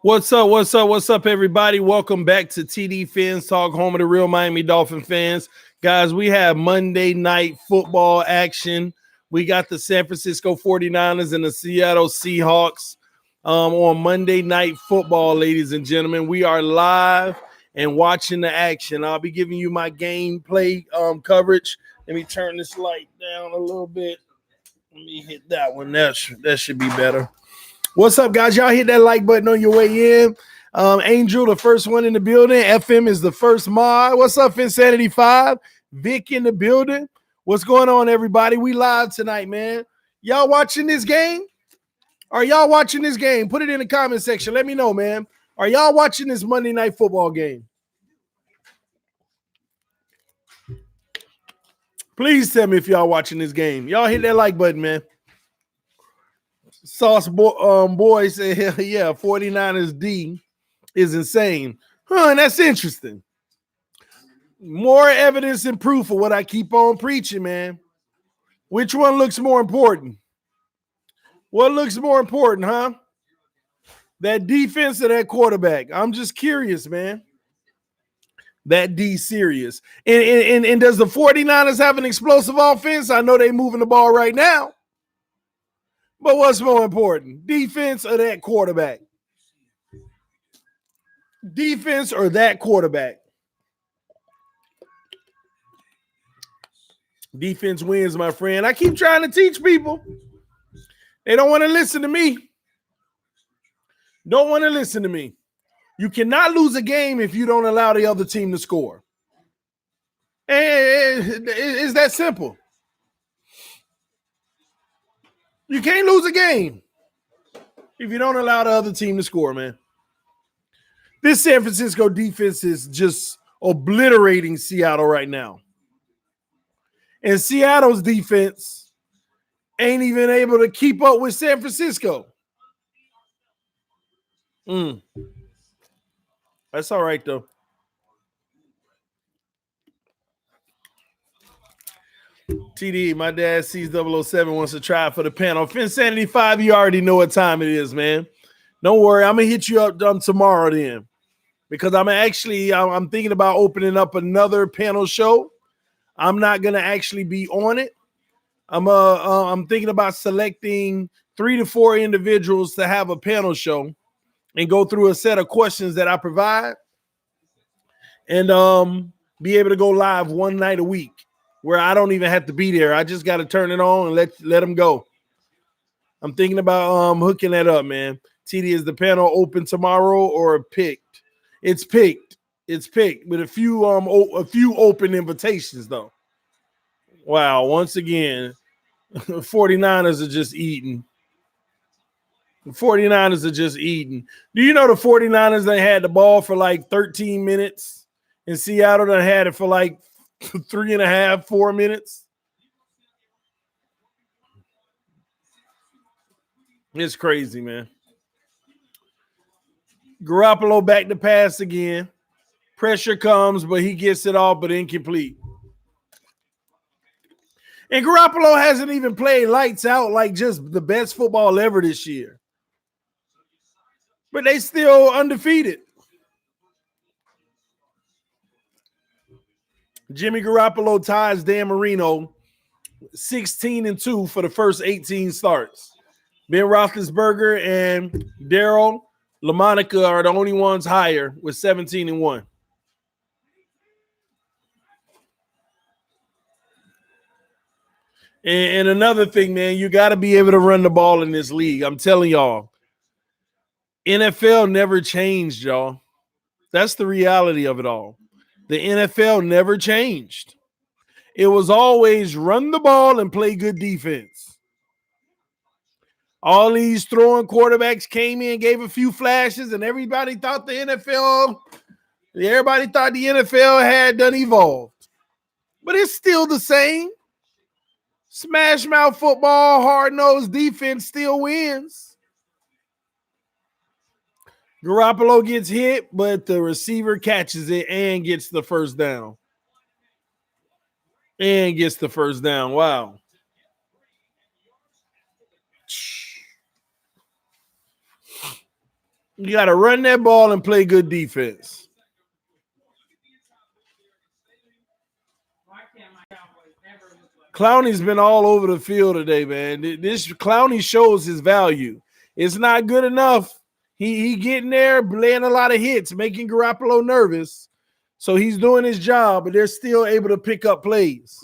What's up? What's up? What's up, everybody? Welcome back to TD Fans Talk, home of the real Miami Dolphin fans. Guys, we have Monday night football action. We got the San Francisco 49ers and the Seattle Seahawks on Monday night football, ladies and gentlemen. We are live and watching the action. I'll be giving you my gameplay coverage. Let me turn this light down a little bit. Let me hit that one. That should be better. What's up, guys? Y'all hit that like button on your way in. Angel, the first one in the building. FM is the first mod. What's up, Insanity 5? Vic in the building. What's going on, everybody? We live tonight, man. Y'all watching this game? Are y'all watching this game? Put it in the comment section. Let me know, man. Are y'all watching this Monday night football game? Please tell me if y'all watching this game. Y'all hit that like button, man. Sauce boy said, hell yeah, 49ers D is insane. And that's interesting. More evidence and proof of what I keep on preaching, man. Which one looks more important? What looks more important, huh? That defense or that quarterback? I'm just curious, man. That D serious. And does the 49ers have an explosive offense? I know they're moving the ball right now. But what's more important, defense or that quarterback? Defense or that quarterback? Defense wins, my friend. I keep trying to teach people. They don't want to listen to me. Don't want to listen to me. You cannot lose a game if you don't allow the other team to score. It's that simple. You can't lose a game if you don't allow the other team to score, man. This San Francisco defense is just obliterating Seattle right now. And Seattle's defense ain't even able to keep up with San Francisco. That's all right, though. TD, my dad sees 007 wants to try for the panel. Insanity 5, you already know what time it is, man. Don't worry, I'm going to hit you up tomorrow then. Because I'm thinking about opening up another panel show. I'm not going to actually be on it. I'm thinking about selecting 3 to 4 individuals to have a panel show and go through a set of questions that I provide and be able to go live one night a week where I don't even have to be there. I just got to turn it on and let them go. I'm thinking about hooking that up, man. TD, is the panel open tomorrow or picked? It's picked. It's picked with a few open invitations though. Wow, once again, 49ers are just eating. The 49ers are just eating. Do you know the 49ers, they had the ball for like 13 minutes and Seattle done had it for like 3.5, 4 minutes? It's crazy, man. Garoppolo back to pass again. Pressure comes, but he gets it off, but incomplete. And Garoppolo hasn't even played lights out like just the best football ever this year. But they still undefeated. Jimmy Garoppolo ties Dan Marino 16-2 for the first 18 starts. Ben Roethlisberger and Daryl LaMonica are the only ones higher with 17-1. And another thing, man, you got to be able to run the ball in this league. I'm telling y'all, NFL never changed, y'all. That's the reality of it all. The NFL never changed. It was always run the ball and play good defense. All these throwing quarterbacks came in, gave a few flashes, and everybody thought the NFL had done evolved. But it's still the same. Smash mouth football, hard-nosed defense still wins. Garoppolo gets hit, but the receiver catches it and gets the first down. Wow. You got to run that ball and play good defense. Clowney's been all over the field today, man. This Clowney shows his value. It's not good enough. He getting there, laying a lot of hits, making Garoppolo nervous. So he's doing his job, but they're still able to pick up plays.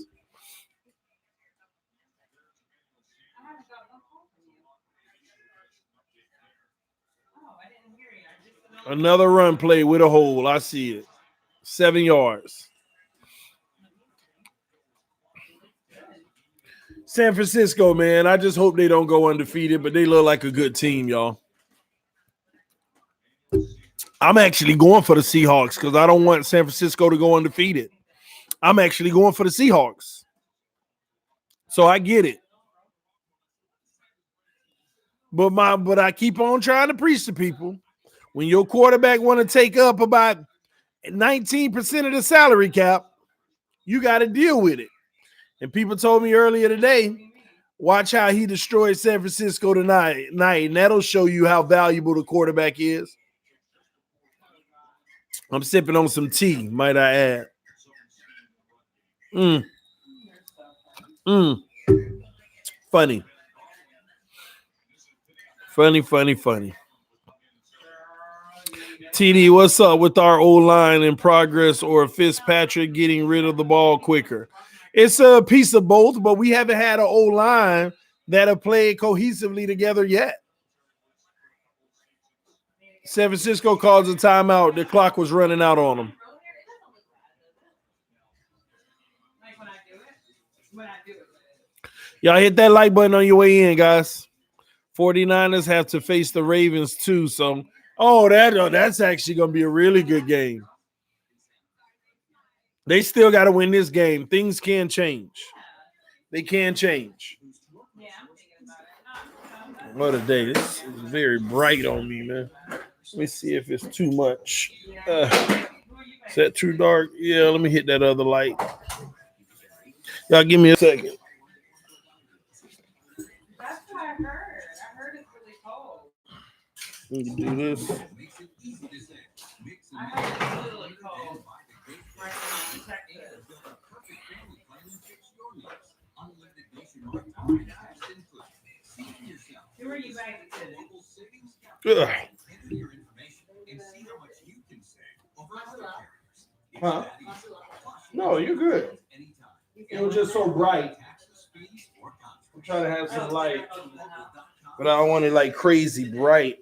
Another run play with a hole. I see it. 7 yards. San Francisco, man. I just hope they don't go undefeated, but they look like a good team, y'all. I'm actually going for the Seahawks because I don't want San Francisco to go undefeated. I'm actually going for the Seahawks. So I get it. But I keep on trying to preach to people. When your quarterback want to take up about 19% of the salary cap, you got to deal with it. And people told me earlier today, watch how he destroyed San Francisco tonight, and that'll show you how valuable the quarterback is. I'm sipping on some tea, might I add. Funny. TD, what's up with our O-line in progress or Fitzpatrick getting rid of the ball quicker? It's a piece of both, but we haven't had an O-line that have played cohesively together yet. San Francisco calls a timeout. The clock was running out on them. Y'all hit that like button on your way in, guys. 49ers have to face the Ravens too, so that's actually going to be a really good game. They still got to win this game. Things can change. They can change. What a day. This is very bright on me, man. Let me see if it's too much. Is that too dark? Yeah, let me hit that other light. Y'all give me a second. That's what I heard. I heard it's really cold. Let me do this. I heard it's really cold. Right now in Texas. Who are you babysitting? Ugh. Huh? No, you're good. It was just so bright. I'm trying to have some light, but I don't want it like crazy bright.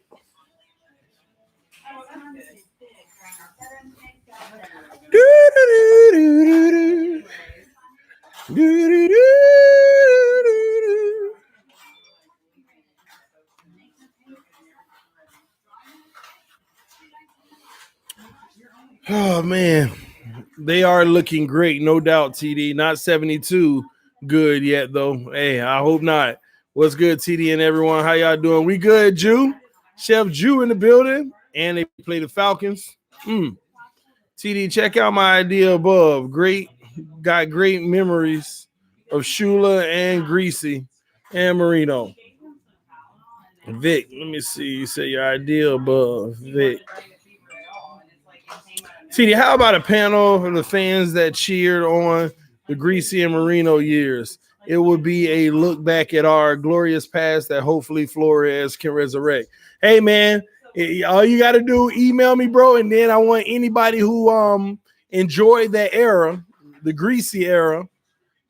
Oh man, they are looking great, no doubt. TD, not 72 good yet though. Hey, I hope not. What's good, TD and everyone? How y'all doing? We good, Jew? Chef Jew in the building, and they play the Falcons. TD, check out my idea above. Got great memories of Shula and Greasy and Marino. Vic, let me see. You say your idea above, Vic. TD, how about a panel of the fans that cheered on the Greasy and Marino years? It would be a look back at our glorious past that hopefully Flores can resurrect. Hey, man, all you got to do, email me, bro, and then I want anybody who enjoyed that era, the Greasy era,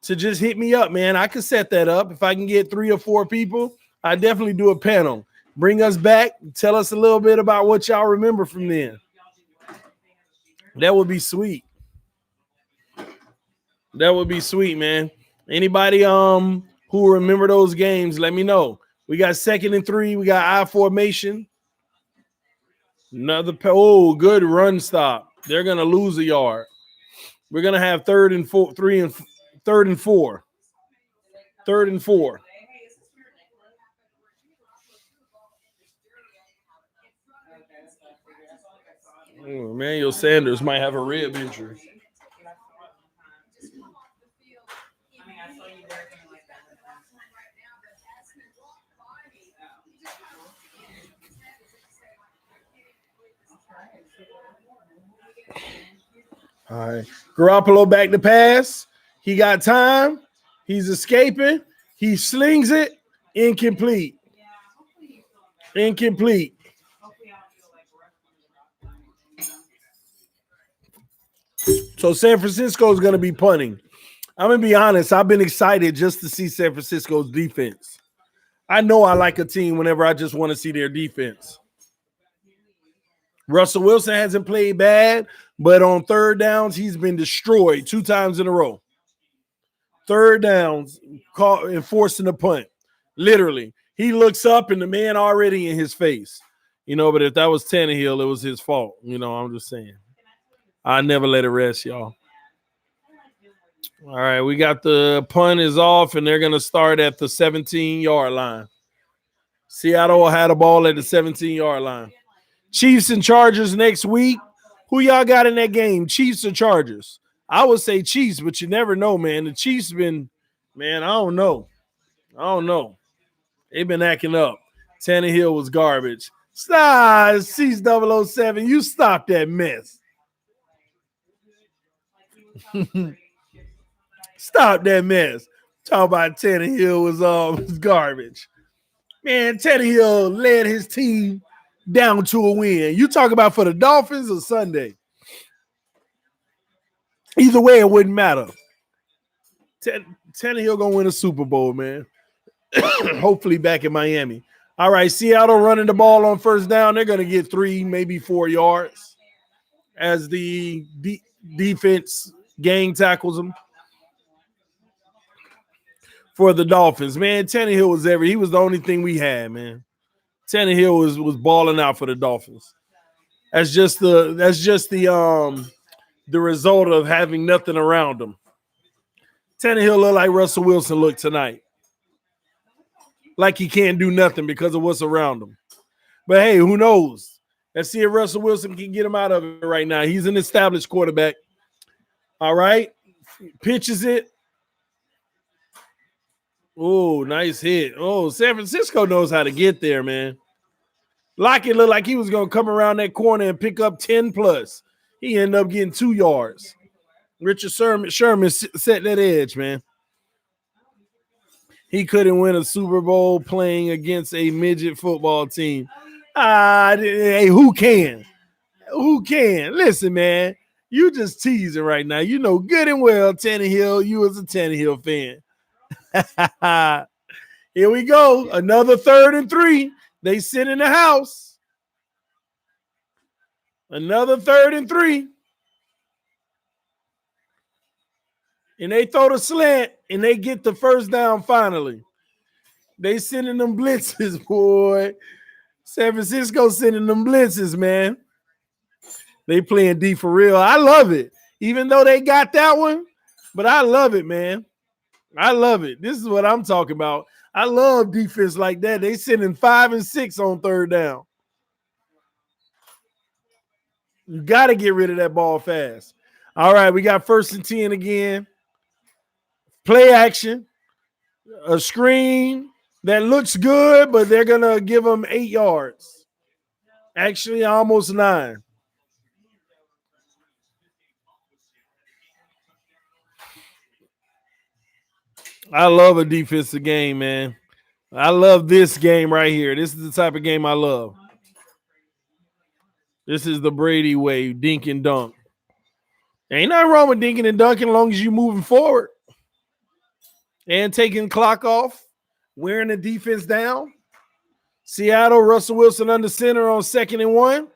to just hit me up, man. I could set that up. If I can get 3 or 4 people, I definitely do a panel. Bring us back. Tell us a little bit about what y'all remember from then. That would be sweet. That would be sweet, man. Anybody who remember those games, let me know. We got 2nd and 3. We got I formation. Another good run stop. They're gonna lose a yard. We're gonna have 3rd and 4. 3rd and 4. 3rd and 4. Oh, Emmanuel Sanders might have a rib injury. All right. Garoppolo back to pass. He got time. He's escaping. He slings it. Incomplete. Incomplete. So San Francisco is going to be punting. I'm going to be honest. I've been excited just to see San Francisco's defense. I know I like a team whenever I just want to see their defense. Russell Wilson hasn't played bad, but on third downs, he's been destroyed 2 times in a row. Third downs, enforcing the punt. Literally. He looks up and the man already in his face. But if that was Tannehill, it was his fault. I'm just saying. I never let it rest, y'all. All right, we got the punt is off, and they're going to start at the 17-yard line. Seattle had a ball at the 17-yard line. Chiefs and Chargers next week. Who y'all got in that game, Chiefs or Chargers? I would say Chiefs, but you never know, man. The Chiefs been, I don't know. They've been acting up. Tannehill was garbage. Stop, C007. You stop that mess. Stop that mess. Talk about Tannehill was garbage. Man, Tannehill led his team down to a win. You talk about for the Dolphins or Sunday? Either way, it wouldn't matter. Tannehill gonna win a Super Bowl, man. Hopefully back in Miami. All right, Seattle running the ball on first down. They're gonna get 3, maybe 4 yards as the defense gang tackles them. For the Dolphins, man, Tannehill was he was the only thing we had, man. Tannehill was balling out for the Dolphins. That's just the result of having nothing around him. Tannehill looked like Russell Wilson looked tonight. Like he can't do nothing because of what's around him. But hey, who knows? Let's see if Russell Wilson can get him out of it right now. He's an established quarterback. All right. Pitches it. Oh, nice hit. Oh, San Francisco knows how to get there, man. Lockett looked like he was going to come around that corner and pick up 10 plus. He ended up getting 2 yards. Richard Sherman set that edge, man. He couldn't win a Super Bowl playing against a midget football team. Hey, who can? Who can? Listen, man, you just teasing right now. You know good and well, Tannehill, you was a Tannehill fan. Here we go. Another 3rd and 3. They sit in the house. Another 3rd and 3. And they throw the slant and they get the first down finally. They sending them blitzes, boy. San Francisco sending them blitzes, man. They playing D for real. I love it. Even though they got that one, but I love it, man. I love it. This is what I'm talking about. I love defense like that. They sending 5 and 6 on 3rd down. You got to get rid of that ball fast. All right, we got 1st and 10 again. Play action. A screen that looks good, but they're going to give them 8 yards. Actually, almost 9. I love a defensive game, man. I love this game right here. This is the type of game I love. This is the Brady way, dink and dunk. Ain't nothing wrong with dinking and dunking as long as you're moving forward. And taking clock off, wearing the defense down. Seattle, Russell Wilson under center on 2nd and 1.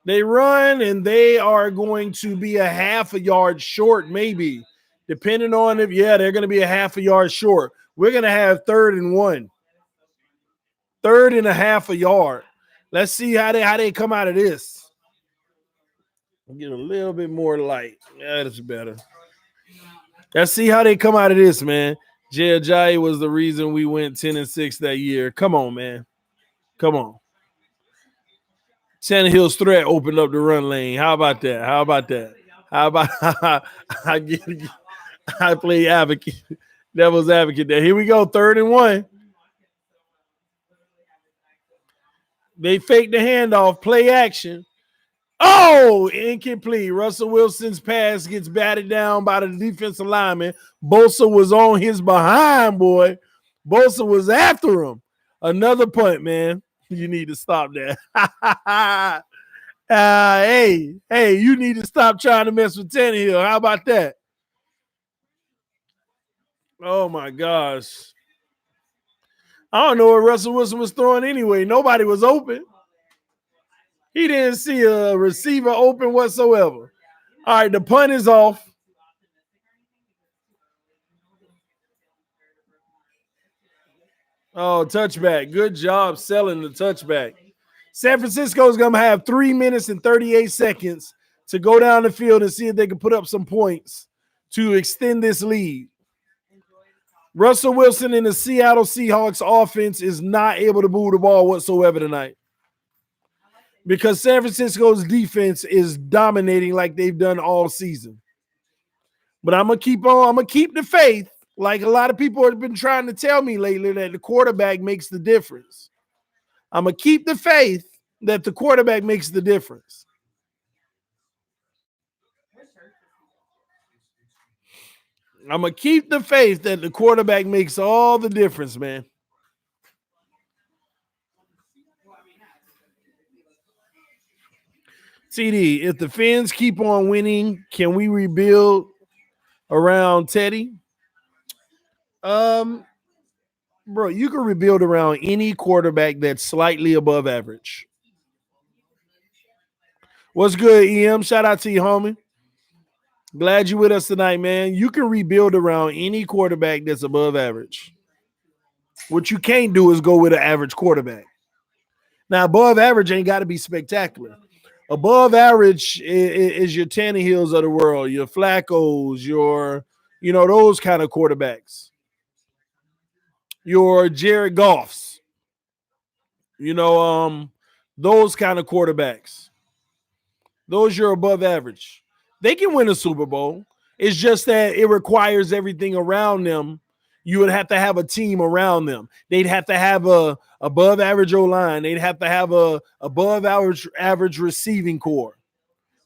They run, and they are going to be a half a yard short, maybe. Depending on if, they're going to be a half a yard short. We're going to have 3rd and 1. 3rd and a half a yard. Let's see how they come out of this. Get a little bit more light. Yeah, that's better. Let's see how they come out of this, man. Jay Ajayi was the reason we went 10 and 6 that year. Come on, man. Come on. Tannehill's threat opened up the run lane. How about that? How about I play advocate, devil's advocate there. Here we go, 3rd and 1. They fake the handoff, play action. Oh, incomplete. Russell Wilson's pass gets batted down by the defensive lineman. Bosa was on his behind, boy. Bosa was after him. Another punt, man. You need to stop that. Hey, you need to stop trying to mess with Tannehill. How about that? Oh, my gosh. I don't know what Russell Wilson was throwing anyway. Nobody was open. He didn't see a receiver open whatsoever. All right, the punt is off. Oh, touchback. Good job selling the touchback. San Francisco is going to have 3 minutes and 38 seconds to go down the field and see if they can put up some points to extend this lead. Russell Wilson and the Seattle Seahawks offense is not able to move the ball whatsoever tonight because San Francisco's defense is dominating like they've done all season. But I'm going to keep the faith, like a lot of people have been trying to tell me lately, that the quarterback makes the difference. I'm going to keep the faith that the quarterback makes the difference. I'm going to keep the faith that the quarterback makes all the difference, man. TD, if the Fins keep on winning, can we rebuild around Teddy? Bro, you can rebuild around any quarterback that's slightly above average. What's good, EM? Shout out to you, homie. Glad you with us tonight, man. You can rebuild around any quarterback that's above average. What you can't do is go with an average quarterback. Now, above average ain't got to be spectacular. Above average is your Tannehills of the world, your Flaccos, your, those kind of quarterbacks. Your Jared Goffs. Those kind of quarterbacks. Those you're above average. They can win a Super Bowl. It's just that it requires everything around them. You would have to have a team around them. They'd have to have a above average O-line. They'd have to have a above average receiving core.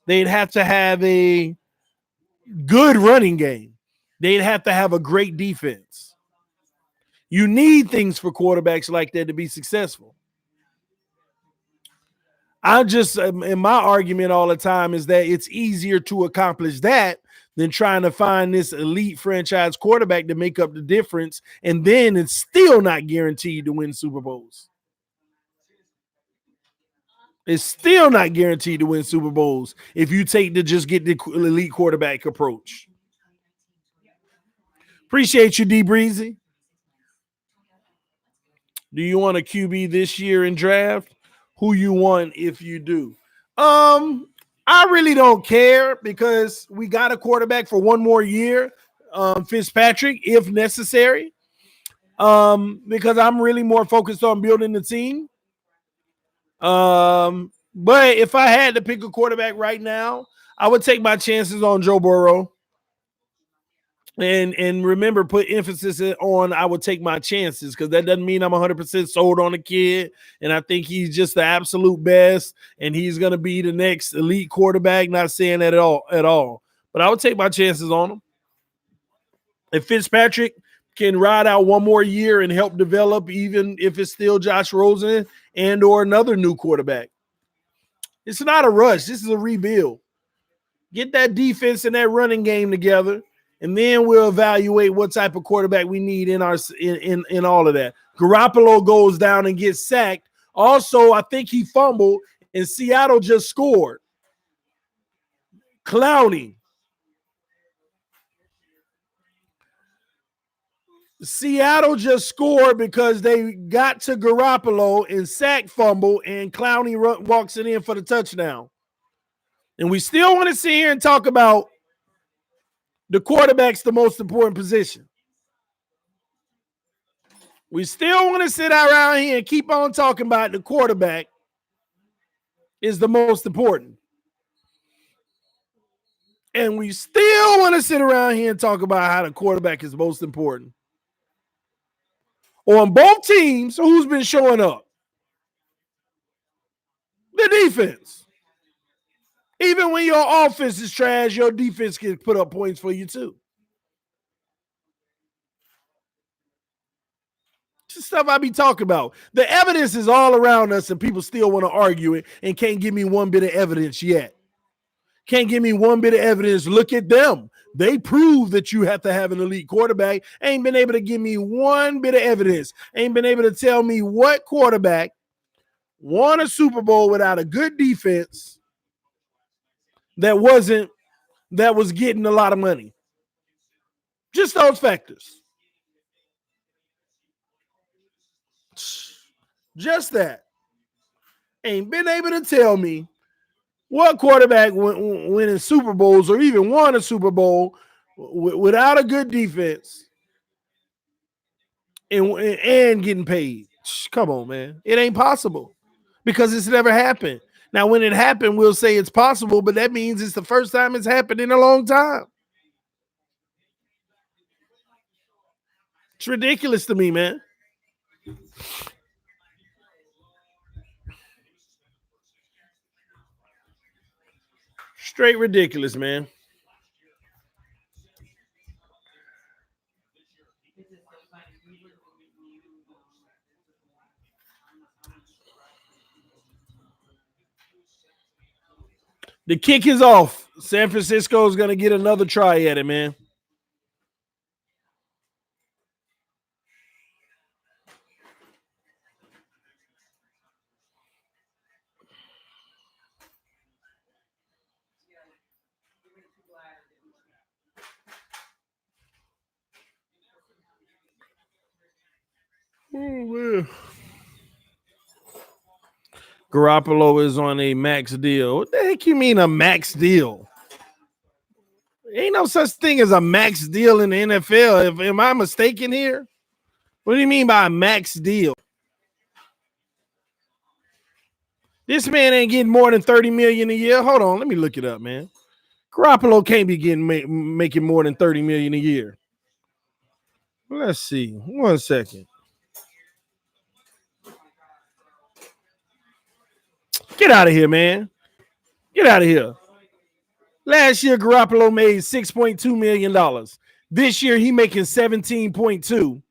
They'd have to have a good running game. They'd have to have a great defense. You need things for quarterbacks like that to be successful. I just, in my argument all the time is that it's easier to accomplish that than trying to find this elite franchise quarterback to make up the difference. And then it's still not guaranteed to win Super Bowls. It's still not guaranteed to win Super Bowls if you take to just get the elite quarterback approach. Appreciate you, D Breezy. Do you want a QB this year in draft? Who you want if you do? I really don't care because we got a quarterback for one more year, Fitzpatrick, if necessary. Because I'm really more focused on building the team. But if I had to pick a quarterback right now, I would take my chances on Joe Burrow. And remember, put emphasis on I would take my chances because that doesn't mean I'm 100% sold on the kid. And I think he's just the absolute best and he's going to be the next elite quarterback. Not saying that at all. But I would take my chances on him. If Fitzpatrick can ride out one more year and help develop, even if it's still Josh Rosen and or another new quarterback. It's not a rush. This is a rebuild. Get that defense and that running game together. And then we'll evaluate what type of quarterback we need in all of that. Garoppolo goes down and gets sacked. Also, I think he fumbled, and Seattle just scored. Clowney. Seattle just scored because they got to Garoppolo and sack fumble, and Clowney walks it in for the touchdown. And we still want to sit here and talk about the quarterback's the most important position. We still want to sit around here and keep on talking about the quarterback is the most important. And we still want to sit around here and talk about how the quarterback is most important. On both teams, who's been showing up? The defense. Even when your offense is trash, your defense can put up points for you too. It's stuff I be talking about. The evidence is all around us, and people still want to argue it and can't give me one bit of evidence yet. Can't give me one bit of evidence. Look at them. They prove that you have to have an elite quarterback. Ain't been able to give me one bit of evidence. Ain't been able to tell me what quarterback won a Super Bowl without a good defense that was getting a lot of money. Just those factors. Just that. Ain't been able to tell me what quarterback winning Super Bowls or even won a Super Bowl without a good defense and getting paid. Come on, man. It ain't possible because it's never happened. Now, when it happened, we'll say it's possible, but that means it's the first time it's happened in a long time. It's ridiculous to me, man. Straight ridiculous, man. The kick is off. San Francisco is going to get another try at it, man. Oh, man. Garoppolo is on a max deal. What the heck you mean a max deal? Ain't no such thing as a max deal in the NFL. Am I mistaken here? What do you mean by a max deal? This man ain't getting more than $30 million a year. Hold on, let me look it up, man. Garoppolo can't be making more than $30 million a year. Let's see. 1 second. Get out of here, man. Get out of here. Last year, Garoppolo made $6.2 million. This year, he making 17.2.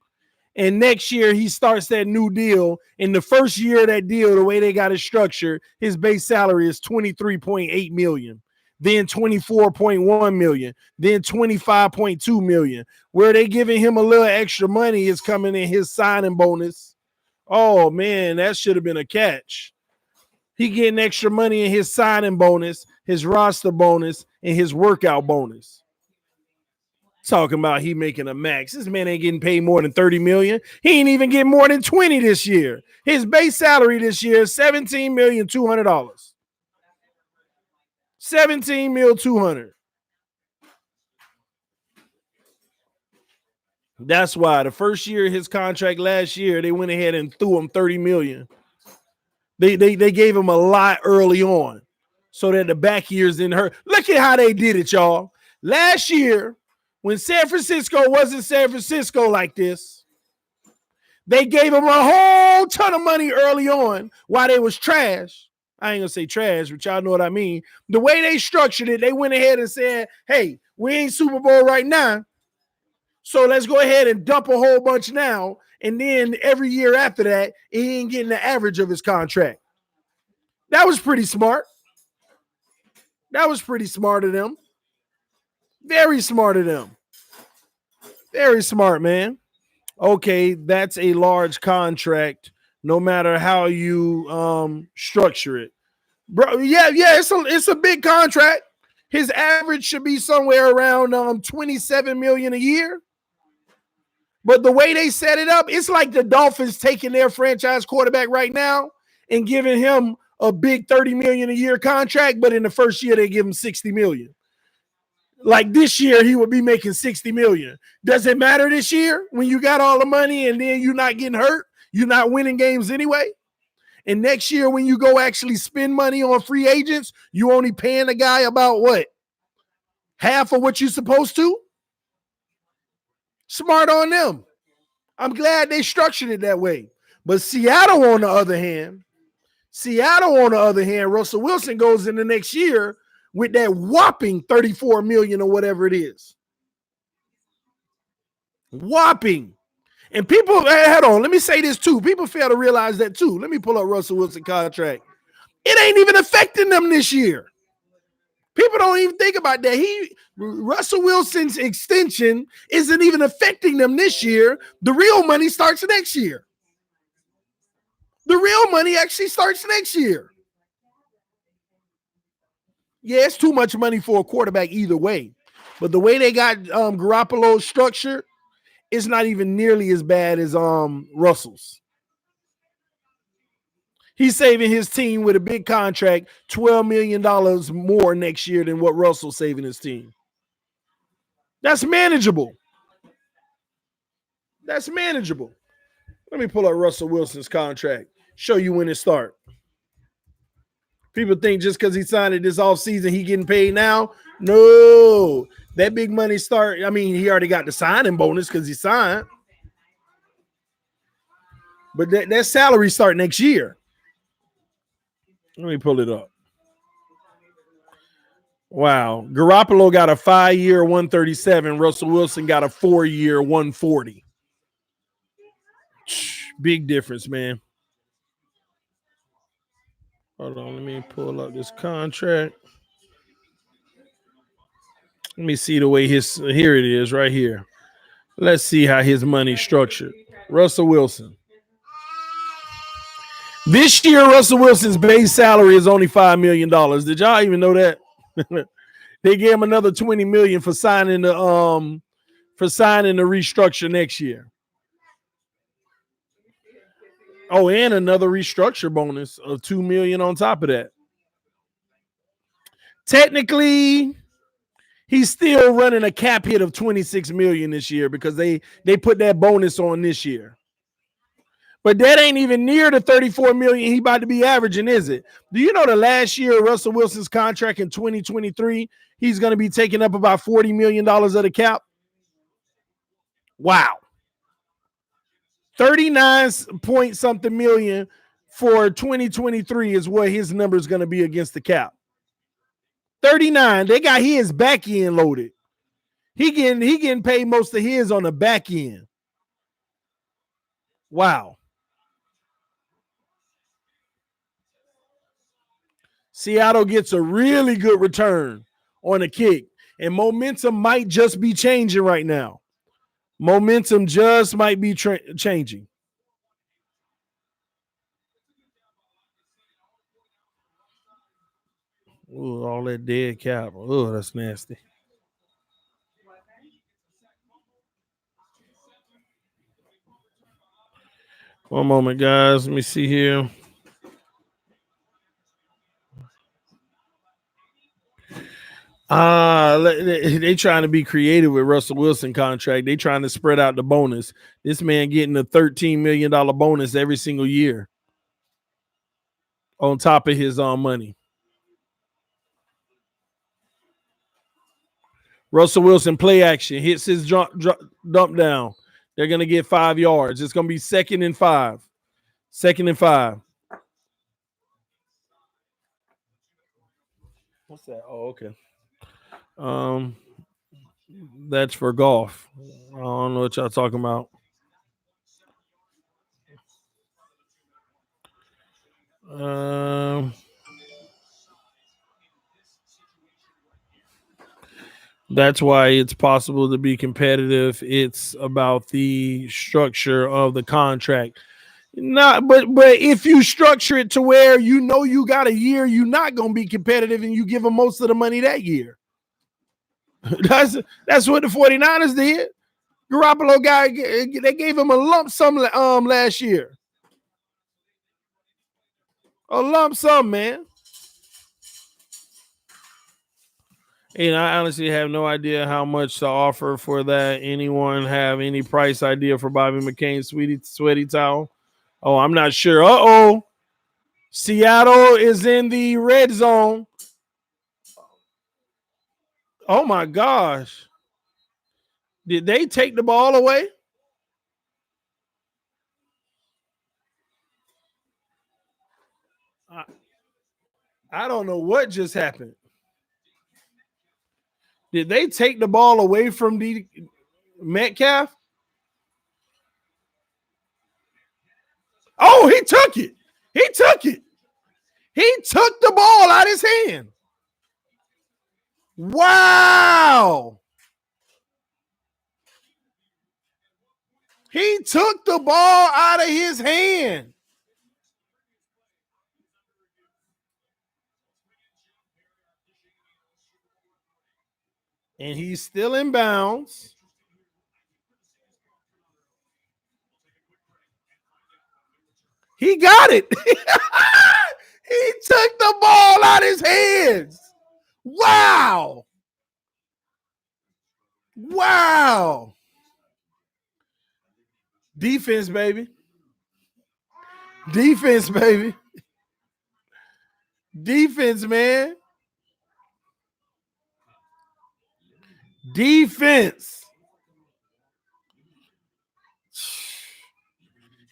And next year, he starts that new deal. In the first year of that deal, the way they got it structured, his base salary is $23.8 million, then $24.1 million, then $25.2 million. Where they giving him a little extra money is coming in his signing bonus. Oh, man, that should have been a catch. He getting extra money in his signing bonus, his roster bonus, and his workout bonus. Talking about he making a max. This man ain't getting paid more than $30 million. He ain't even getting more than $20 this year. His base salary this year is $17,200,000. $17,200,000. That's why the first year of his contract last year, they went ahead and threw him $30 million. They gave him a lot early on so that the back years didn't hurt. Look at how they did it, y'all. Last year, when San Francisco wasn't San Francisco like this, they gave him a whole ton of money early on while they was trash. I ain't going to say trash, but y'all know what I mean. The way they structured it, they went ahead and said, hey, we ain't Super Bowl right now, so let's go ahead and dump a whole bunch now. And then every year after that, he ain't getting the average of his contract. That was pretty smart. That was pretty smart of them. Very smart of them. Very smart, man. Okay, that's a large contract, no matter how you structure it. Bro, yeah, it's a big contract. His average should be somewhere around $27 million a year. But the way they set it up, it's like the Dolphins taking their franchise quarterback right now and giving him a big $30 million a year contract, but in the first year they give him $60 million. Like this year, he would be making $60 million. Does it matter this year when you got all the money and then you're not getting hurt? You're not winning games anyway? And next year, when you go actually spend money on free agents, you only paying a guy about what? Half of what you're supposed to? Smart on them. I'm glad they structured it that way. But Seattle, on the other hand, Russell Wilson goes in the next year with that whopping 34 million or whatever it is. Whopping. And people, hold on, let me say this too. People fail to realize that too. Let me pull up Russell Wilson contract. It ain't even affecting them this year. People don't even think about that. Russell Wilson's extension isn't even affecting them this year. The real money starts next year. The real money actually starts next year. Yeah, it's too much money for a quarterback either way. But the way they got Garoppolo structured, it's not even nearly as bad as Russell's. He's saving his team with a big contract, $12 million more next year than what Russell's saving his team. That's manageable. That's manageable. Let me pull up Russell Wilson's contract. Show you when it starts. People think just because he signed it this offseason, he getting paid now. No. That big money start. I mean, he already got the signing bonus because he signed. But that salary start next year. Let me pull it up. Wow. Garoppolo got a 5-year 137. Russell Wilson got a 4-year 140. Big difference, man. Hold on. Let me pull up this contract. Let me see the way here it is right here. Let's see how his money's structured. Russell Wilson. This year, Russell Wilson's base salary is only $5 million. Did y'all even know that? They gave him another $20 million for signing the restructure next year. Oh, and another restructure bonus of $2 million on top of that. Technically, he's still running a cap hit of $26 million this year because they put that bonus on this year. But that ain't even near the $34 million he about to be averaging, is it? Do you know the last year Russell Wilson's contract in 2023, he's going to be taking up about $40 million of the cap? Wow. 39 point something million for 2023 is what his number is going to be against the cap. 39. They got his back end loaded. He getting paid most of his on the back end. Wow. Seattle gets a really good return on a kick, and momentum might just be changing right now. Momentum just might be changing. Ooh, all that dead cap. Oh, that's nasty. One moment, guys. Let me see here. They trying to be creative with Russell Wilson contract. They trying to spread out the bonus. This man getting a $13 million bonus every single year on top of his money. Russell Wilson play action, hits his dump down. They're going to get 5 yards. It's going to be 2nd and 5. 2nd and 5. What's that? Oh, okay. That's for golf. I don't know what y'all talking about. That's why it's possible to be competitive. It's about the structure of the contract. But if you structure it to where you know you got a year, you're not going to be competitive and you give them most of the money that year. That's what the 49ers did. Garoppolo guy, they gave him a lump sum last year. A lump sum, man. And I honestly have no idea how much to offer for that. Anyone have any price idea for Bobby McCain's sweaty towel? Oh, I'm not sure. Uh-oh. Seattle is in the red zone. Oh, my gosh. Did they take the ball away? I don't know what just happened. Did they take the ball away from the Metcalf? Oh, he took it. He took it. He took the ball out of his hand. Wow. He took the ball out of his hand. And he's still in bounds. He got it. He took the ball out of his hands. Wow. Wow. Defense, baby. Defense, baby. Defense, man. Defense.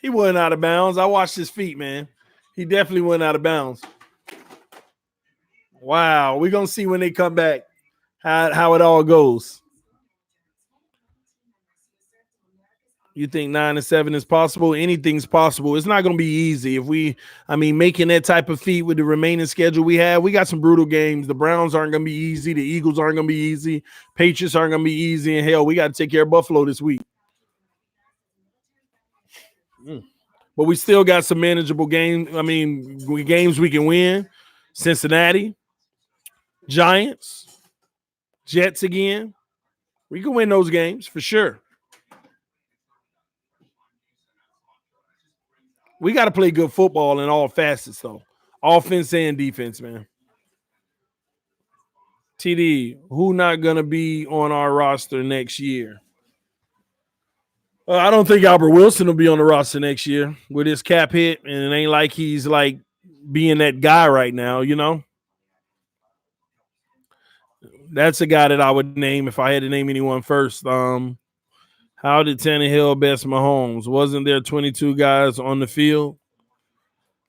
He wasn't out of bounds. I watched his feet, man. He definitely went out of bounds. Wow. We're going to see when they come back how it all goes. You think 9-7 is possible? Anything's possible. It's not going to be easy. Making that type of feat with the remaining schedule we have, we got some brutal games. The Browns aren't going to be easy. The Eagles aren't going to be easy. Patriots aren't going to be easy. And hell, we got to take care of Buffalo this week. But we still got some manageable games. Games we can win. Cincinnati, Giants, Jets again. We can win those games for sure. We got to play good football in all facets, though. Offense and defense, man. TD, who not going to be on our roster next year? I don't think Albert Wilson will be on the roster next year with his cap hit, and it ain't like he's like being that guy right now, you know? That's a guy that I would name if I had to name anyone first. How did Tannehill best Mahomes? Wasn't there 22 guys on the field?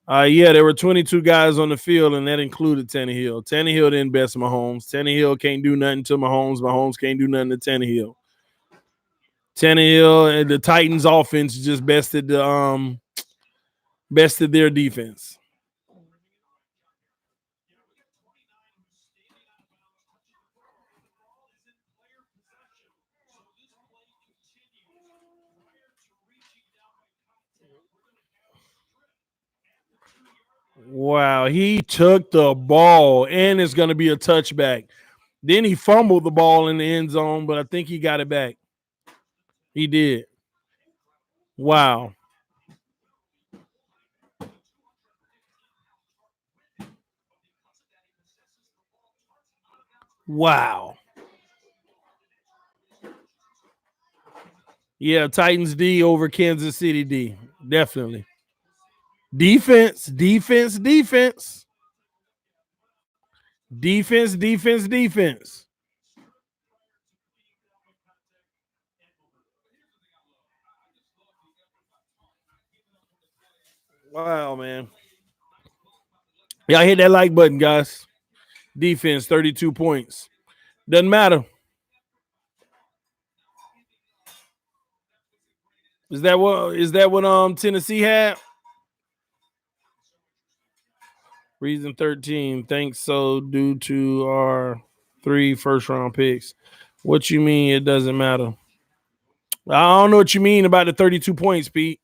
Yeah, there were 22 guys on the field, and that included Tannehill. Tannehill didn't best Mahomes. Tannehill can't do nothing to Mahomes. Mahomes can't do nothing to Tannehill. Tannehill and the Titans offense just bested their defense. Wow, he took the ball, and it's going to be a touchback. Then he fumbled the ball in the end zone, but I think he got it back. He did. Wow. Wow. Yeah, Titans D over Kansas City D. Definitely. Defense, defense, defense. Defense, defense, defense. Wow, man. Y'all hit that like button, guys. Defense, 32 points. Doesn't matter. Is that what Tennessee had? Reason 13. Thanks so due to our 3 first-round picks. What you mean it doesn't matter? I don't know what you mean about the 32 points, Pete.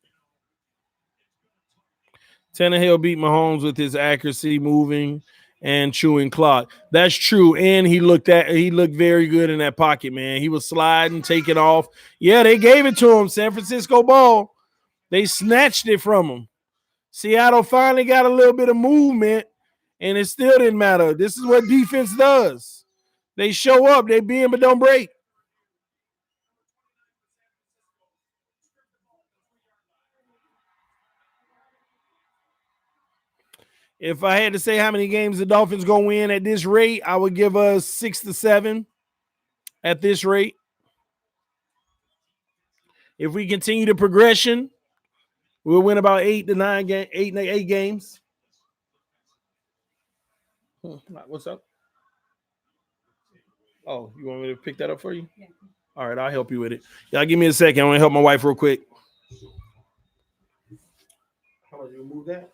Tannehill beat Mahomes with his accuracy, moving and chewing clock. That's true. And he looked very good in that pocket, man. He was sliding, taking off. Yeah, they gave it to him. San Francisco ball. They snatched it from him. Seattle finally got a little bit of movement, and it still didn't matter. This is what defense does. They show up, they bend but don't break. If I had to say how many games the Dolphins going to win at this rate, I would give us 6 to 7 at this rate. If we continue the progression, we'll win about 8 games. What's up? Oh, you want me to pick that up for you? Yeah. All right, I'll help you with it. Y'all give me a second. I want to help my wife real quick. How about you move that?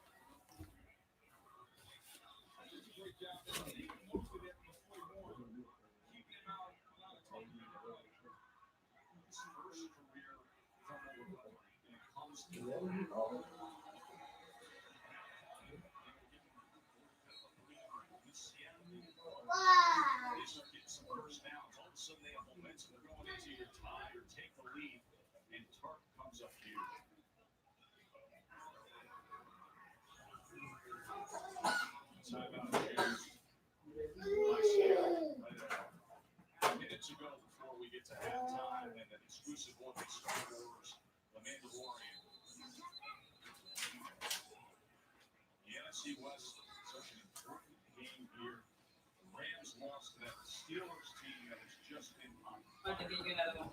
Okay, then you get another one.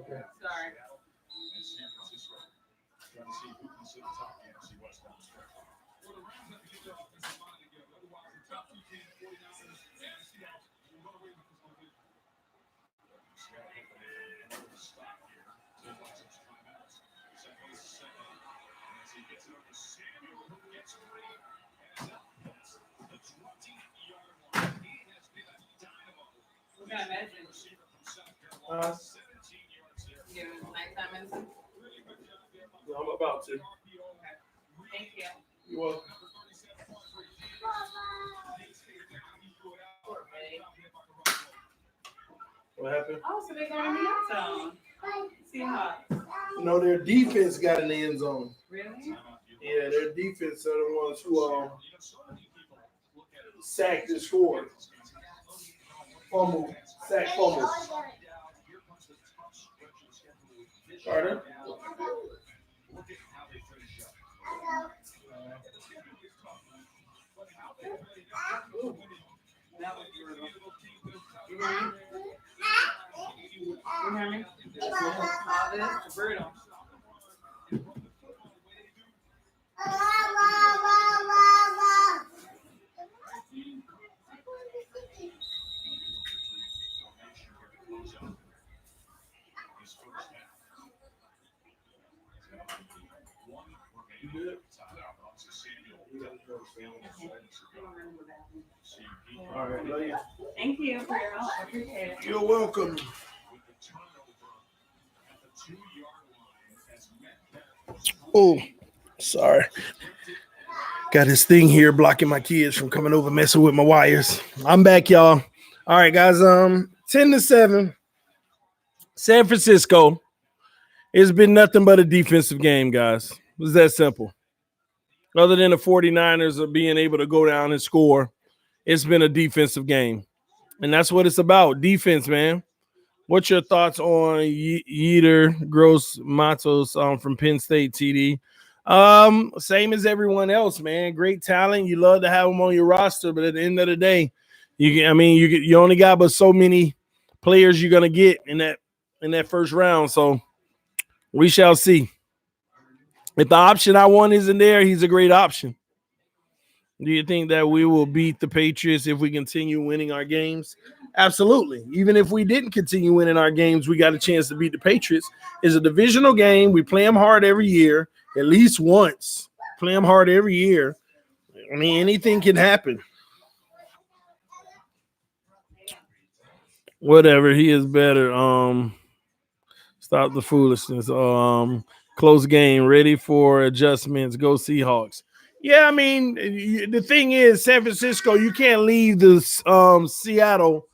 Okay. Sorry. What kind of medicine? You give him nighttime medicine? I'm about to. Okay. Thank you. You welcome. What happened? Oh, so they're going in the end zone. Seahawks. No, their defense got in the end zone. Really? Yeah, their defense are the ones who sacked and scored. Fumble, sack fumble. Carter? You hear me? You hear me? All this is brutal. You good? All right, love you. Thank you for your help. I appreciate it. You're welcome. Oh, sorry. Got this thing here blocking my kids from coming over messing with my wires. I'm back, y'all. All right, guys. 10-7. San Francisco. It's been nothing but a defensive game, guys. It was that simple. Other than the 49ers are being able to go down and score, it's been a defensive game. And that's what it's about. Defense, man. What's your thoughts on Yetur Gross-Matos from Penn State, TD? Same as everyone else, man. Great talent. You love to have them on your roster, but at the end of the day, you only got but so many players you're gonna get in that first round. So we shall see. If the option I want isn't there, he's a great option. Do you think that we will beat the Patriots if we continue winning our games? Absolutely. Even if we didn't continue winning our games, we got a chance to beat the Patriots. It's a divisional game. We play them hard every year, at least once. Play them hard every year. I mean, anything can happen. Whatever. He is better. Stop the foolishness. Close game. Ready for adjustments. Go Seahawks. Yeah, I mean, the thing is, San Francisco, you can't leave this Seattle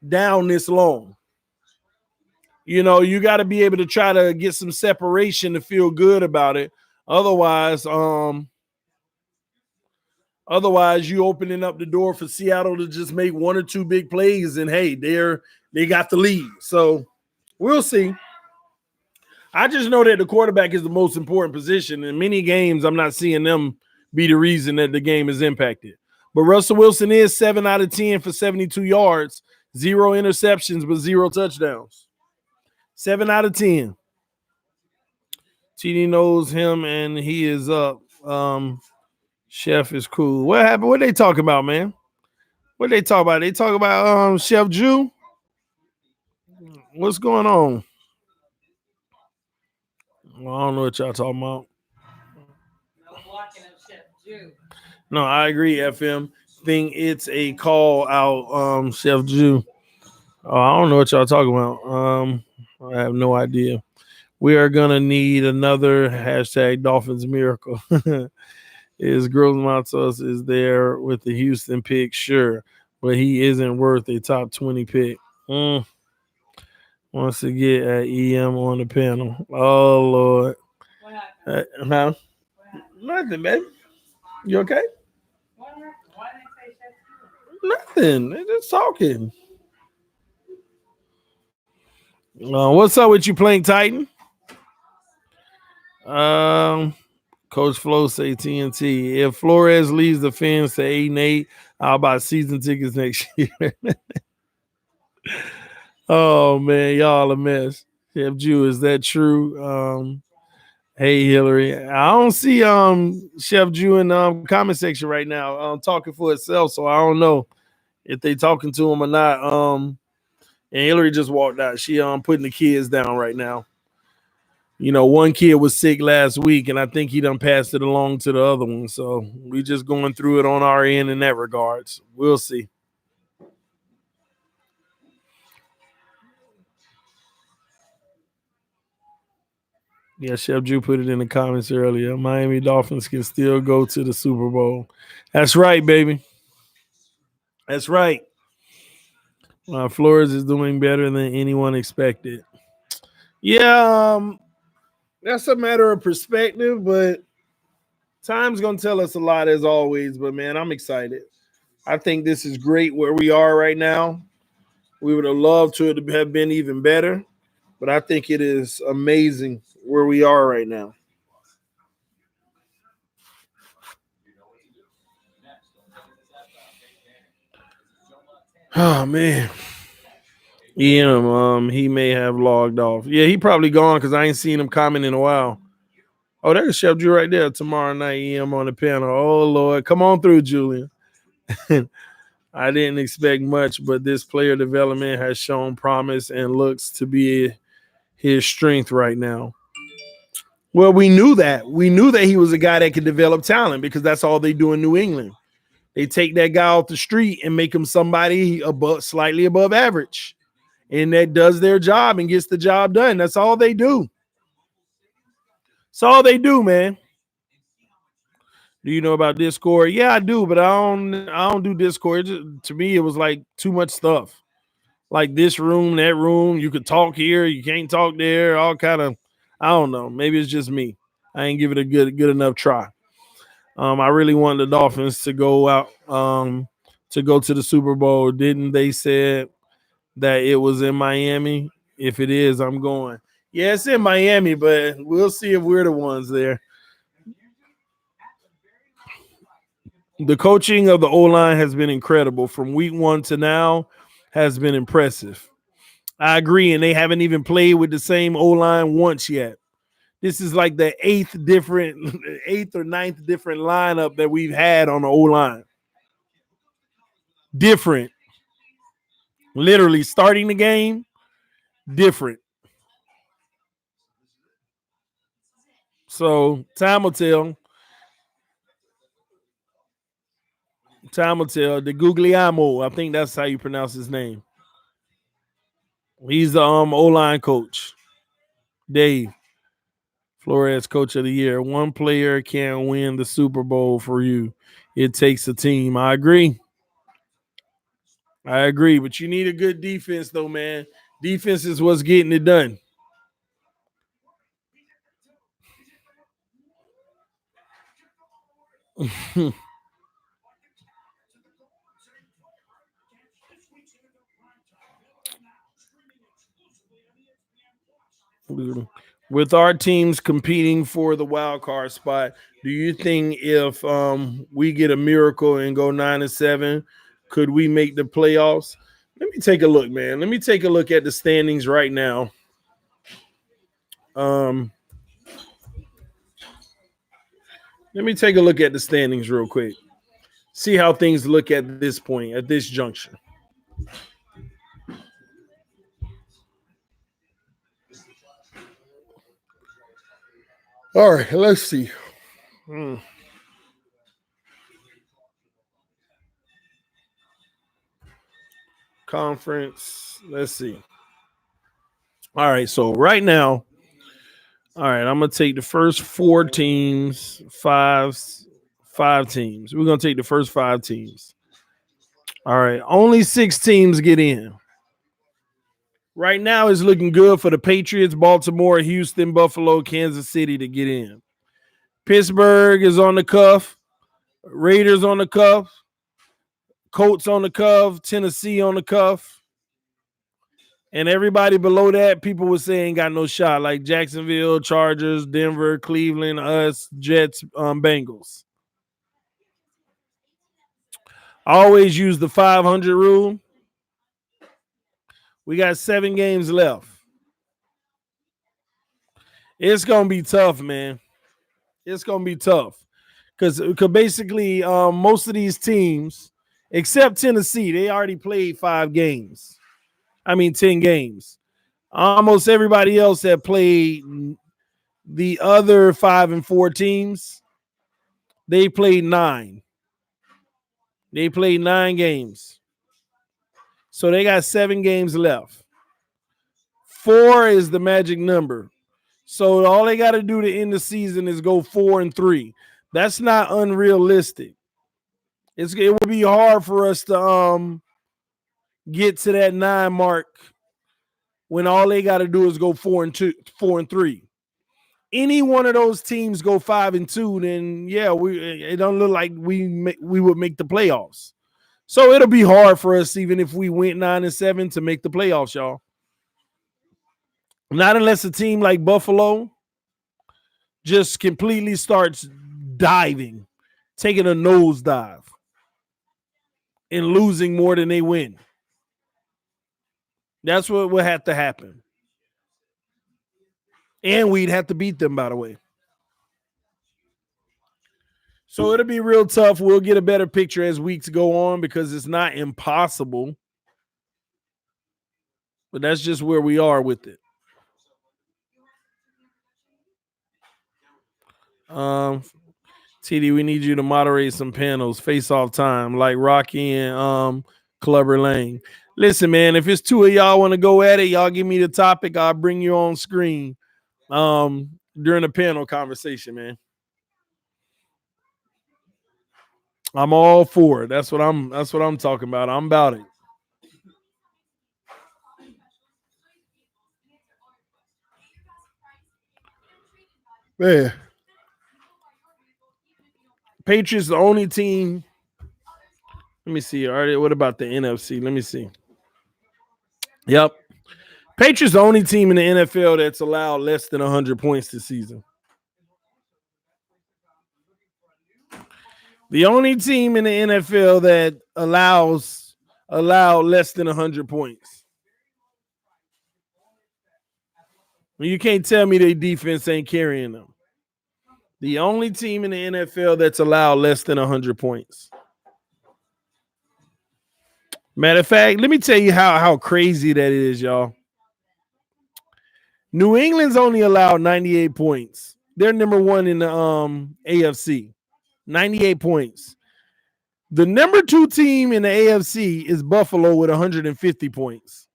down this long. You know, you got to be able to try to get some separation to feel good about it. Otherwise, you opening up the door for Seattle to just make one or two big plays, and hey, they got the lead. So we'll see. I just know that the quarterback is the most important position. In many games, I'm not seeing them be the reason that the game is impacted. But Russell Wilson is 7 out of 10 for 72 yards, 0 interceptions, but 0 touchdowns. 7 out of 10. TD knows him, and he is up. Chef is cool. What happened? What they talking about, man? What they talk about? They talk about Chef Jew? What's going on? Well, I don't know what y'all talking about. No blocking of Chef Jew. No, I agree, FM. Think it's a call out, Chef Jew. Oh, I don't know what y'all talking about. I have no idea. We are gonna need another hashtag Dolphins miracle. Is Gross Matos is there with the Houston pick? Sure, but he isn't worth a top 20 pick. Mm, wants to get at EM on the panel. Oh Lord. What happened? Huh? What happened? Nothing, baby. You okay? What happened? Why didn't they say Chef Nothing. They're just talking. What's up with you playing Titan? Um, Coach Flo say TNT. If Flores leads the Fins to 8-8, I'll buy season tickets next year. Oh man, y'all a mess. Chef Jew, is that true? Hey Hillary. I don't see Chef Jew in the comment section right now talking for itself, so I don't know if they talking to him or not. And Hillary just walked out. She putting the kids down right now. You know, one kid was sick last week, and I think he done passed it along to the other one. So we just going through it on our end in that regards. We'll see. Yeah, Chef Drew put it in the comments earlier. Miami Dolphins can still go to the Super Bowl. That's right, baby. That's right. Flores is doing better than anyone expected. Yeah, that's a matter of perspective, but time's gonna tell us a lot as always. But man, I'm excited. I think this is great where we are right now. We would have loved to have been even better, but I think it is amazing where we are right now. Oh man. EM, he may have logged off. Yeah, he probably gone because I ain't seen him comment in a while. Oh, there's Chef Drew right there tomorrow night. EM on the panel. Oh Lord, come on through, Julian. I didn't expect much, but this player development has shown promise and looks to be his strength right now. Well, we knew that. We knew that he was a guy that could develop talent because that's all they do in New England. They take that guy off the street and make him somebody slightly above average. And that does their job and gets the job done. That's all they do. That's all they do, man. Do you know about Discord? Yeah, I do, but I don't do Discord. To me, it was like too much stuff. Like this room, that room. You could talk here, you can't talk there. All kind of. I don't know. Maybe it's just me. I ain't give it a good enough try. I really wanted the Dolphins to go out, to go to the Super Bowl. Didn't they said that it was in Miami? If it is, I'm going. Yeah, it's in Miami, but we'll see if we're the ones there. The coaching of the O-line has been incredible from week one to now has been impressive. I agree, and they haven't even played with the same O-line once yet. This is like the eighth or ninth different lineup that we've had on the O-line. Different. Literally starting the game, different. So time will tell. Time will tell. The Guglielmo, I think that's how you pronounce his name. He's the O-line coach. Dave Flores, coach of the year. One player can't win the Super Bowl for you. It takes a team. I agree. I agree. But you need a good defense, though, man. Defense is what's getting it done. With our teams competing for the wild card spot, do you think if we get a miracle and go 9-7, could we make the playoffs? Let me take a look, man. Let me take a look at the standings right now. Um, Let me take a look at the standings real quick. See how things look at this point, at this juncture. All right, let's see. Conference. Let's see. All right, so right now, all right, I'm gonna take the first 4 teams, five teams. We're gonna take the first 5 teams. All right, only 6 teams get in. Right now, it's looking good for the Patriots, Baltimore, Houston, Buffalo, Kansas City to get in. Pittsburgh is on the cuff. Raiders on the cuff. Colts on the cuff. Tennessee on the cuff. And everybody below that, people were saying got no shot, like Jacksonville, Chargers, Denver, Cleveland, us, Jets, Bengals. I always use the 500 rule. We got 7 games left. It's going to be tough, man. It's going to be tough. Because basically most of these teams, except Tennessee, they already played 10 games. Almost everybody else that played the other 5 and 4 teams, they played 9. They played 9 games. So they got 7 games left. 4 is the magic number. So all they got to do to end the season is go 4-3. That's not unrealistic. It will be hard for us to get to that 9 mark when all they got to do is go 4-3. Any one of those teams go 5-2, then yeah, it don't look like we would make the playoffs. So it'll be hard for us, even if we went 9-7, to make the playoffs, y'all. Not unless a team like Buffalo just completely starts diving, taking a nosedive, and losing more than they win. That's what will have to happen. And we'd have to beat them, by the way. So it'll be real tough. We'll get a better picture as weeks go on because it's not impossible. But that's just where we are with it. TD, we need you to moderate some panels, face-off time, like Rocky and Clubber Lane. Listen, man, if it's 2 of y'all want to go at it, y'all give me the topic. I'll bring you on screen during the panel conversation, man. I'm all for it. That's what I'm talking about. I'm about it. Man. Patriots the only team. Let me see. All right, what about the NFC? Let me see. Yep. Patriots the only team in the NFL that's allowed less than 100 points this season. The only team in the NFL that allowed less than 100 points. You can't tell me their defense ain't carrying them. The only team in the NFL that's allowed less than 100 points. Matter of fact, let me tell you how crazy that is, y'all. New England's only allowed 98 points. They're number 1 in the AFC. 98 points. The number 2 team in the AFC is Buffalo with 150 points.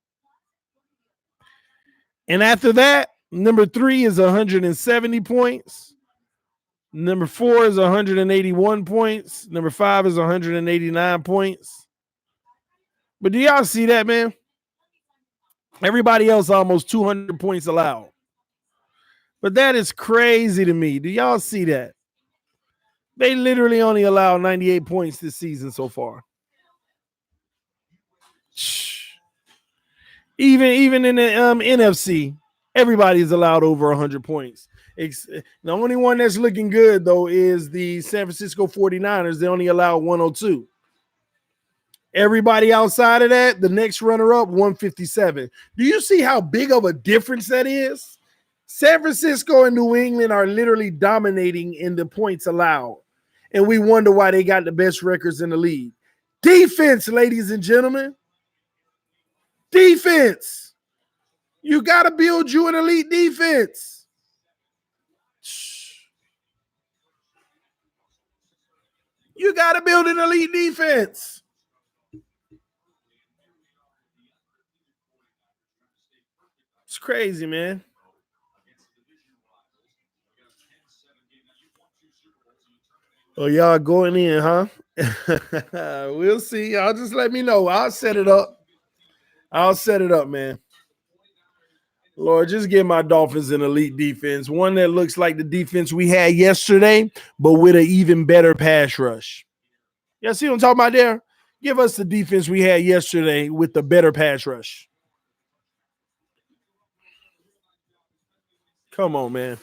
And after that, number 3 is 170 points. Number 4 is 181 points. Number 5 is 189 points. But do y'all see that, man? Everybody else almost 200 points allowed. But that is crazy to me. Do y'all see that? They literally only allowed 98 points this season so far. Even in the NFC, everybody's allowed over 100 points. The only one that's looking good, though, is the San Francisco 49ers. They only allow 102. Everybody outside of that, the next runner-up, 157. Do you see how big of a difference that is? San Francisco and New England are literally dominating in the points allowed. And we wonder why they got the best records in the league. Defense, ladies and gentlemen. Defense. You got to build you an elite defense. You got to build an elite defense. It's crazy, man. Oh, y'all going in, huh? We'll see. Y'all just let me know. I'll set it up. Man. Lord, just give my Dolphins an elite defense. One that looks like the defense we had yesterday, but with an even better pass rush. Y'all see what I'm talking about there? Give us the defense we had yesterday with the better pass rush. Come on, man.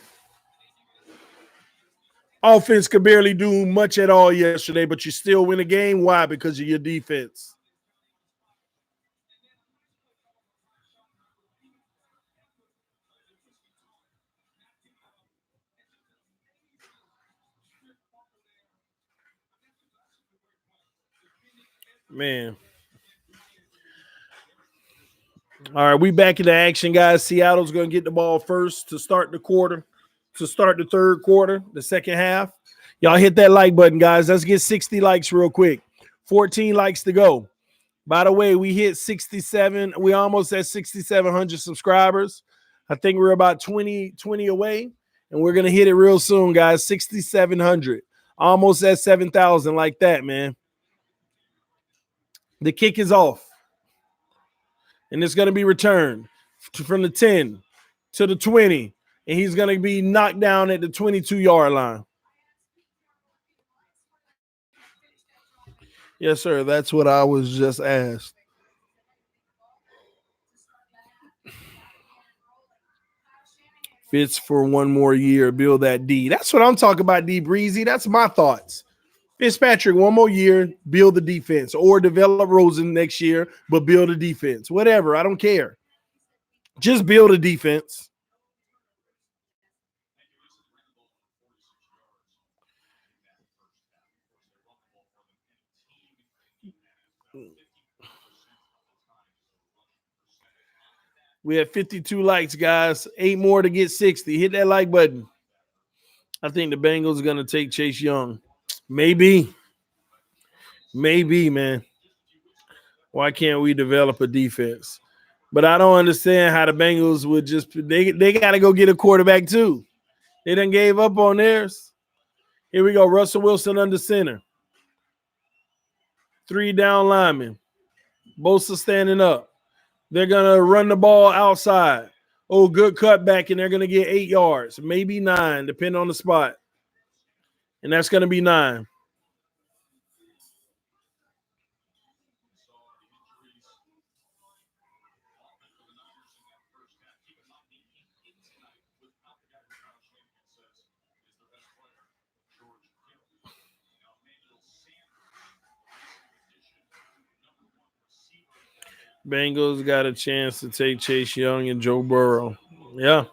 Offense could barely do much at all yesterday, but you still win a game. Why? Because of your defense. Man. All right, we back into action, guys. Seattle's going to get the ball first to start the quarter, to start the third quarter, the second half. Y'all hit that like button, guys. Let's get 60 likes real quick. 14 likes to go. By the way, we hit 67. We almost at 6,700 subscribers. I think we're about 20 away, and we're going to hit it real soon, guys. 6,700. Almost at 7,000 like that, man. The kick is off. And it's going to be returned from the 10 to the 20. And he's going to be knocked down at the 22-yard line. Yes, sir. That's what I was just asked. Fits for one more year. Build that D. That's what I'm talking about, D Breezy. That's my thoughts. Fitzpatrick, one more year, build the defense, or develop Rosen next year, but build a defense. Whatever. I don't care. Just build a defense. We have 52 likes, guys. 8 more to get 60. Hit that like button. I think the Bengals are going to take Chase Young. Maybe, man. Why can't we develop a defense? But I don't understand how the Bengals would just – they got to go get a quarterback too. They done gave up on theirs. Here we go. Russell Wilson under center. 3 down linemen. Bosa standing up. They're going to run the ball outside. Oh, good cutback, and they're going to get 8 yards, maybe 9, depending on the spot. And that's going to be 9. Bengals got a chance to take Chase Young and Joe Burrow. Yeah.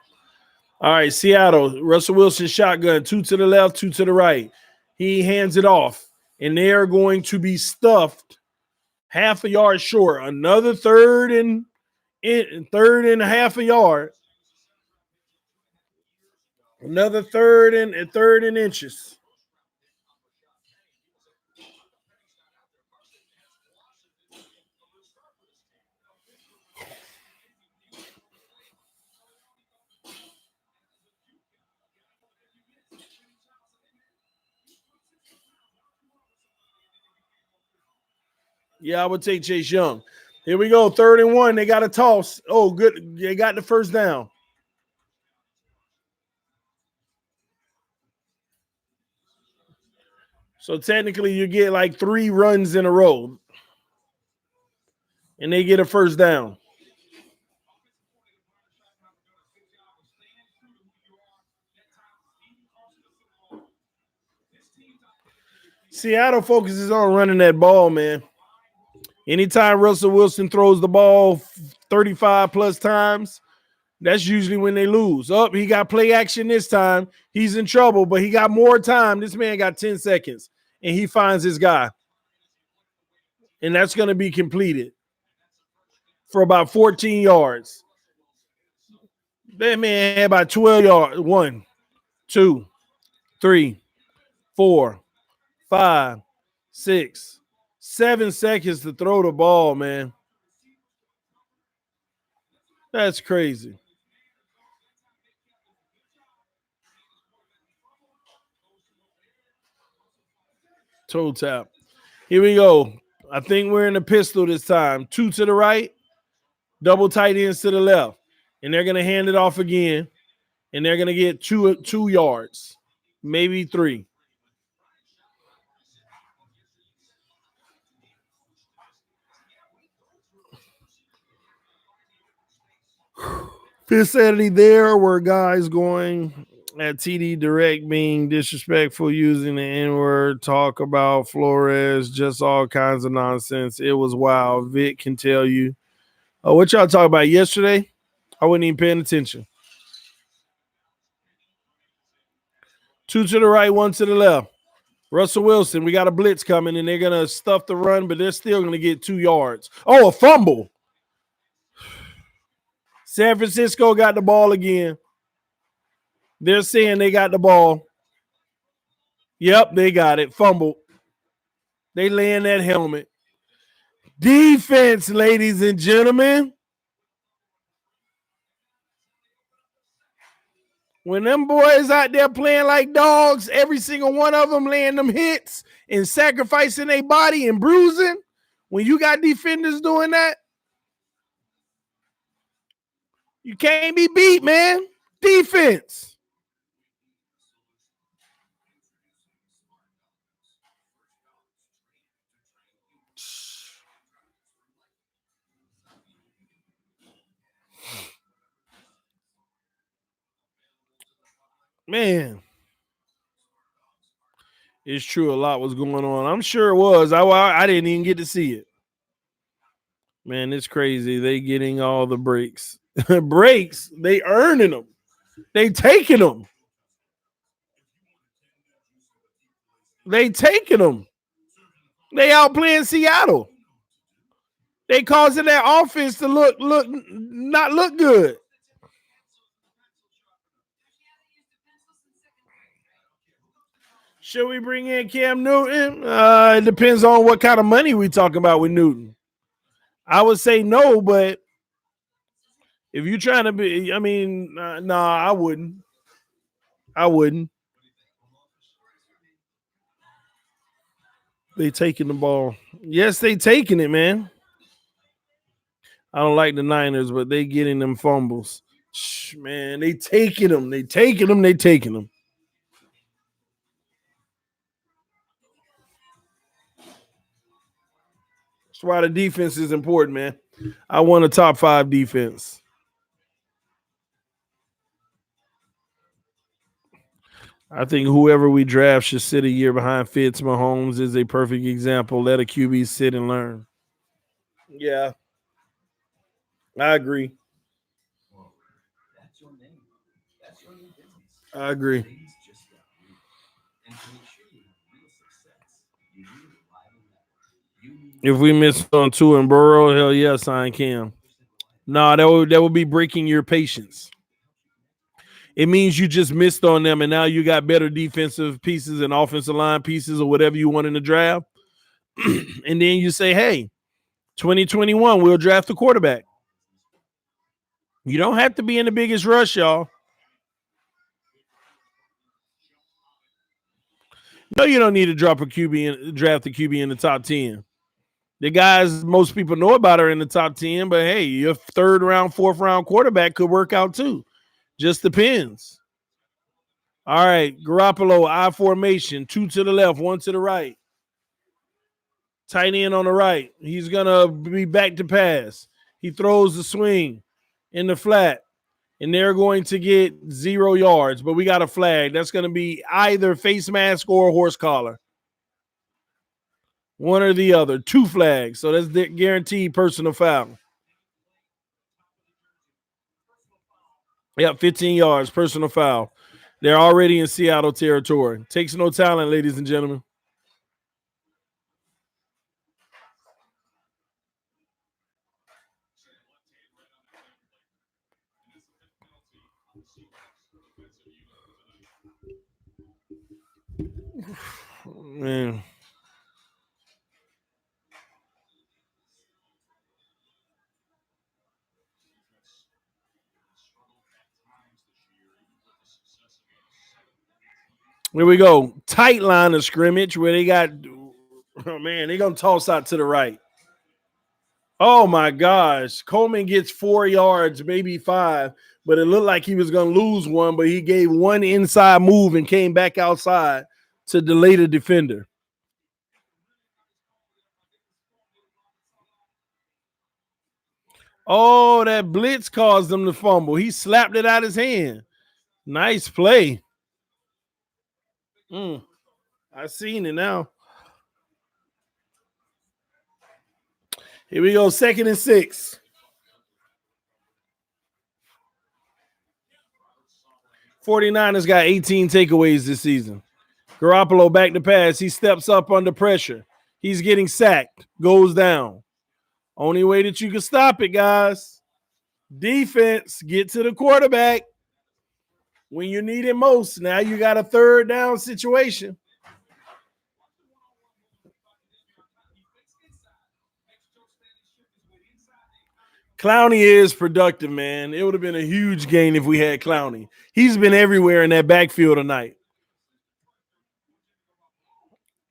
All right, Seattle. Russell Wilson shotgun. 2 to the left, 2 to the right. He hands it off, and they are going to be stuffed half a yard short. Another third and a half a yard. Another third and inches. Yeah, I would take Chase Young. Here we go. 3rd and 1. They got a toss. Oh, good. They got the first down. So technically you get like 3 runs in a row. And they get a first down. Seattle focuses on running that ball, man. Anytime Russell Wilson throws the ball 35 plus times, that's usually when they lose. Oh, he got play action this time. He's in trouble, but he got more time. This man got 10 seconds, and he finds his guy. And that's going to be completed for about 14 yards. That man had about 12 yards. 1, 2, 3, 4, 5, 6, 7 seconds to throw the ball, man. That's crazy. Toe tap. Here we go. I think we're in the pistol this time. 2 to the right, double tight ends to the left. And they're going to hand it off again. And they're going to get 2 yards, maybe 3. Fifth Saturday there were guys going at TD Direct being disrespectful, using the N-word, talk about Flores, just all kinds of nonsense. It was wild. Vic can tell you. Oh, what y'all talking about yesterday? I wasn't even paying attention. 2 to the right, 1 to the left. Russell Wilson, we got a blitz coming, and they're going to stuff the run, but they're still going to get 2 yards. Oh, a fumble. San Francisco got the ball again. They're saying they got the ball. Yep, they got it. Fumble. They laying that helmet. Defense, ladies and gentlemen. When them boys out there playing like dogs, every single one of them laying them hits and sacrificing their body and bruising, when you got defenders doing that, you can't be beat, man. Defense. Man. It's true, a lot was going on. I'm sure it was. I didn't even get to see it. Man, it's crazy. They getting all the breaks. Breaks, they earning them. They taking them. They taking them. They outplaying Seattle. They causing that offense to not look good. Should we bring in Cam Newton? It depends on what kind of money we talking about with Newton. I would say no, but if you're trying to be, nah, I wouldn't. I wouldn't. They taking the ball. Yes, they taking it, man. I don't like the Niners, but they getting them fumbles. Man, they taking them. They taking them. They taking them. That's why the defense is important, man. I want a top 5 defense. I think whoever we draft should sit a year behind Fitz. Mahomes is a perfect example. Let a QB sit and learn. Yeah, I agree. I agree. If we missed on 2 and Burrow, hell yeah, sign Cam. No, that would be breaking your patience. It means you just missed on them, and now you got better defensive pieces and offensive line pieces or whatever you want in the draft. And then you say, hey, 2021, we'll draft a quarterback. You don't have to be in the biggest rush, y'all. No, you don't need to draft a QB in the top 10. The guys most people know about are in the top 10, but hey, your 3rd round, 4th round quarterback could work out too. Just depends. All right, Garoppolo, I formation, 2 to the left, 1 to the right. Tight end on the right. He's going to be back to pass. He throws the swing in the flat, and they're going to get 0 yards, but we got a flag. That's going to be either face mask or horse collar. One or the other. 2 flags, so that's the guaranteed personal foul. Yep, 15 yards, personal foul. They're already in Seattle territory. Takes no talent, ladies and gentlemen. Man. Here we go. Tight line of scrimmage where they got, oh man, they're going to toss out to the right. Oh my gosh. Coleman gets 4 yards, maybe 5, but it looked like he was going to lose one, but he gave one inside move and came back outside to delay the defender. Oh, that blitz caused them to fumble. He slapped it out his hand. Nice play. I seen it now. Here we go, 2nd and 6. 49ers got 18 takeaways this season. Garoppolo back to pass. He steps up under pressure. He's getting sacked. Goes down. Only way that you can stop it, guys. Defense, get to the quarterback when you need it most. Now you got a 3rd down situation. Clowney is productive, man. It would have been a huge gain if we had Clowney. He's been everywhere in that backfield tonight.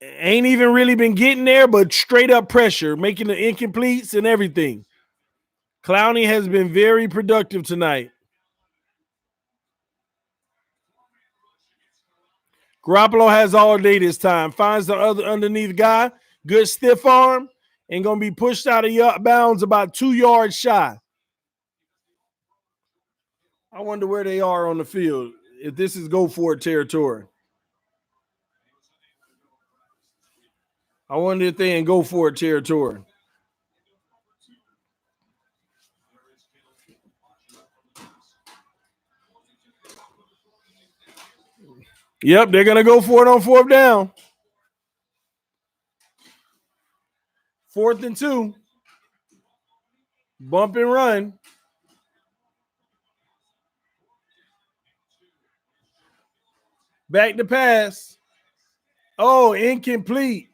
Ain't even really been getting there, but straight up pressure, making the incompletes and everything. Clowney has been very productive tonight. Garoppolo has all day this time. Finds the other underneath guy. Good stiff arm. And going to be pushed out of bounds about 2 yards shy. I wonder where they are on the field. If this is go for it territory. I wonder if they in go for it territory. Yep, they're going to go for it on 4th down. 4th and 2. Bump and run. Back to pass. Oh, incomplete.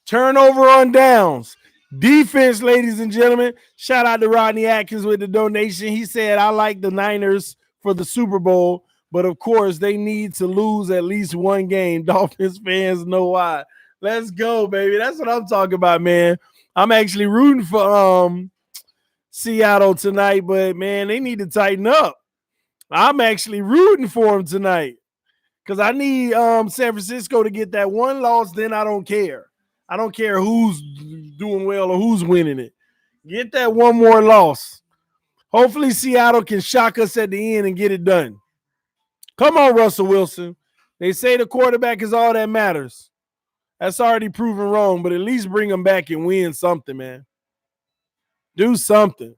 Turnover on downs. Defense, ladies and gentlemen. Shout out to Rodney Atkins with the donation. He said, I like the Niners for the Super Bowl, but of course they need to lose at least one game. Dolphins fans know why. Let's go, baby. That's what I'm talking about, man. I'm actually rooting for Seattle tonight, but man, they need to tighten up. I'm actually rooting for them tonight because I need San Francisco to get that one loss. Then I don't care. I don't care who's doing well or who's winning it. Get that one more loss. Hopefully Seattle can shock us at the end and get it done. Come on, Russell Wilson. They say the quarterback is all that matters. That's already proven wrong, but at least bring them back and win something, man. Do something.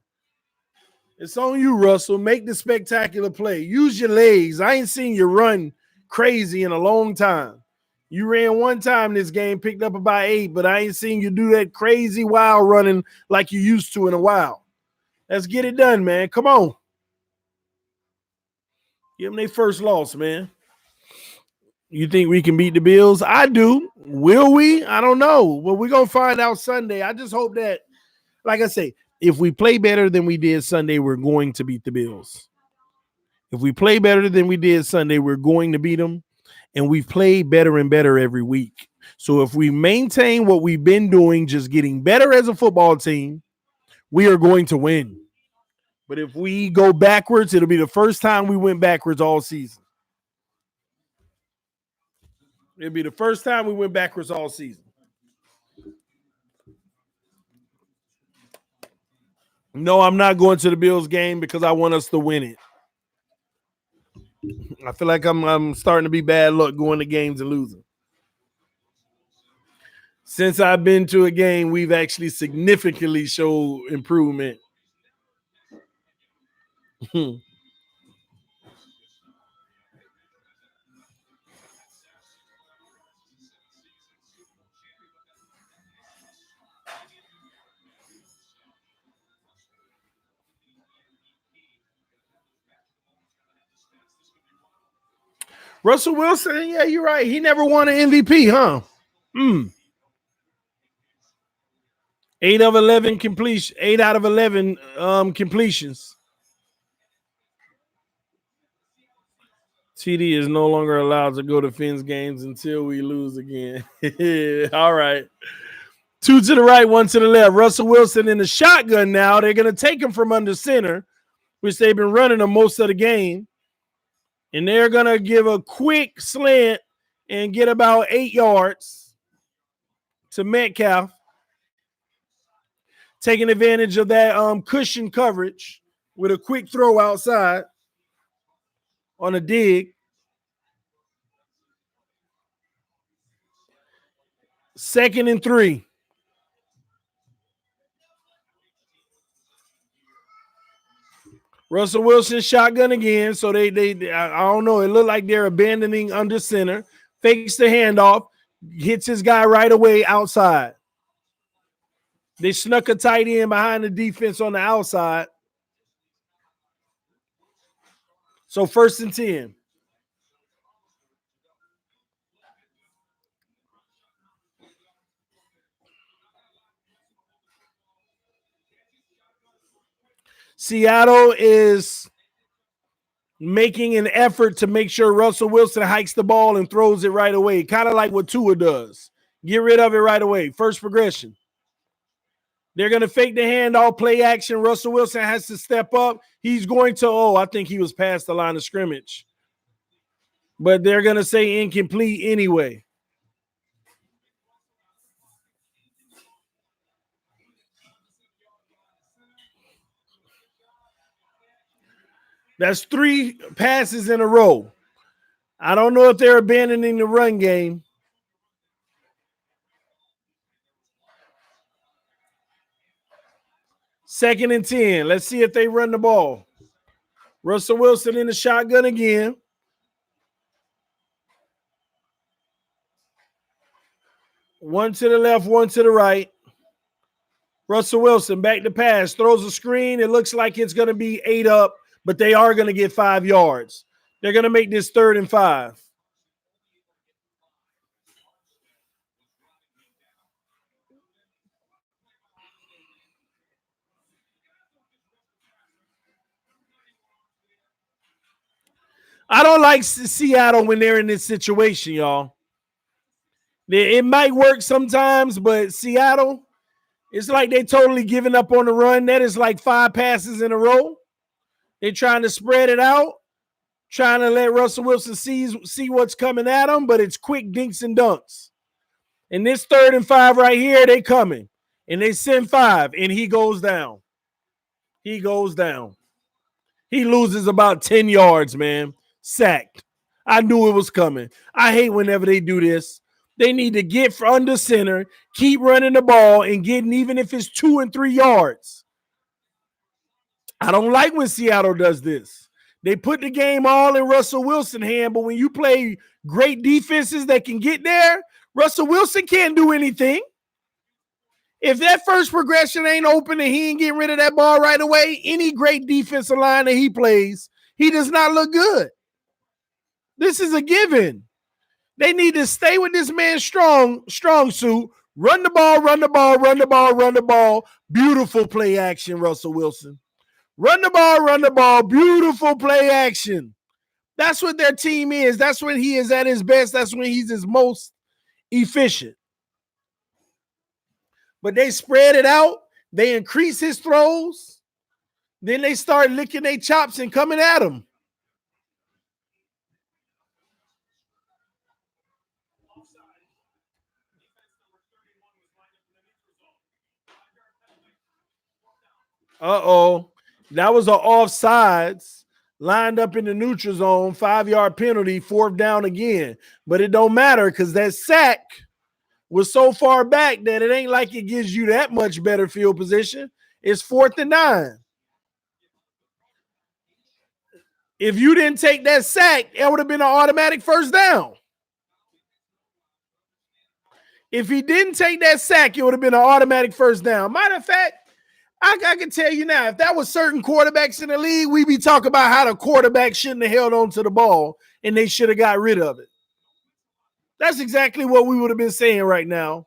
It's on you, Russell. Make the spectacular play. Use your legs. I ain't seen you run crazy in a long time. You ran one time this game, picked up about 8, but I ain't seen you do that crazy wild running like you used to in a while. Let's get it done, man. Come on. Give them their first loss, man. You think we can beat the Bills? I do. Will we? I don't know. But we're going to find out Sunday. I just hope that, like I say, if we play better than we did Sunday, we're going to beat the Bills. If we play better than we did Sunday, we're going to beat them. And we've played better and better every week. So if we maintain what we've been doing, just getting better as a football team, we are going to win. But if we go backwards, it'll be the first time we went backwards all season. It'll be the first time we went backwards all season. No, I'm not going to the Bills game because I want us to win it. I feel like I'm starting to be bad luck going to games and losing. Since I've been to a game, we've actually significantly showed improvement. Russell Wilson, yeah, you're right. He never won an MVP, huh? 8 of 11 completion, 8 out of 11 completions. TD is no longer allowed to go to Finn's games until we lose again. All right. 2 to the right, 1 to the left. Russell Wilson in the shotgun now. They're going to take him from under center, which they've been running him most of the game. And they're going to give a quick slant and get about 8 yards to Metcalf, taking advantage of that cushion coverage with a quick throw outside on a dig. 2nd and 3. Russell Wilson shotgun again. So they I don't know. It looked like they're abandoning under center. Fakes the handoff. Hits his guy right away outside. They snuck a tight end behind the defense on the outside. So 1st and 10. Seattle is making an effort to make sure Russell Wilson hikes the ball and throws it right away, kind of like what Tua does. Get rid of it right away. First progression. They're going to fake the handoff, play action. Russell Wilson has to step up. He's going to, I think he was past the line of scrimmage. But they're going to say incomplete anyway. That's 3 passes in a row. I don't know if they're abandoning the run game. Second and 10. Let's see if they run the ball. Russell Wilson in the shotgun again. One to the left, one to the right. Russell Wilson back to pass, throws a screen. It looks like it's going to be 8 up, but they are going to get 5 yards. They're going to make this 3rd and 5. I don't like Seattle when they're in this situation, y'all. It might work sometimes, but Seattle, it's like they totally giving up on the run. That is like 5 passes in a row. They're trying to spread it out, trying to let Russell Wilson see what's coming at him, but it's quick dinks and dunks. And this 3rd and 5 right here, they coming. And they send 5, and he goes down. He goes down. He loses about 10 yards, man. Sacked. I knew it was coming. I hate whenever they do this. They need to get for under center, keep running the ball, and getting even if it's 2 and 3 yards. I don't like when Seattle does this. They put the game all in Russell Wilson's hand, but when you play great defenses that can get there, Russell Wilson can't do anything. If that first progression ain't open and he ain't getting rid of that ball right away, any great defensive line that he plays, he does not look good. This is a given. They need to stay with this man's strong suit. Run the ball, run the ball, run the ball, run the ball. Beautiful play action, Russell Wilson. Run the ball, run the ball. Beautiful play action. That's what their team is. That's when he is at his best. That's when he's his most efficient. But they spread it out. They increase his throws. Then they start licking their chops and coming at him. Uh-oh. That was an offsides. Lined up in the neutral zone. 5-yard penalty. 4th down again. But it don't matter because that sack was so far back that it ain't like it gives you that much better field position. It's 4th and 9. If you didn't take that sack, it would have been an automatic 1st down. If he didn't take that sack, it would have been an automatic 1st down. Matter of fact, I can tell you now, if that was certain quarterbacks in the league, we'd be talking about how the quarterback shouldn't have held on to the ball and they should have got rid of it. That's exactly what we would have been saying right now.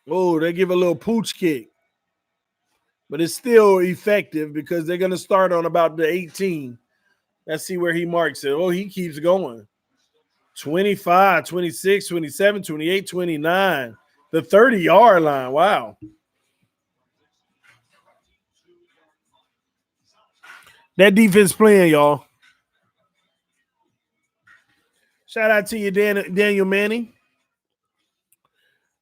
Oh, they give a little pooch kick. but it's still effective because they're going to start on about the 18. Let's see where he marks it. Oh, he keeps going. 25, 26, 27, 28, 29. The 30-yard line. Wow. That defense playing, y'all. Shout out to you, Daniel Manning.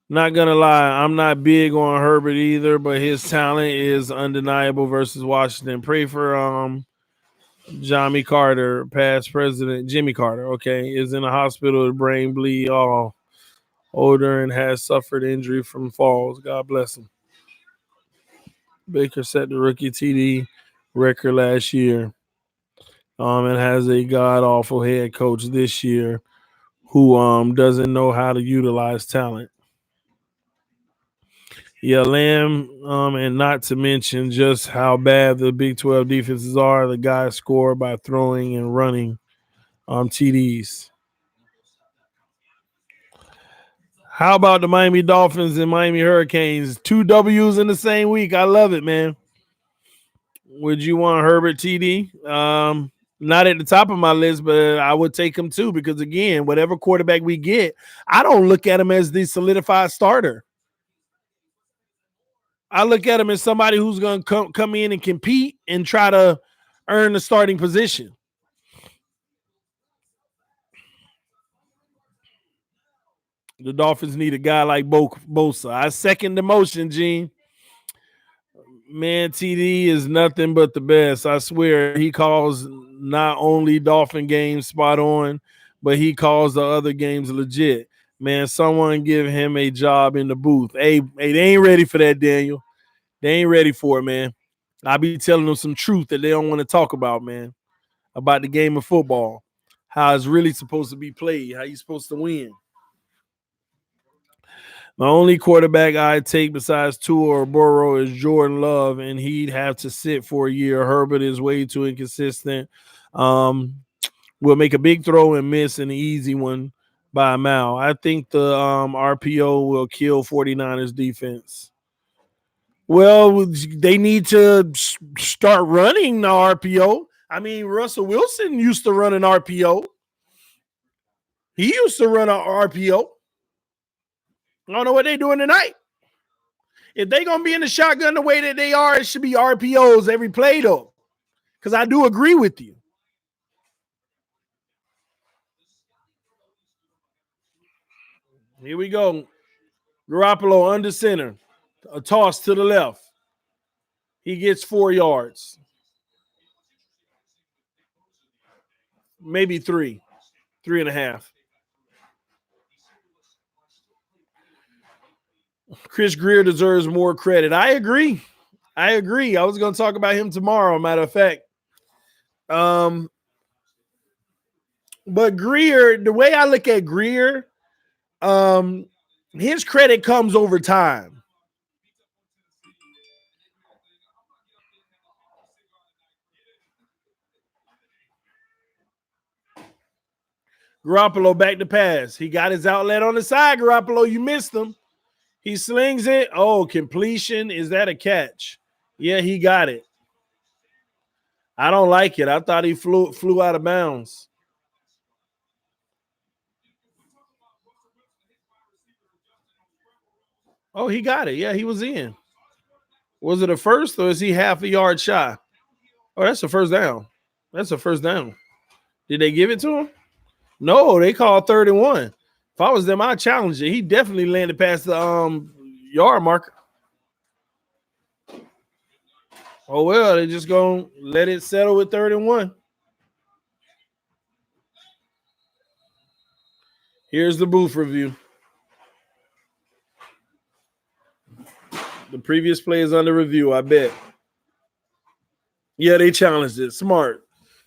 Not gonna lie, I'm not big on Herbert either, but his talent is undeniable versus Washington. Pray for Jimmy Carter, past president Jimmy Carter. Okay, is in a hospital with brain bleed, all older and has suffered injury from falls. God bless him. Baker set the rookie TD record last year. And has a god awful head coach this year who doesn't know how to utilize talent. Yeah, Lamb, and not to mention just how bad the Big 12 defenses are. The guys score by throwing and running TDs. How about the Miami Dolphins and Miami Hurricanes? 2 W's in the same week. I love it, man. Would you want Herbert TD? Not at the top of my list, but I would take him too because, again, whatever quarterback we get, I don't look at him as the solidified starter. I look at him as somebody who's going to come in and compete and try to earn the starting position. The Dolphins need a guy like Bosa. I second the motion, Gene. Man, TD is nothing but the best. I swear he calls not only Dolphin games spot on, but he calls the other games legit. Man, someone give him a job in the booth. Hey, they ain't ready for that, Daniel. They ain't ready for it, man. I be telling them some truth that they don't want to talk about, man, about the game of football, how it's really supposed to be played, how you're supposed to win. The only quarterback I'd take besides Tua or Burrow is Jordan Love, and he'd have to sit for a year. Herbert is way too inconsistent. Will make a big throw and miss an easy one by a mile. I think the RPO will kill 49ers defense. Well, they need to start running the RPO. I mean, Russell Wilson used to run an RPO. He used to run an RPO. I don't know what they're doing tonight. If they're going to be in the shotgun the way that they are, it should be RPOs every play, though. Because I do agree with you. Here we go. Garoppolo under center. A toss to the left. He gets 4 yards. Maybe 3. 3.5. Chris Greer deserves more credit. I agree. I was going to talk about him tomorrow, matter of fact. But Greer, the way I look at Greer, his credit comes over time. Garoppolo back to pass. He got his outlet on the side. Garoppolo, you missed him. He slings it. Oh, completion. Is that a catch? Yeah, he got it. I don't like it. I thought he flew out of bounds. Oh, he got it. Yeah, he was in. Was it a first or is he half a yard shy? Oh, that's a first down. That's a first down. Did they give it to him? No, they called 3rd and 1. If I was them, I'd challenge it. He definitely landed past the yard marker. Oh, well, they just going to let it settle with 3rd and 1. Here's the booth review. The previous play is under review, I bet. Yeah, they challenged it. Smart.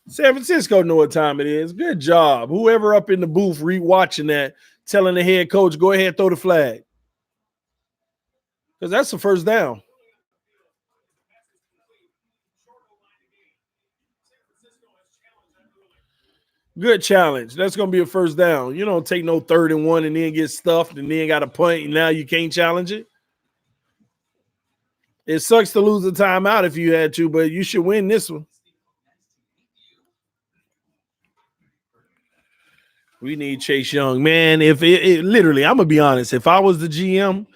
San Francisco know what time it is. Good job. Whoever up in the booth re-watching that, telling the head coach, go ahead, throw the flag. Because that's the first down. Good challenge. That's going to be a first down. You don't take no 3rd and 1 and then get stuffed and then got a punt and now you can't challenge it. It sucks to lose a timeout if you had to, but you should win this one. We need Chase Young, man. If it literally, I'm gonna be honest. If I was the GM,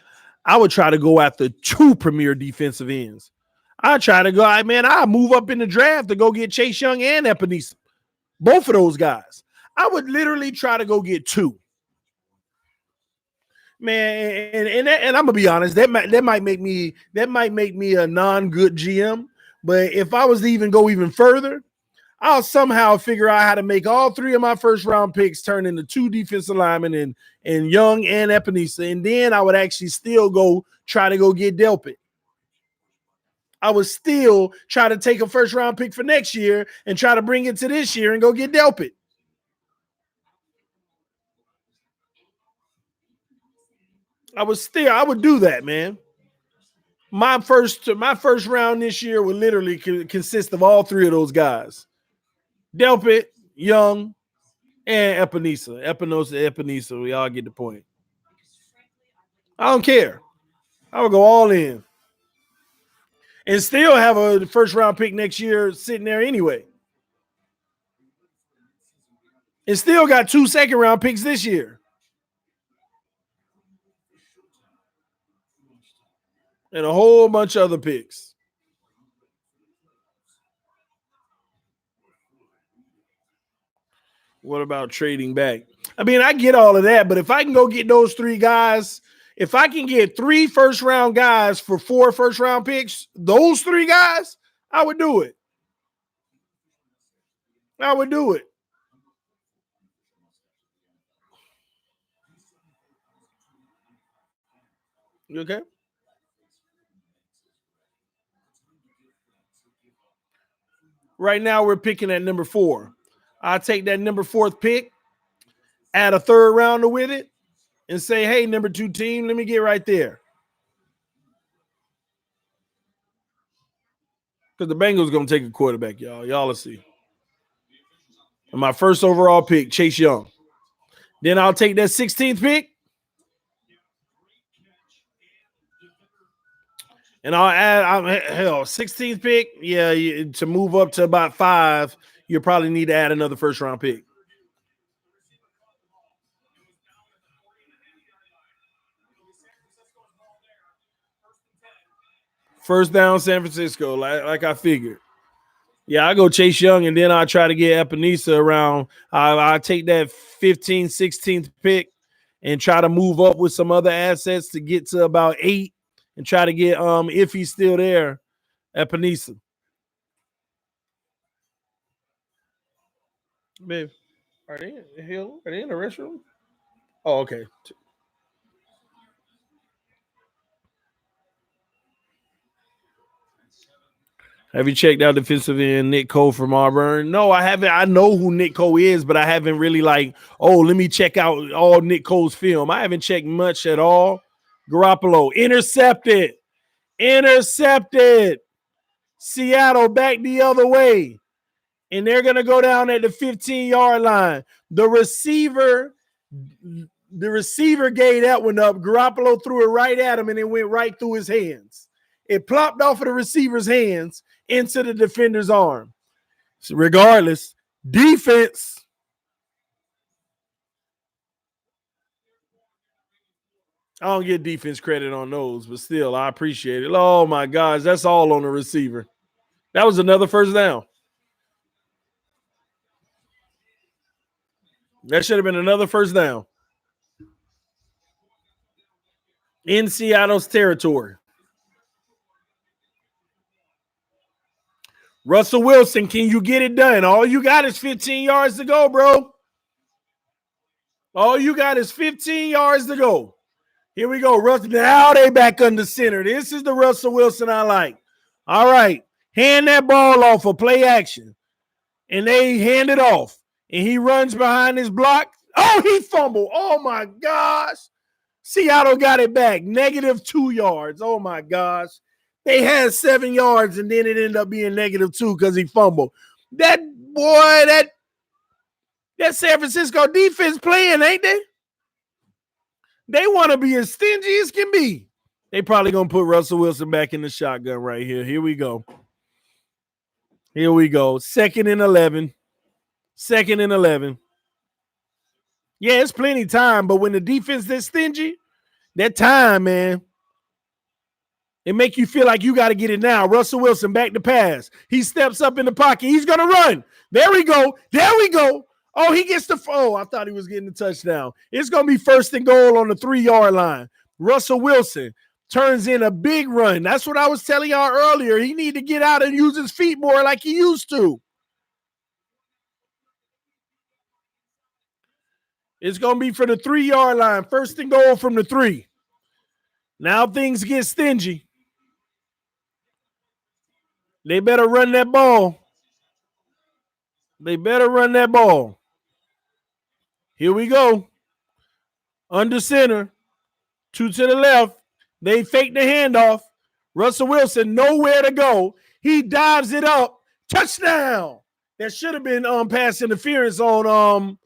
I would try to go after 2 premier defensive ends. I try to go, man. I move up in the draft to go get Chase Young and Epenesa, both of those guys. I would literally try to go get 2. Man, and I'm gonna be honest. That might make me a non-good GM. But if I was to even go even further, I'll somehow figure out how to make all 3 of my first round picks turn into 2 defensive linemen and Young and Epenesa. And then I would actually still go try to go get Delpit. I would still try to take a first round pick for next year and try to bring it to this year and go get Delpit. I would do that, man. My first round this year would literally consist of all 3 of those guys. Delpit, Young, and Epenesa. We all get the point. I don't care. I would go all in. And still have a first round pick next year sitting there anyway. And still got 2 second round picks this year. And a whole bunch of other picks. What about trading back? I mean, I get all of that, but if I can go get those 3 guys, if I can get 3 first round guys for 4 first round picks, those 3 guys, I would do it. I would do it. You okay? Right now, we're picking at number 4. I'll take that number 4th pick, add a 3rd rounder with it, and say, hey, number 2 team, let me get right there. Because the Bengals going to take a quarterback, y'all. Y'all will see. And my first overall pick, Chase Young. Then I'll take that 16th pick, and I'll add, 16th pick. Yeah, to move up to about 5, you probably need to add another first round pick. First down, San Francisco, like I figured. Yeah, I go Chase Young, and then I try to get Epenesa around. I take that 15th, 16th pick and try to move up with some other assets to get to about 8 and try to get, if he's still there, Epenesa. Babe, are they in the restroom? Oh, okay. Have you checked out defensive end Nick Cole from Auburn? No, I haven't. I know who Nick Cole is, but I haven't really let me check out all Nick Cole's film. I haven't checked much at all. Garoppolo, intercepted. Seattle back the other way. And they're going to go down at the 15-yard line. The receiver gave that one up. Garoppolo threw it right at him, and it went right through his hands. It plopped off of the receiver's hands into the defender's arm. So regardless, defense. I don't get defense credit on those, but still, I appreciate it. Oh, my gosh, that's all on the receiver. That was another first down. That should have been another first down. In Seattle's territory. Russell Wilson, can you get it done? All you got is 15 yards to go, bro. All you got is 15 yards to go. Here we go. Russell. Now they back under center. This is the Russell Wilson I like. All right. Hand that ball off for play action. And they hand it off. And he runs behind his block. Oh, he fumbled. Oh, my gosh. Seattle got it back. -2 yards. Oh, my gosh. They had 7 yards, and then it ended up being -2 because he fumbled. That San Francisco defense playing, ain't they? They want to be as stingy as can be. They probably going to put Russell Wilson back in the shotgun right here. Here we go. Here we go. 2nd and 11. 2nd and 11. Yeah, it's plenty time, but when the defense is stingy, that time, man, it make you feel like you got to get it now. Russell Wilson back to pass. He steps up in the pocket. He's going to run. There we go. There we go. Oh, he gets the – oh, I thought he was getting the touchdown. It's going to be 1st and goal on the 3-yard line. Russell Wilson turns in a big run. That's what I was telling y'all earlier. He need to get out and use his feet more like he used to. It's going to be for the 3-yard line. 1st and goal from the 3. Now things get stingy. They better run that ball. They better run that ball. Here we go. Under center. 2 to the left. They fake the handoff. Russell Wilson nowhere to go. He dives it up. Touchdown. That should have been pass interference on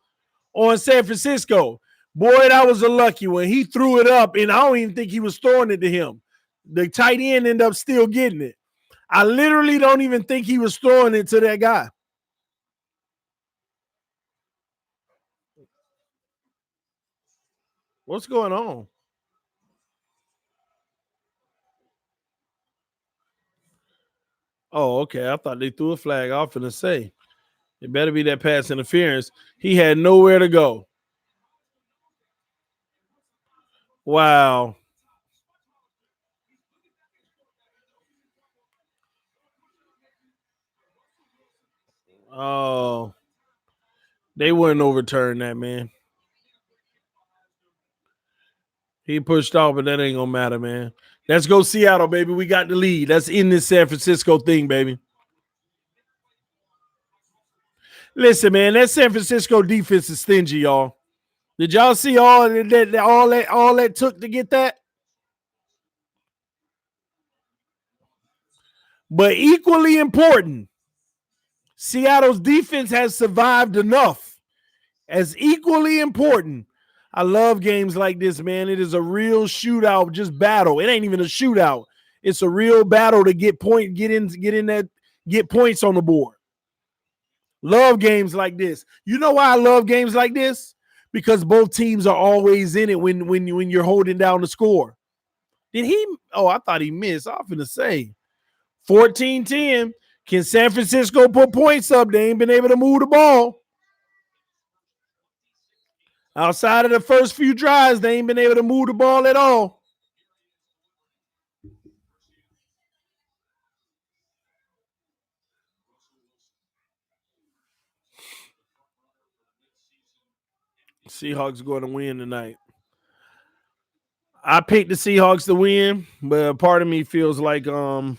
San Francisco. Boy, that was a lucky one. He threw it up, and I don't even think he was throwing it to him. The tight end ended up still getting it. I literally don't even think he was throwing it to that guy. What's going on? Oh, okay. I thought they threw a flag off in the say. It better be that pass interference. He had nowhere to go. Wow. Oh, they wouldn't overturn that, man. He pushed off, but that ain't gonna matter, man. Let's go Seattle, baby. We got the lead. That's in this San Francisco thing, baby. Listen, man, that San Francisco defense is stingy, y'all. Did y'all see all that took to get that? But equally important, Seattle's defense has survived enough. As equally important, I love games like this, man. It is a real shootout, just battle. It ain't even a shootout. It's a real battle to get points on the board. Love games like this. You know why I love games like this? Because both teams are always in it when you're holding down the score. Did he? Oh, I thought he missed. I was going to say 14-10. Can San Francisco put points up? They ain't been able to move the ball. Outside of the first few drives, they ain't been able to move the ball at all. Seahawks going to win tonight. I picked the Seahawks to win, but part of me feels like oh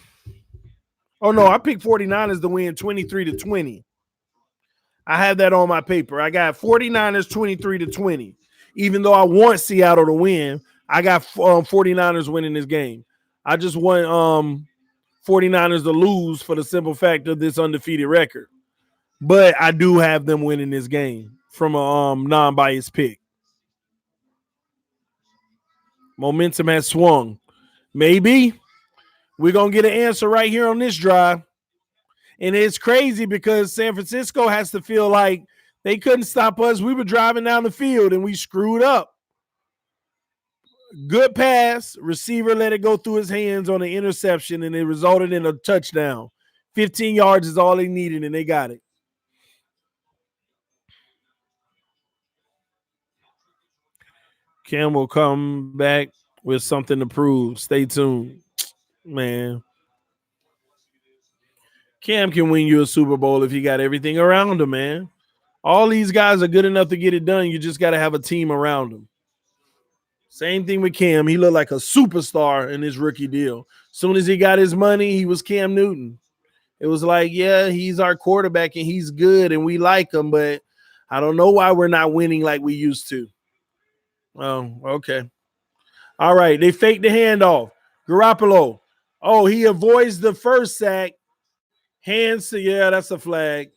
no, I picked 49ers to win 23-20. I have that on my paper. I got 49ers 23-20. Even though I want Seattle to win, I got 49ers winning this game. I just want 49ers to lose for the simple fact of this undefeated record. But I do have them winning this game from a non-biased pick. Momentum has swung. Maybe we're going to get an answer right here on this drive. And it's crazy because San Francisco has to feel like they couldn't stop us. We were driving down the field and we screwed up. Good pass. Receiver let it go through his hands on an interception, and it resulted in a touchdown. 15 yards is all they needed, and they got it. Cam will come back with something to prove. Stay tuned, man. Cam can win you a Super Bowl if you got everything around him, man. All these guys are good enough to get it done. You just got to have a team around them. Same thing with Cam. He looked like a superstar in his rookie deal. Soon as he got his money, he was Cam Newton. It was like, yeah, he's our quarterback and he's good and we like him, but I don't know why we're not winning like we used to. Oh, okay. All right. They faked the handoff. Garoppolo. Oh, he avoids the first sack. Hands to, yeah, that's a flag.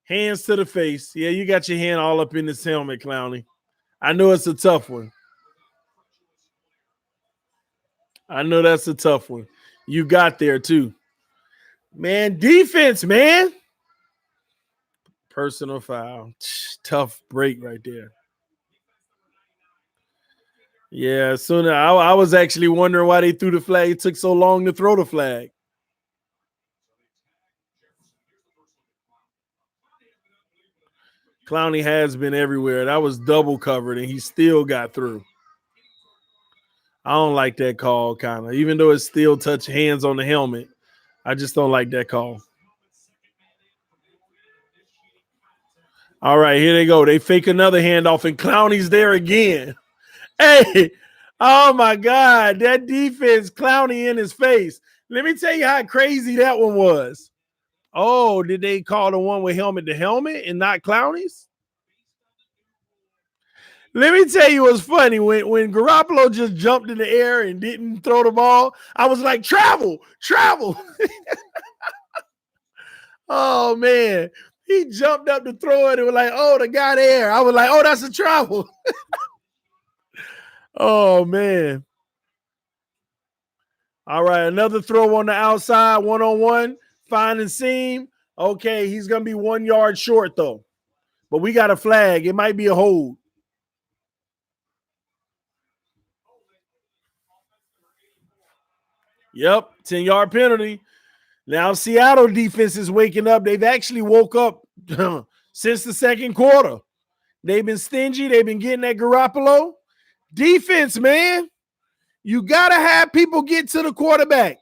Hands to the face. Yeah, you got your hand all up in this helmet, Clowney. I know it's a tough one. I know that's a tough one. You got there too. Man, defense, man. Personal foul. Tough break right there. Yeah, soon I was actually wondering why they threw the flag. It took so long to throw the flag. Clowney has been everywhere. That was double covered, and he still got through. I don't like that call, kind of. Even though it still touched hands on the helmet, I just don't like that call. All right, here they go. They fake another handoff, and Clowney's there again. Hey, oh my God, that defense, Clowney in his face. Let me tell you how crazy that one was. Oh, did they call the one with helmet to helmet and not Clowney's? Let me tell you what's funny. When Garoppolo just jumped in the air and didn't throw the ball, I was like, travel. Oh, man. He jumped up to throw it and was like, oh, the guy there. I was like, oh, that's a travel. Oh, man. All right, another throw on the outside, one-on-one, finding seam. Okay, he's going to be 1 yard short, though. But we got a flag. It might be a hold. Yep, 10-yard penalty. Now Seattle defense is waking up. They've actually woke up since the second quarter. They've been stingy. They've been getting that Garoppolo. Defense, man. You got to have people get to the quarterback.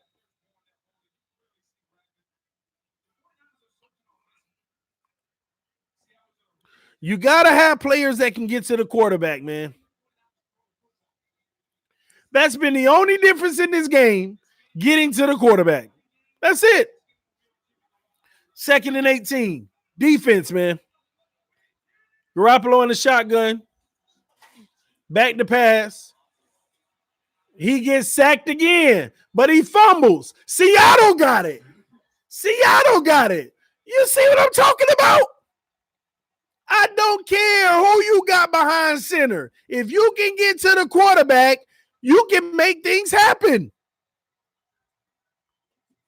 You got to have players that can get to the quarterback, man. That's been the only difference in this game, getting to the quarterback. That's it. 2nd and 18. Defense, man. Garoppolo in the shotgun. Back to pass. He gets sacked again, but he fumbles. Seattle got it. You see what I'm talking about? I don't care who you got behind center. If you can get to the quarterback, you can make things happen.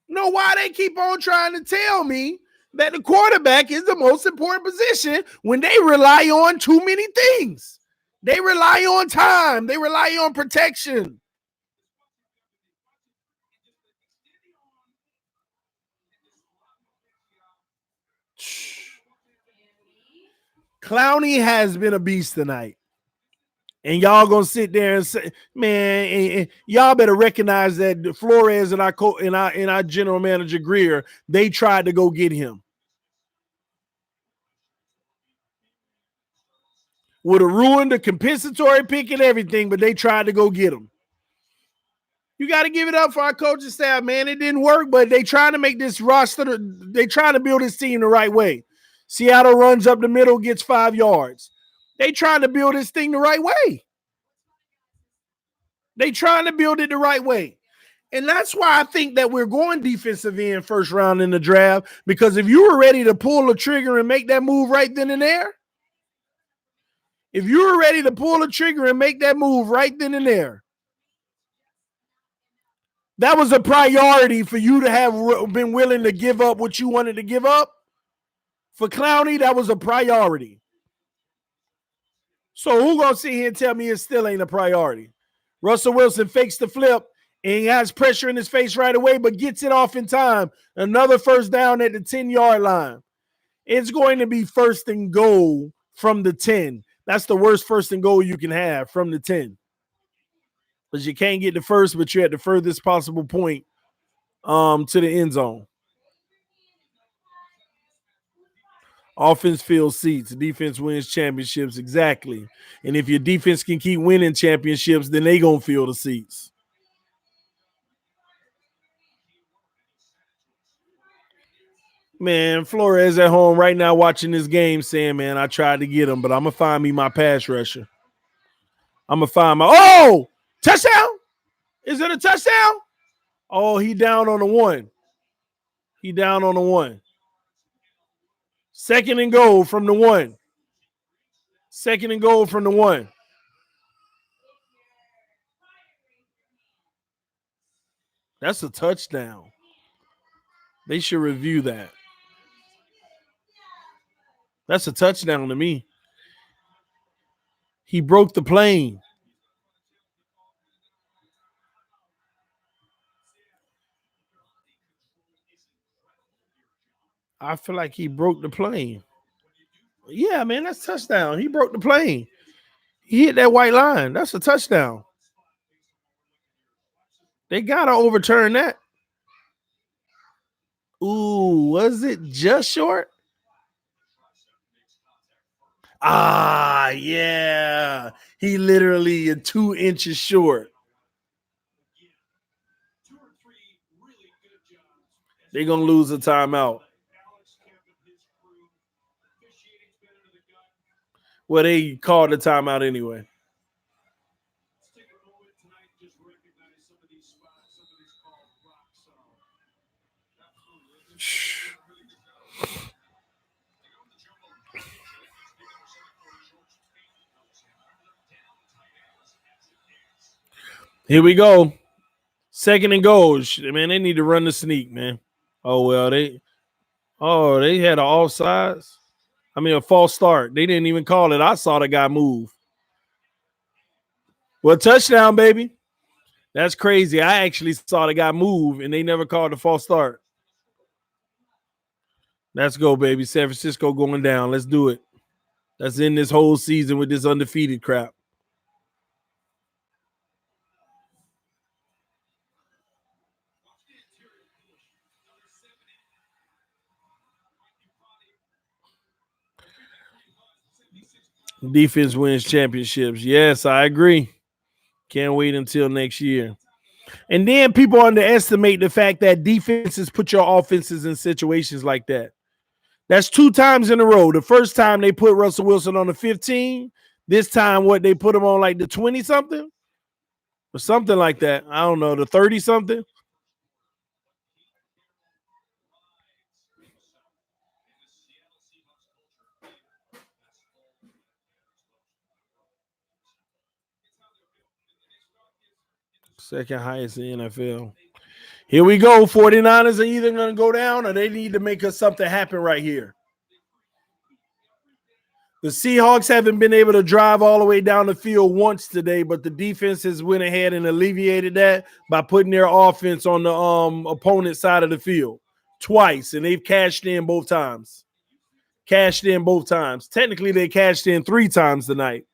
Know why they keep on trying to tell me that the quarterback is the most important position when they rely on too many things. They rely on time. They rely on protection. Clowney has been a beast tonight. And y'all gonna sit there and say, man, y'all better recognize that Flores and our general manager Greer, they tried to go get him. Would have ruined the compensatory pick and everything, but they tried to go get him. You got to give it up for our coaching staff, man. It didn't work, but they trying to make this roster, they trying to build this team the right way. Seattle runs up the middle, gets 5 yards. They trying to build this thing the right way. They trying to build it the right way. And that's why I think that we're going defensive end first round in the draft, because if you were ready to pull the trigger and make that move right then and there, that was a priority for you to have been willing to give up what you wanted to give up. For Clowney, that was a priority. So who gonna sit here and tell me it still ain't a priority? Russell Wilson fakes the flip and he has pressure in his face right away, but gets it off in time. Another first down at the 10-yard line. It's going to be first and goal from the 10. That's the worst first and goal you can have, from the 10. Because you can't get the first, but you're at the furthest possible point to the end zone. Offense fills seats. Defense wins championships. Exactly. And if your defense can keep winning championships, then they going to fill the seats. Man, Flores at home right now watching this game saying, man, I tried to get him, but I'm going to find me my pass rusher. I'm going to find my – oh, touchdown? Is it a touchdown? Oh, he down on the 1. He down on the 1. 2nd and goal from the 1. 2nd and goal from the 1. That's a touchdown. They should review that. That's a touchdown to me. He broke the plane. I feel like he broke the plane. Yeah, man, that's touchdown. He broke the plane. He hit that white line. That's a touchdown. They gotta overturn that. Ooh, was it just short? Ah, yeah. He literally 2 inches short. They're gonna lose a timeout. Well, they called the timeout anyway. Here we go. Second and goal. Man, they need to run the sneak, man. Oh well, they had an offsides. I mean a false start. They didn't even call it. I saw the guy move. Well, touchdown, baby. That's crazy. I actually saw the guy move and they never called the false start. Let's go, baby. San Francisco going down. Let's do it. Let's end this whole season with this undefeated crap. Defense wins championships. Yes, I agree. Can't wait until next year. And then people underestimate the fact that defenses put your offenses in situations like that. That's 2 times in a row. The first time they put Russell Wilson on the 15. This time, what, they put him on like the 20-something? Or something like that. I don't know, the 30-something? Second highest in the NFL. Here we go. 49ers are either going to go down or they need to make us something happen right here. The Seahawks haven't been able to drive all the way down the field once today, but the defense has went ahead and alleviated that by putting their offense on the opponent's side of the field twice, and they've cashed in both times. Technically, they cashed in 3 times tonight.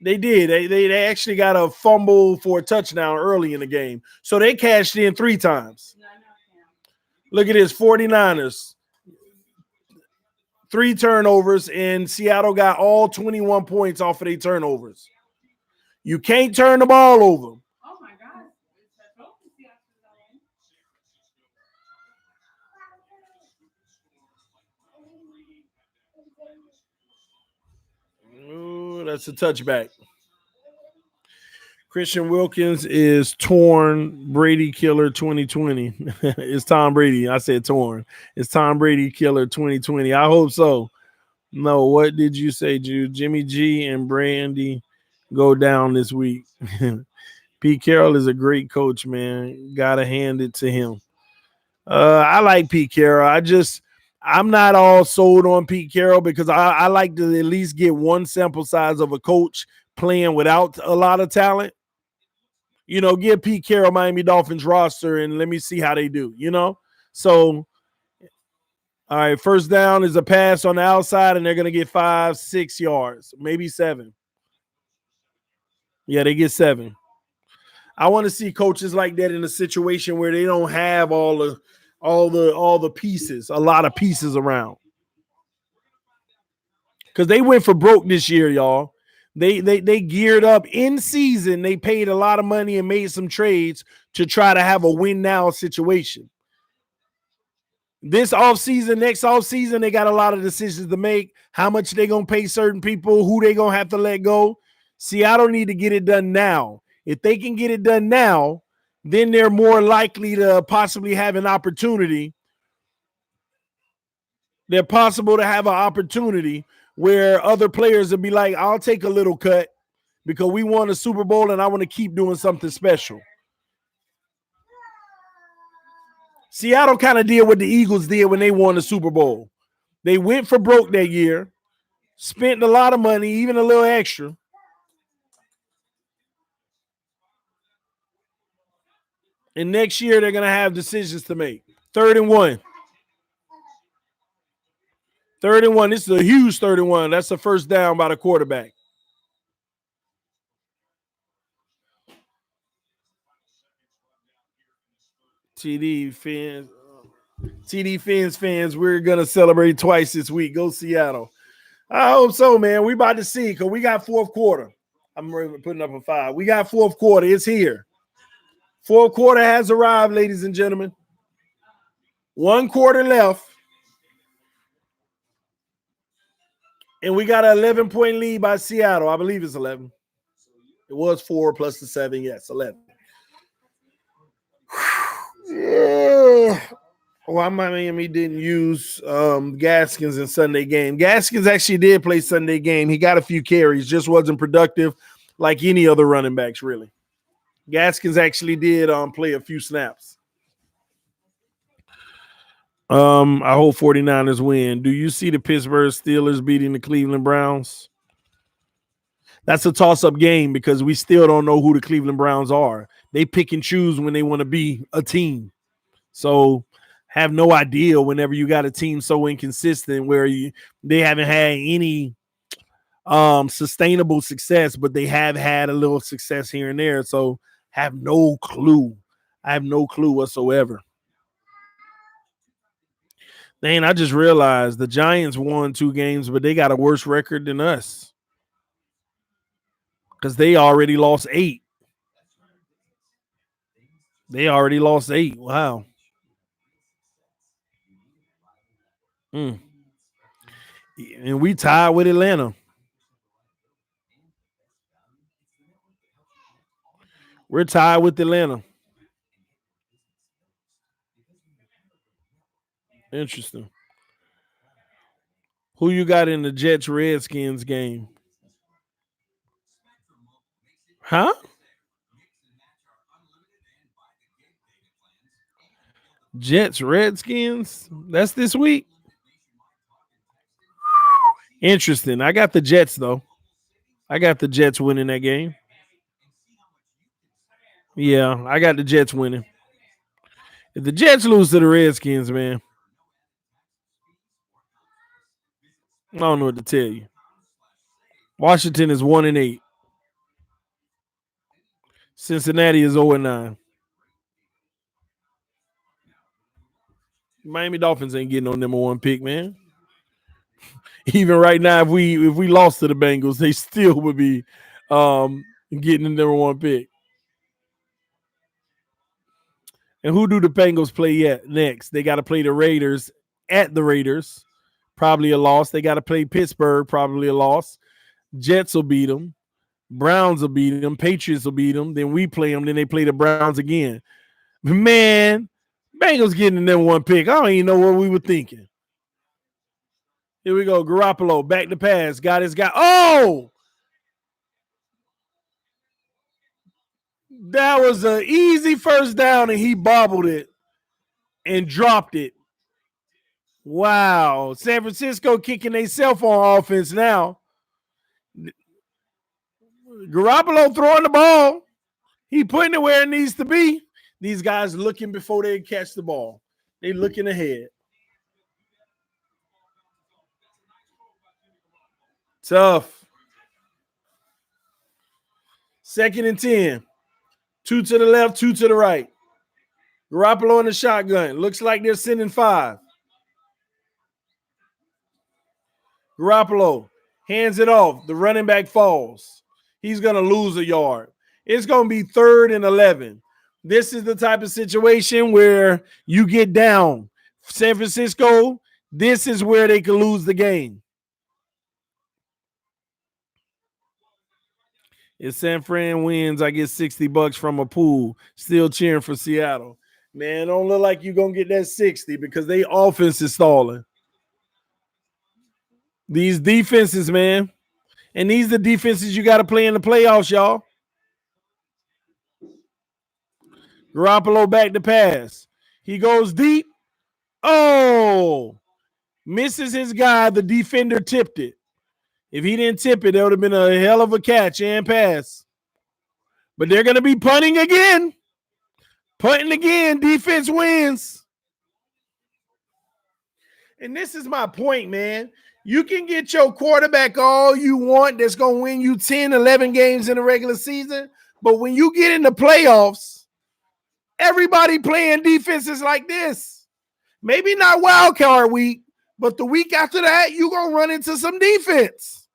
They did. They actually got a fumble for a touchdown early in the game. So they cashed in 3 times. Look at this, 49ers. 3 turnovers, and Seattle got all 21 points off of their turnovers. You can't turn the ball over. Oh my God. Ooh, that's a touchback. Christian Wilkins is torn. Brady killer 2020. It's Tom Brady. I said torn. It's Tom Brady killer 2020. I hope so. No, what did you say, Jude? Jimmy G and Brandy go down this week. Pete Carroll is a great coach, man. Gotta hand it to him. I like Pete Carroll. I'm not all sold on Pete Carroll because I like to at least get one sample size of a coach playing without a lot of talent. You know, give Pete Carroll Miami Dolphins roster and let me see how they do, you know? So, all right, first down is a pass on the outside, and they're going to get 5-6 yards, maybe 7. Yeah, they get 7. I want to see coaches like that in a situation where they don't have all the pieces, a lot of pieces around. Because they went for broke this year, y'all. They geared up in season. They paid a lot of money and made some trades to try to have a win now situation. This offseason, next offseason, they got a lot of decisions to make. How much they going to pay certain people, who they going to have to let go. Seattle need to get it done now. If they can get it done now, then they're more likely to possibly have an opportunity. They're possible to have an opportunity where other players will be like, I'll take a little cut because we won a Super Bowl and I want to keep doing something special. Seattle kind of did what the Eagles did when they won the Super Bowl. They went for broke that year, spent a lot of money, even a little extra. And next year, they're going to have decisions to make. 3rd and 1. 3rd and 1. This is a huge 3rd and 1. That's the first down by the quarterback. TD fans, we're going to celebrate twice this week. Go Seattle. I hope so, man. We about to see because we got 4th quarter. I'm putting up a 5. We got 4th quarter. It's here. 4th quarter has arrived, ladies and gentlemen. 1 quarter left. And we got an 11-point lead by Seattle. I believe it's 11. It was 4 plus the 7. Yes, 11. Yeah. Well, Miami didn't use Gaskins in Sunday game. Gaskins actually did play Sunday game. He got a few carries, just wasn't productive like any other running backs, really. Gaskins actually did play a few snaps. I hope 49ers win. Do you see the Pittsburgh Steelers beating the Cleveland Browns? That's a toss-up game because we still don't know who the Cleveland Browns are. They pick and choose when they want to be a team. So have no idea whenever you got a team so inconsistent where they haven't had any sustainable success, but they have had a little success here and there. So have no clue. I have no clue whatsoever. Dang, I just realized the Giants won 2 games, but they got a worse record than us because they already lost 8. They already lost 8. Wow. And we tied with Atlanta. We're tied with Atlanta. Interesting. Who you got in the Jets-Redskins game? Huh? Jets-Redskins? That's this week? Interesting. I got the Jets, though. I got the Jets winning that game. Yeah, I got the Jets winning. If the Jets lose to the Redskins, man, I don't know what to tell you. Washington is 1-8. Cincinnati is 0-9. Miami Dolphins ain't getting no number 1 pick, man. Even right now, if we lost to the Bengals, they still would be getting the number 1 pick. And who do the Bengals play next? They got to play the Raiders at the Raiders. Probably a loss. They got to play Pittsburgh. Probably a loss. Jets will beat them. Browns will beat them. Patriots will beat them. Then we play them. Then they play the Browns again. Man, Bengals getting the number 1 pick. I don't even know what we were thinking. Here we go. Garoppolo back to pass. Got his guy. Oh! That was an easy first down, and he bobbled it and dropped it. Wow. San Francisco kicking themselves on offense now. Garoppolo throwing the ball. He putting it where it needs to be. These guys looking before they catch the ball. They looking ahead. Tough. 2nd and 10. 2 to the left, 2 to the right. Garoppolo in the shotgun. Looks like they're sending 5. Garoppolo hands it off. The running back falls. He's going to lose a yard. It's going to be 3rd and 11. This is the type of situation where you get down. San Francisco, this is where they could lose the game. If San Fran wins, I get $60 from a pool. Still cheering for Seattle. Man, don't look like you're going to get that 60 because they offense is stalling. These defenses, man. And these are the defenses you got to play in the playoffs, y'all. Garoppolo back to pass. He goes deep. Oh, misses his guy. The defender tipped it. If he didn't tip it, that would have been a hell of a catch and pass. But they're going to be punting again. Punting again. Defense wins. And this is my point, man. You can get your quarterback all you want that's going to win you 10, 11 games in the regular season. But when you get in the playoffs, everybody playing defenses like this. Maybe not wild card week, but the week after that, you're going to run into some defense.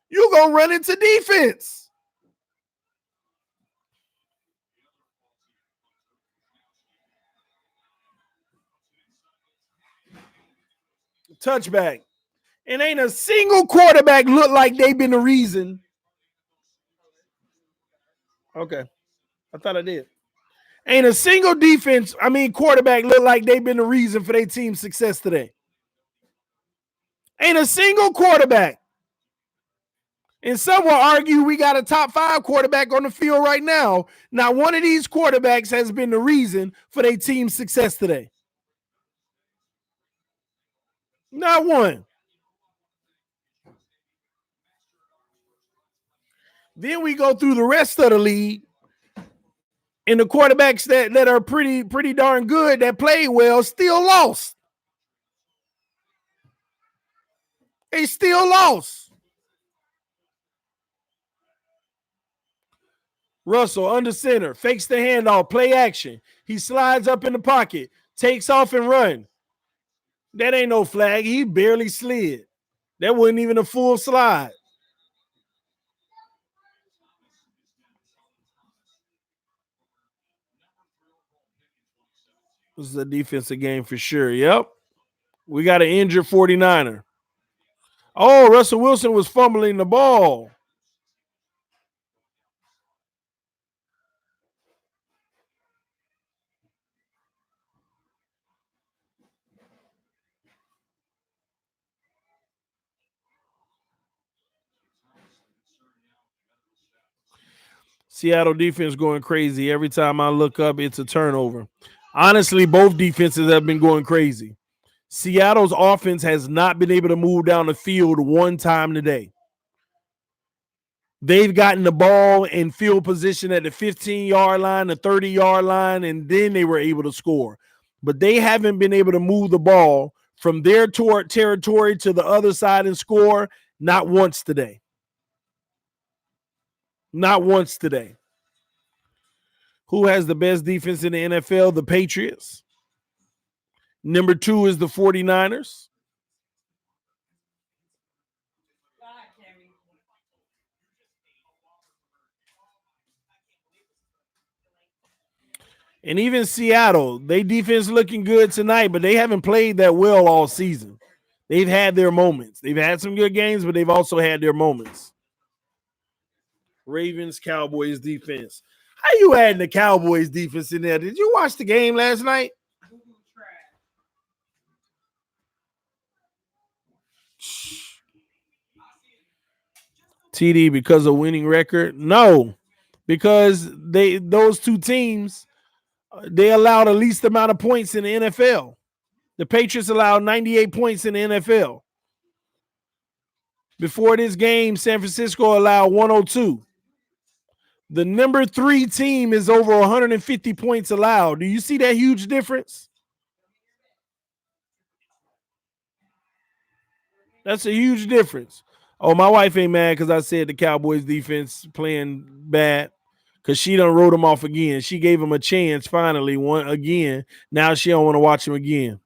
You're going to run into defense. Touchback. And ain't a single quarterback look like they've been the reason. Okay. I thought I did. Ain't a single quarterback look like they've been the reason for their team's success today. Ain't a single quarterback. And some will argue we got a top 5 quarterback on the field right now. Not one of these quarterbacks has been the reason for their team's success today. Not one. Then we go through the rest of the league. And the quarterbacks that are pretty darn good, that played well, still lost. They still lost. Russell under center, fakes the handoff, play action. He slides up in the pocket, takes off and run. That ain't no flag. He barely slid. That wasn't even a full slide. This is a defensive game for sure. Yep. We got an injured 49er. Oh, Russell Wilson was fumbling the ball. Seattle defense going crazy. Every time I look up, it's a turnover. Honestly, both defenses have been going crazy. Seattle's offense has not been able to move down the field one time today. They've gotten the ball in field position at the 15-yard line, the 30-yard line, and then they were able to score. But they haven't been able to move the ball from their territory to the other side and score not once today. Not once today. Who has the best defense in the NFL? The Patriots. Number 2 is the 49ers. And even Seattle, they defense looking good tonight, but they haven't played that well all season. They've had their moments. They've had some good games, but they've also had their moments. Ravens, Cowboys defense. How you adding the Cowboys defense in there? Did you watch the game last night? TD because of winning record? No, because those two teams, they allowed the least amount of points in the NFL. The Patriots allowed 98 points in the NFL. Before this game, San Francisco allowed 102. The number 3 team is over 150 points allowed. Do you see that huge difference? That's a huge difference. Oh, my wife ain't mad because I said the Cowboys defense playing bad because she done wrote them off again. She gave them a chance finally, one again. Now she don't want to watch them again.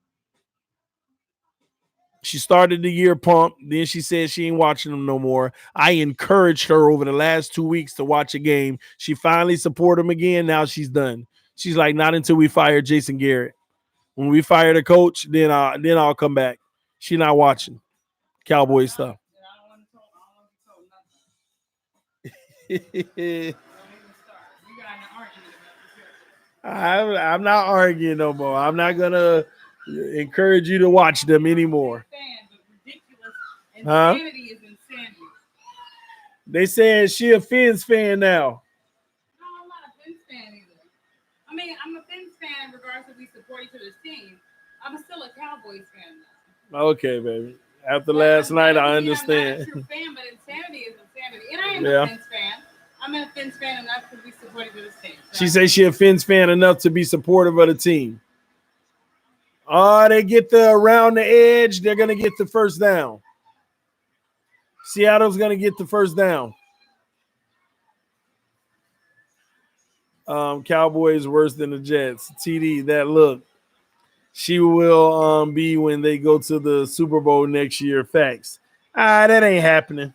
She started the year pumped. Then she said she ain't watching them no more. I encouraged her over the last 2 weeks to watch a game. She finally supported them again. Now she's done. She's like, not until we fire Jason Garrett. When we fire the coach, then I'll come back. She not watching Cowboys stuff. I'm not arguing no more. I'm not gonna encourage you to watch them anymore. Huh? They said she a Fins fan now. No, I'm not a Fins fan either. I mean, I'm a Fins fan regardless supporting to this team, I'm still a Cowboys fan though. Okay, baby. After last night, I understand. I'm not a true fan, but insanity is insanity. And I am Yeah. a Fins fan. I'm a Fins fan enough to be supportive of this team. So. She says she a Fins fan enough to be supportive of the team. Oh, they get the around the edge. They're going to get the first down. Seattle's going to get the first down. Cowboys worse than the Jets. TD, that look. She will be when they go to the Super Bowl next year. Facts. That ain't happening.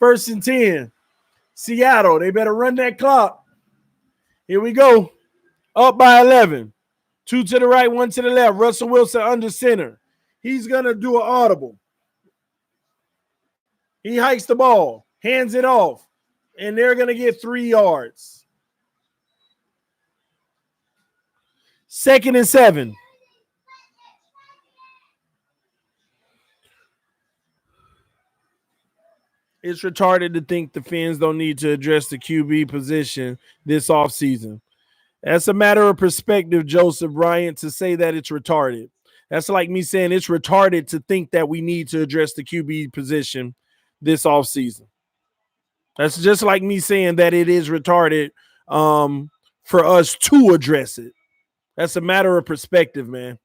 First and 10. Seattle, they better run that clock. Here we go. Up by 11. 2 to the right, 1 to the left. Russell Wilson under center. He's going to do an audible. He hikes the ball, hands it off, and they're going to get 3 yards. 2nd and 7. It's retarded to think the Fins don't need to address the QB position this offseason. That's a matter of perspective, Joseph Bryant, to say that it's retarded. That's like me saying it's retarded to think that we need to address the QB position this offseason. That's just like me saying that it is retarded for us to address it. That's a matter of perspective, man.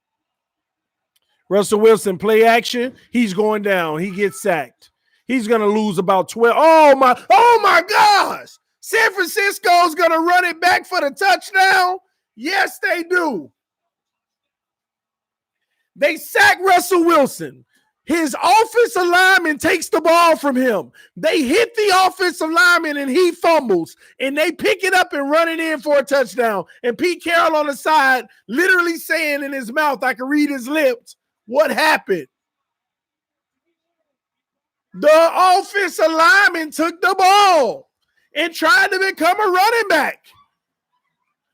Russell Wilson, play action. He's going down. He gets sacked. He's going to lose about 12. Oh my gosh. San Francisco's going to run it back for the touchdown. Yes, they do. They sack Russell Wilson. His offensive lineman takes the ball from him. They hit the offensive lineman and he fumbles. And they pick it up and run it in for a touchdown. And Pete Carroll on the side literally saying in his mouth, I can read his lips, what happened? The offensive lineman took the ball and tried to become a running back.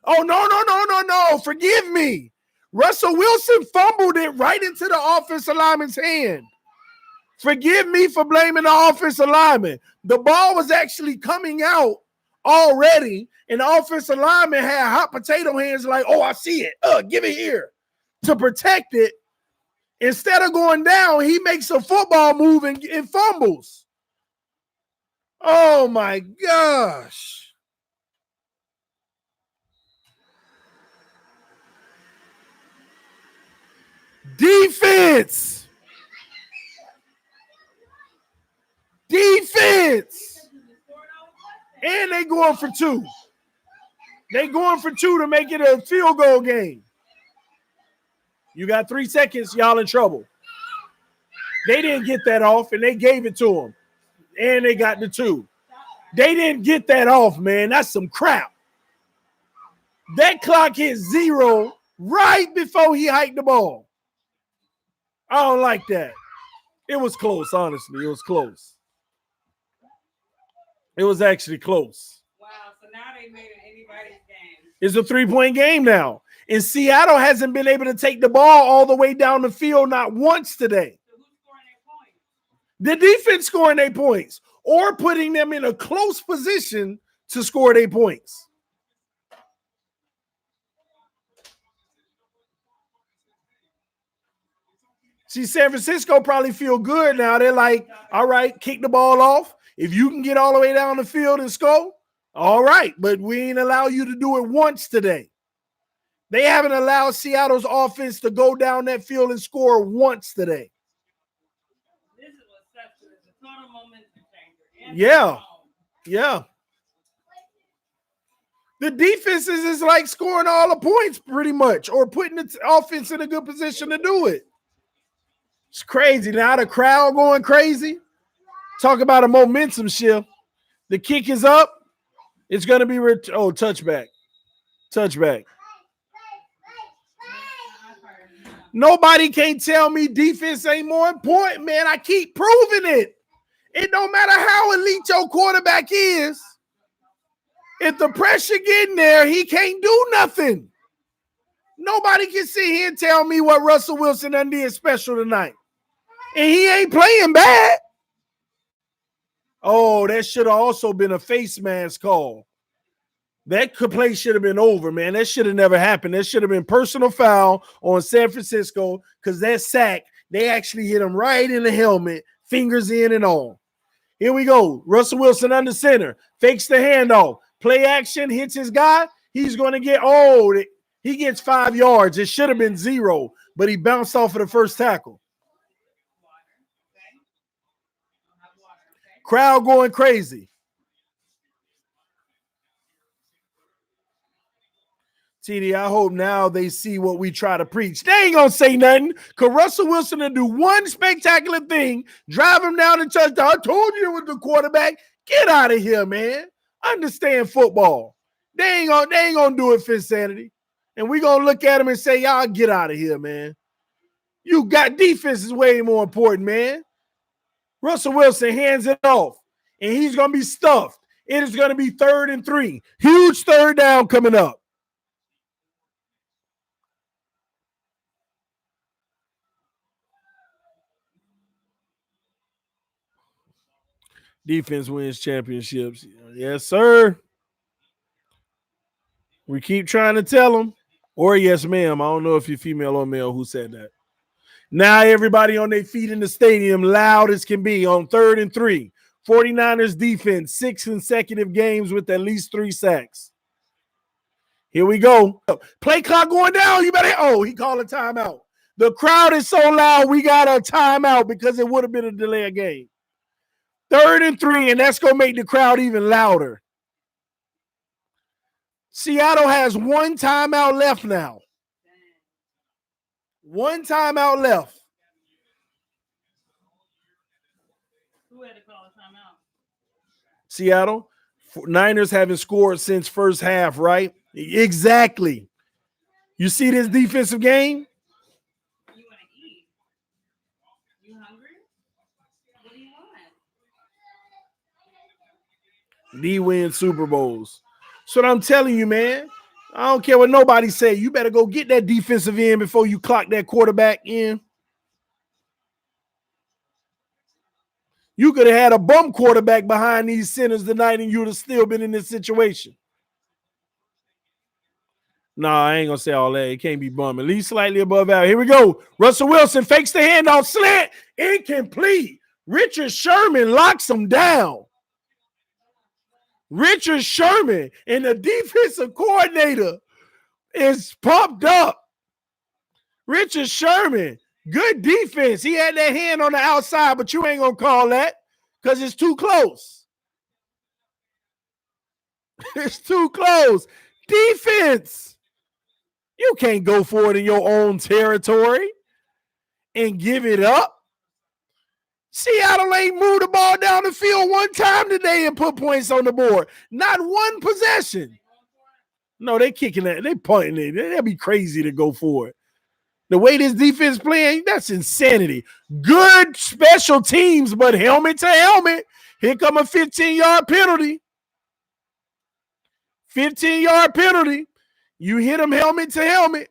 Oh, no. Forgive me. Russell Wilson fumbled it right into the offensive lineman's hand. Forgive me for blaming the offensive lineman. The ball was actually coming out already, and the offensive lineman had hot potato hands like, oh, I see it. Give it here to protect it. Instead of going down, he makes a football move and fumbles. Oh, my gosh. Defense. And they going for 2. They going for 2 to make it a field goal game. You got 3 seconds, y'all in trouble. They didn't get that off, and they gave it to him. And they got the 2. They didn't get that off, man. That's some crap. That clock hit 0 right before he hiked the ball. I don't like that. It was close, honestly. It was close. It was actually close. Wow, so now they made it anybody's game. It's a 3-point game now. And Seattle hasn't been able to take the ball all the way down the field not once today. So who's scoring their points? The defense scoring their points or putting them in a close position to score their points. See, San Francisco probably feel good now. They're like, all right, kick the ball off. If you can get all the way down the field and score, all right. But we ain't allow you to do it once today. They haven't allowed Seattle's offense to go down that field and score once today. This is what's such a total momentum changer. Yeah. The defense is like scoring all the points pretty much or putting the offense in a good position to do it. It's crazy. Now the crowd going crazy. Talk about a momentum shift. The kick is up. It's going to be touchback. Nobody can tell me defense ain't more important, man. I keep proving it. It don't matter how elite your quarterback is. If the pressure getting there, he can't do nothing. Nobody can sit here and tell me what Russell Wilson done did special tonight. And he ain't playing bad. Oh, that should have also been a face mask call. That play should have been over, man. That should have never happened. That should have been personal foul on San Francisco because that sack, they actually hit him right in the helmet, fingers in and all. Here we go. Russell Wilson under center, fakes the handoff. Play action, hits his guy. He's going to get, he gets 5 yards. It should have been 0, but he bounced off of the first tackle. Crowd going crazy. TD, I hope now they see what we try to preach. They ain't going to say nothing because Russell Wilson will do one spectacular thing, drive him down the touchdown. I told you it was the quarterback. Get out of here, man. Understand football. They ain't gonna do it for insanity. And we're going to look at him and say, y'all get out of here, man. You got defense is way more important, man. Russell Wilson hands it off, and he's going to be stuffed. It is going to be 3rd and 3. Huge third down coming up. Defense wins championships. Yes, sir. We keep trying to tell them. Or yes, ma'am. I don't know if you're female or male who said that. Now everybody on their feet in the stadium, loud as can be, on 3rd and 3. 49ers defense, 6 consecutive games with at least 3 sacks. Here we go. Play clock going down. You better, he called a timeout. The crowd is so loud, we got a timeout because it would have been a delay of game. 3rd and 3, and that's going to make the crowd even louder. Seattle has 1 timeout left now. 1 timeout left. Who had to call a timeout? Seattle. Niners haven't scored since first half, right? Exactly. You see this defensive game? You want to eat? You hungry? What do you want? D win Super Bowls. That's what I'm telling you, man. I don't care what nobody say. You better go get that defensive end before you clock that quarterback in. You could have had a bum quarterback behind these centers tonight and you would have still been in this situation. Nah, I ain't going to say all that. It can't be bum. At least slightly above average. Here we go. Russell Wilson fakes the handoff. Slant. Incomplete. Richard Sherman locks him down. Richard Sherman and the defensive coordinator is pumped up. Richard Sherman, good defense. He had that hand on the outside, but you ain't going to call that because it's too close. It's too close. Defense. You can't go for it in your own territory and give it up. Seattle ain't moved the ball down the field 1 time today and put points on the board. Not 1 possession. No, they kicking that. They punting it. That'd be crazy to go for it. The way this defense playing, that's insanity. Good special teams, but helmet to helmet. Here come a 15-yard penalty. 15-yard penalty. You hit them helmet to helmet.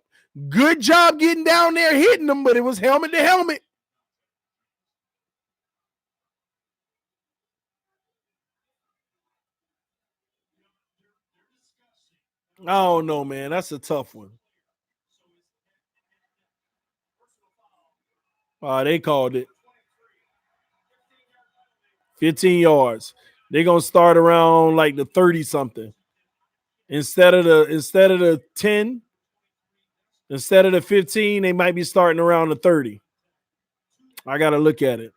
Good job getting down there hitting them, but it was helmet to helmet. I don't know, man. That's a tough one. They called it. 15 yards. They're gonna start around like the 30-something. Instead of the 10, instead of the 15, they might be starting around the 30. I gotta look at it.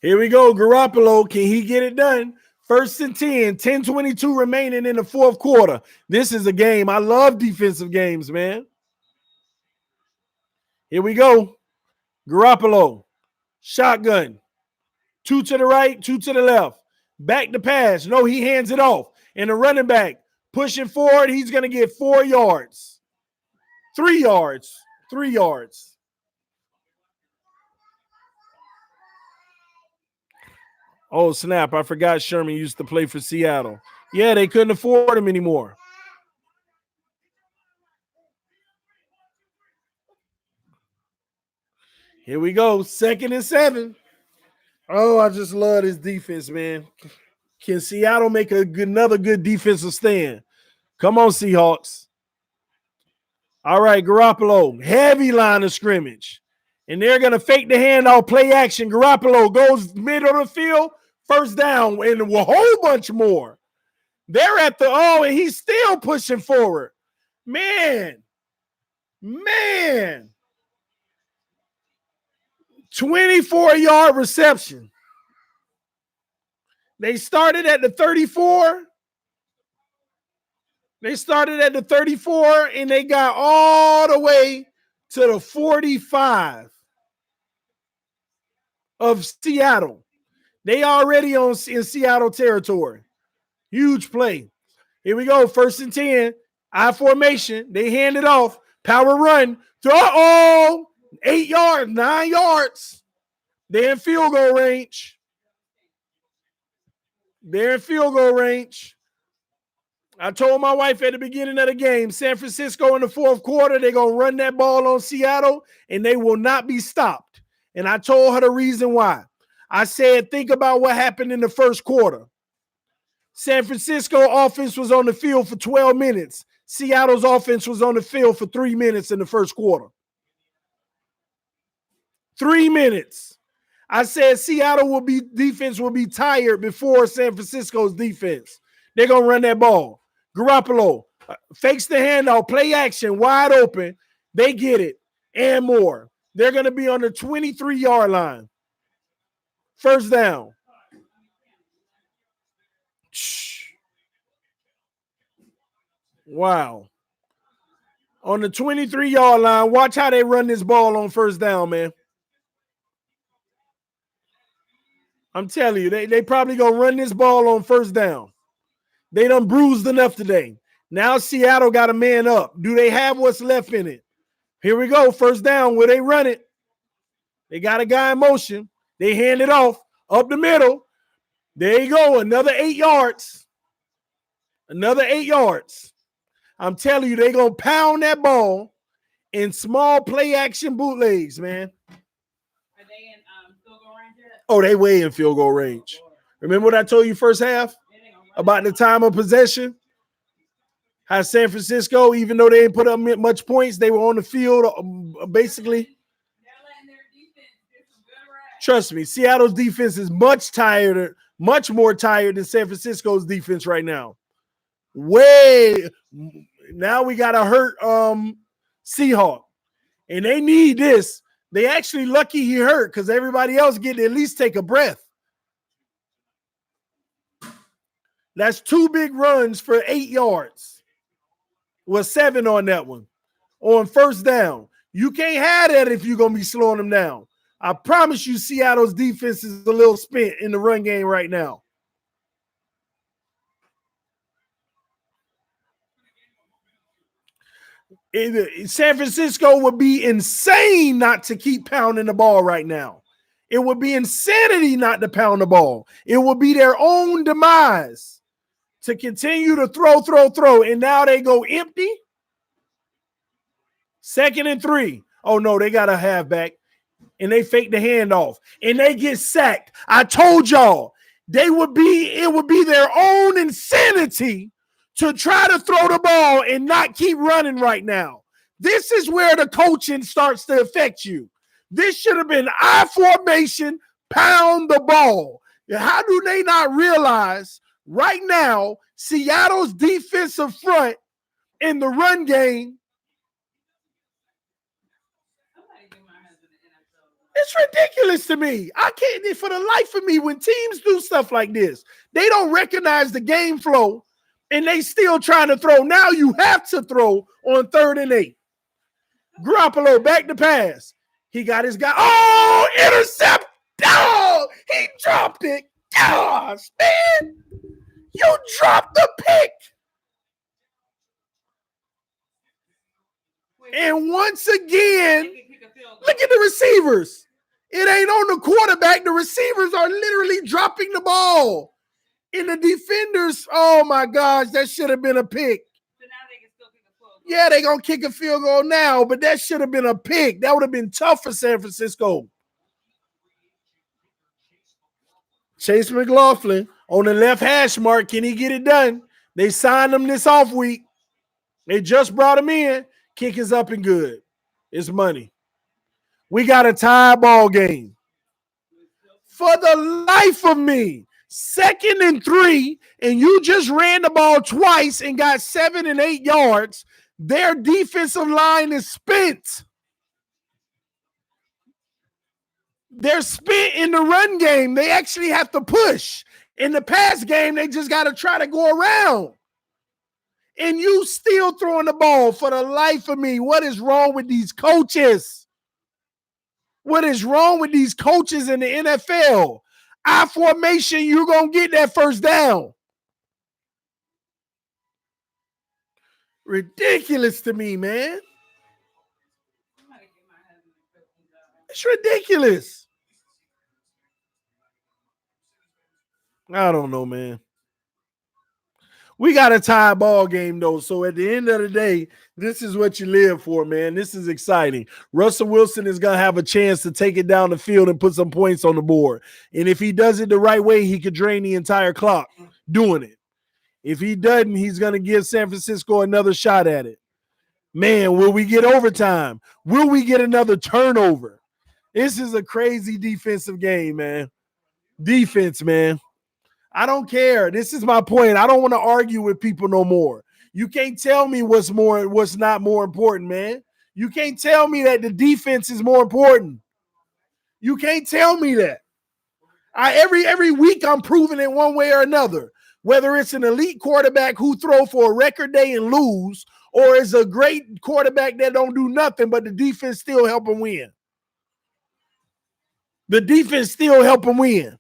Here we go. Garoppolo, can he get it done? 1st and 10, 10:22 remaining in the 4th quarter. This is a game. I love defensive games, man. Here we go. Garoppolo, shotgun. 2 to the right, 2 to the left. Back to pass. No, he hands it off. And the running back pushing forward, he's going to get 4 yards. 3 yards. 3 yards. Oh, snap. I forgot Sherman used to play for Seattle. Yeah, they couldn't afford him anymore. Here we go. 2nd and 7. Oh, I just love this defense, man. Can Seattle make another good defensive stand? Come on, Seahawks. All right, Garoppolo, heavy line of scrimmage. And they're going to fake the handoff, play action. Garoppolo goes middle of the field, first down, and a whole bunch more. They're at the, and he's still pushing forward. Man. 24-yard reception. They started at the 34. And they got all the way to the 45 of Seattle. They already in Seattle territory. Huge play. Here we go. 1st and 10. I formation. They hand it off. Power run. 8 yards, 9 yards. They're in field goal range. I told my wife at the beginning of the game, San Francisco in the 4th quarter, they're going to run that ball on Seattle, and they will not be stopped. And I told her the reason why. I said, think about what happened in the 1st quarter. San Francisco offense was on the field for 12 minutes. Seattle's offense was on the field for 3 minutes in the 1st quarter. 3 minutes. I said Seattle defense will be tired before San Francisco's defense. They're going to run that ball. Garoppolo fakes the handoff, play action, wide open. They get it and more. They're going to be on the 23-yard line. First down. Wow. On the 23-yard line, watch how they run this ball on first down, man. I'm telling you, they probably going to run this ball on first down. They done bruised enough today. Now Seattle got a man up. Do they have what's left in it? Here we go. First down. Where they run it? They got a guy in motion. They hand it off up the middle. There you go. Another 8 yards. Another 8 yards. I'm telling you, they're going to pound that ball in small play action bootlegs, man. Are they in field goal range yet? Oh, they way in field goal range. Remember what I told you first half about the time of possession? How San Francisco, even though they didn't put up much points, they were on the field basically. They're letting their defense get some good reps. Trust me, Seattle's defense is much more tired than San Francisco's defense right now. Now we got to hurt Seahawk. And they need this. They actually lucky he hurt because everybody else get to at least take a breath. That's 2 big runs for 8 yards. Well, 7 on that one. On first down. You can't have that if you're going to be slowing them down. I promise you Seattle's defense is a little spent in the run game right now. San Francisco would be insane not to keep pounding the ball right now. It would be insanity not to pound the ball. It would be their own demise to continue to throw. And now they go empty. 2nd and 3. Oh, no, they got a halfback. And they fake the handoff. And they get sacked. I told y'all, it would be their own insanity to try to throw the ball and not keep running right now. This is where the coaching starts to affect you. This should have been I formation, pound the ball. How do they not realize right now Seattle's defensive front in the run game? It's ridiculous to me. I can't, for the life of me, when teams do stuff like this, they don't recognize the game flow and they still trying to throw. Now you have to throw on 3rd and 8. Garoppolo back to pass. He got his guy. Oh, intercept. Oh, he dropped it. Gosh, man. You dropped the pick. And once again, look at the receivers. It ain't on the quarterback. The receivers are literally dropping the ball. And the defenders, oh my gosh, that should have been a pick. So now they can still kick a field goal. Yeah, they're going to kick a field goal now, but that should have been a pick. That would have been tough for San Francisco. Chase McLaughlin on the left hash mark. Can he get it done? They signed him this off week. They just brought him in. Kick is up and good. It's money. We got a tie ball game. For the life of me, 2nd and 3, and you just ran the ball twice and got 7 and 8 yards. Their defensive line is spent. They're spent in the run game. They actually have to push. In the pass game, they just got to try to go around. And you still throwing the ball. For the life of me, what is wrong with these coaches? What is wrong with these coaches in the NFL? I formation, you're going to get that first down. Ridiculous to me, man. It's ridiculous. I don't know, man. We got a tie ball game, though. So at the end of the day, this is what you live for, man. This is exciting. Russell Wilson is going to have a chance to take it down the field and put some points on the board. And if he does it the right way, he could drain the entire clock doing it. If he doesn't, he's going to give San Francisco another shot at it. Man, will we get overtime? Will we get another turnover? This is a crazy defensive game, man. Defense, man. I don't care. This is my point. I don't want to argue with people no more. You can't tell me what's not more important, man. You can't tell me that the defense is more important. You can't tell me that. Every week I'm proving it one way or another. Whether it's an elite quarterback who throw for a record day and lose, or it's a great quarterback that don't do nothing, but the defense still help him win. The defense still help him win.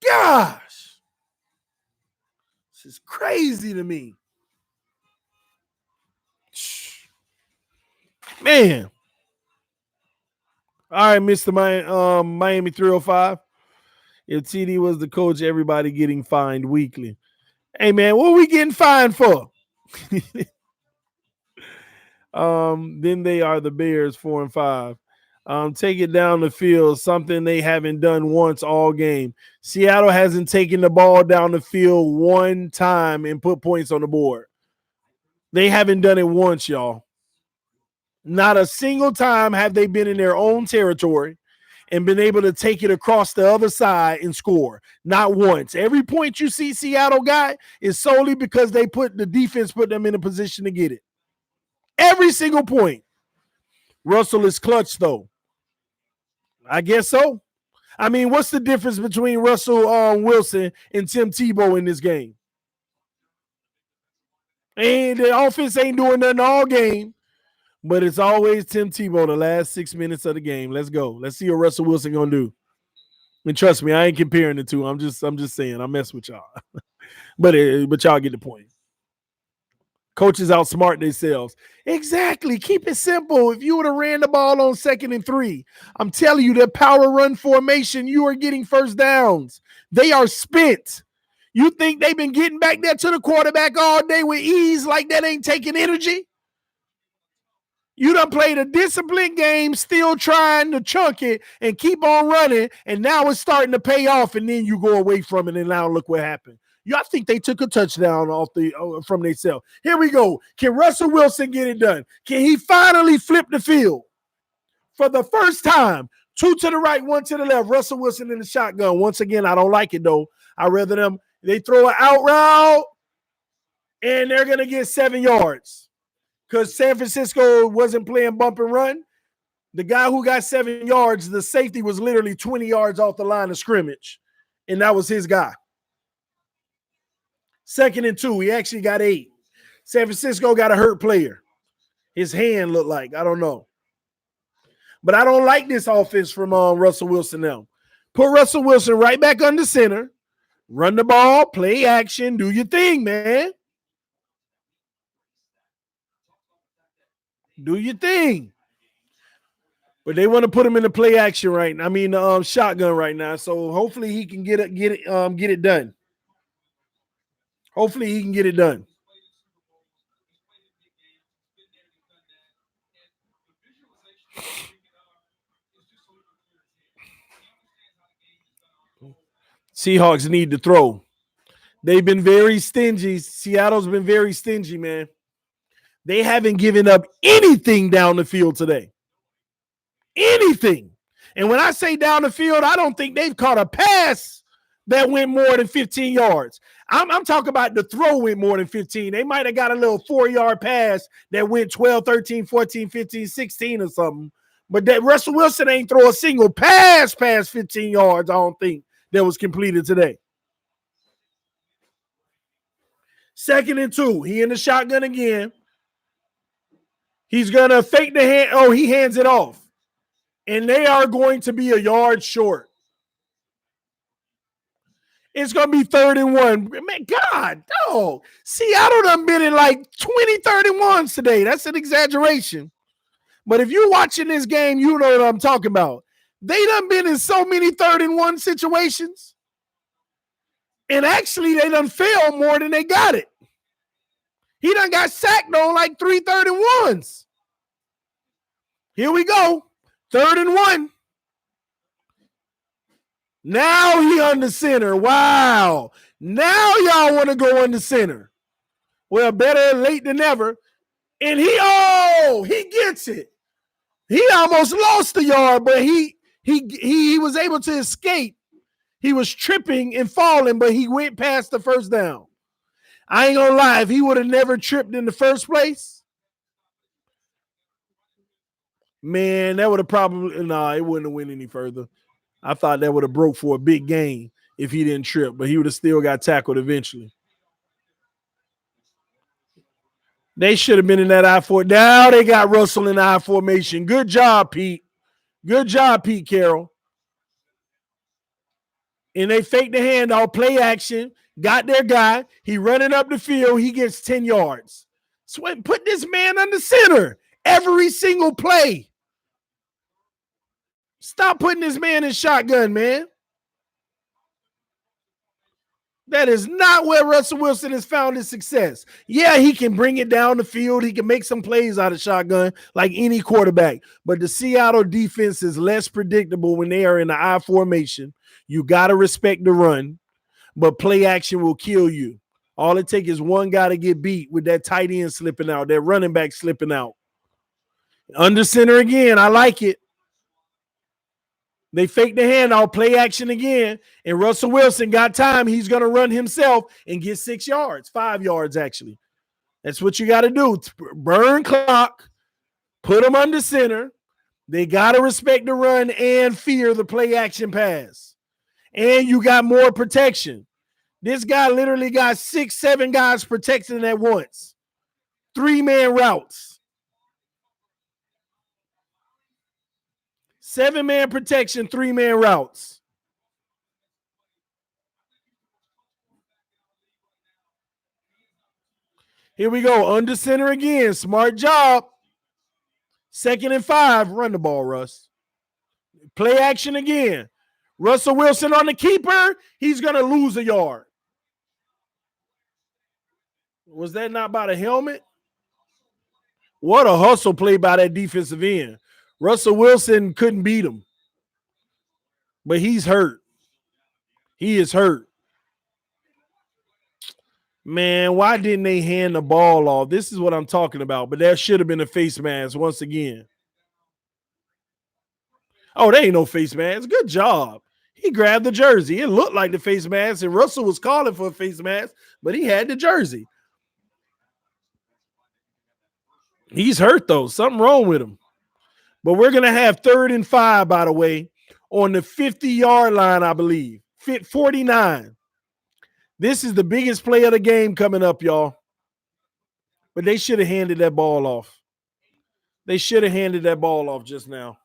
Gosh, this is crazy to me. Man. All right, Mr. Miami 305. If TD was the coach, everybody getting fined weekly. Hey, man, what are we getting fined for? Then they are the Bears 4-5. Take it down the field, something they haven't done once all game. Seattle hasn't taken the ball down the field one time and put points on the board. They haven't done it once, y'all. Not a single time have they been in their own territory and been able to take it across the other side and score. Not once. Every point you see Seattle got is solely because the defense put them in a position to get it. Every single point. Russell is clutch, though. I guess so. I mean, what's the difference between Russell Wilson and Tim Tebow in this game? And the offense ain't doing nothing all game, but it's always Tim Tebow the last 6 minutes of the game. Let's go. Let's see what Russell Wilson gonna do. And trust me, I ain't comparing the two. I'm just saying I mess with y'all, but y'all get the point. Coaches outsmart themselves. Exactly. Keep it simple. If you would have ran the ball on 2nd and 3, I'm telling you, that power run formation, you are getting first downs. They are spent. You think they've been getting back there to the quarterback all day with ease like that ain't taking energy? You done played a disciplined game, still trying to chunk it and keep on running, and now it's starting to pay off, and then you go away from it, and now look what happened. I think they took a touchdown from themselves. Here we go. Can Russell Wilson get it done? Can he finally flip the field? For the first time, 2 to the right, 1 to the left. Russell Wilson in the shotgun. Once again, I don't like it, though. I'd rather they throw an out route, and they're going to get 7 yards. Because San Francisco wasn't playing bump and run. The guy who got 7 yards, the safety was literally 20 yards off the line of scrimmage, and that was his guy. 2nd and 2, he actually got 8. San Francisco got a hurt player. His hand looked like, I don't know. But I don't like this offense from Russell Wilson now. Put Russell Wilson right back under center. Run the ball, play action, do your thing, man. Do your thing. But they want to put him in the play action right now. I mean, shotgun right now. So hopefully he can get it done. Hopefully he can get it done. Seahawks need to throw. They've been very stingy. Seattle's been very stingy, man. They haven't given up anything down the field today. Anything. And when I say down the field, I don't think they've caught a pass that went more than 15 yards. I'm talking about the throw went more than 15. They might have got a little 4-yard pass that went 12, 13, 14, 15, 16 or something. But that Russell Wilson ain't throw a single pass past 15 yards, I don't think, that was completed today. 2nd and 2. He in the shotgun again. He's going to fake the hand. Oh, he hands it off. And they are going to be a yard short. It's going to be 3rd and 1. Man, God, dog. Seattle done been in like 20, 31s today. That's an exaggeration. But if you're watching this game, you know what I'm talking about. They done been in so many 3rd and 1 situations. And actually, they done failed more than they got it. He done got sacked on like 3 3rd and 1s. Here we go. 3rd and 1. Now he under center. Wow. Now y'all want to go under center. Well, better late than never. And he gets it. He almost lost the yard, but he was able to escape. He was tripping and falling, but he went past the first down. I ain't gonna lie, if he would have never tripped in the first place, man, that would have probably it wouldn't have went any further. I thought that would have broke for a big gain if he didn't trip, but he would have still got tackled eventually. They should have been in that I-4. Now they got Russell in the I formation. Good job, Pete. Good job, Pete Carroll. And they fake the handoff, play action, got their guy. He running up the field. He gets 10 yards. So put this man under center every single play. Stop putting this man in shotgun, man. That is not where Russell Wilson has found his success. Yeah, he can bring it down the field. He can make some plays out of shotgun like any quarterback. But the Seattle defense is less predictable when they are in the I formation. You got to respect the run, but play action will kill you. All it takes is one guy to get beat with that tight end slipping out, that running back slipping out. Under center again. I like it. They fake the handoff, play action again, and Russell Wilson got time. He's going to run himself and get 6 yards, 5 yards actually. That's what you got to do. Burn clock, put them under center. They got to respect the run and fear the play action pass. And you got more protection. This guy literally got 6, 7 guys protecting at once. 3-man routes. 7-man protection, 3-man routes. Here we go. Under center again. Smart job. 2nd and 5. Run the ball, Russ. Play action again. Russell Wilson on the keeper. He's going to lose a yard. Was that not by the helmet? What a hustle play by that defensive end. Russell Wilson couldn't beat him. But he's hurt. He is hurt. Man, why didn't they hand the ball off? This is what I'm talking about. But there should have been a face mask once again. Oh, there ain't no face mask. Good job. He grabbed the jersey. It looked like the face mask, and Russell was calling for a face mask, but he had the jersey. He's hurt, though. Something wrong with him. But we're going to have 3rd and 5, by the way, on the 50-yard line, I believe. 49. This is the biggest play of the game coming up, y'all. But they should have handed that ball off. They should have handed that ball off just now.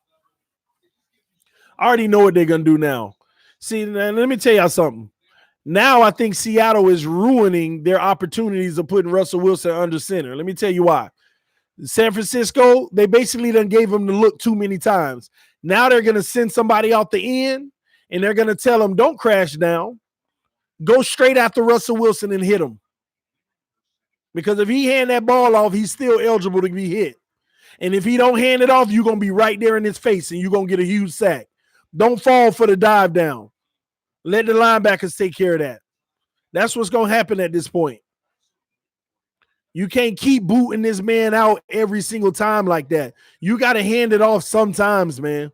I already know what they're going to do now. See, let me tell y'all something. Now I think Seattle is ruining their opportunities of putting Russell Wilson under center. Let me tell you why. San Francisco, they basically done gave him the look too many times. Now they're going to send somebody out the end, and they're going to tell him, don't crash down. Go straight after Russell Wilson and hit him. Because if he hand that ball off, he's still eligible to be hit. And if he don't hand it off, you're going to be right there in his face, and you're going to get a huge sack. Don't fall for the dive down. Let the linebackers take care of that. That's what's going to happen at this point. You can't keep booting this man out every single time like that. You got to hand it off sometimes, man.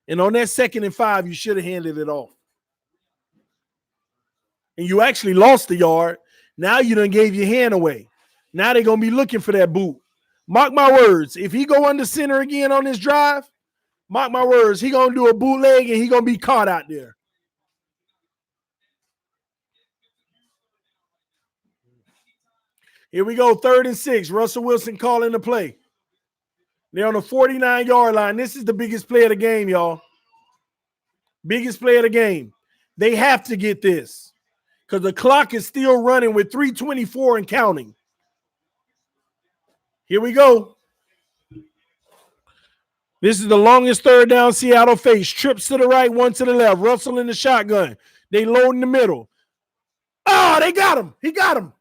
And on that 2nd and 5, you should have handed it off. And you actually lost the yard. Now you done gave your hand away. Now they're going to be looking for that boot. Mark my words. If he go under center again on this drive, mark my words, he going to do a bootleg and he going to be caught out there. Here we go, 3rd and 6. Russell Wilson calling the play. They're on the 49-yard line. This is the biggest play of the game, y'all. Biggest play of the game. They have to get this because the clock is still running with 3:24 and counting. Here we go. This is the longest 3rd down Seattle faced. Trips to the right, one to the left. Russell in the shotgun. They load in the middle. Oh, they got him. He got him.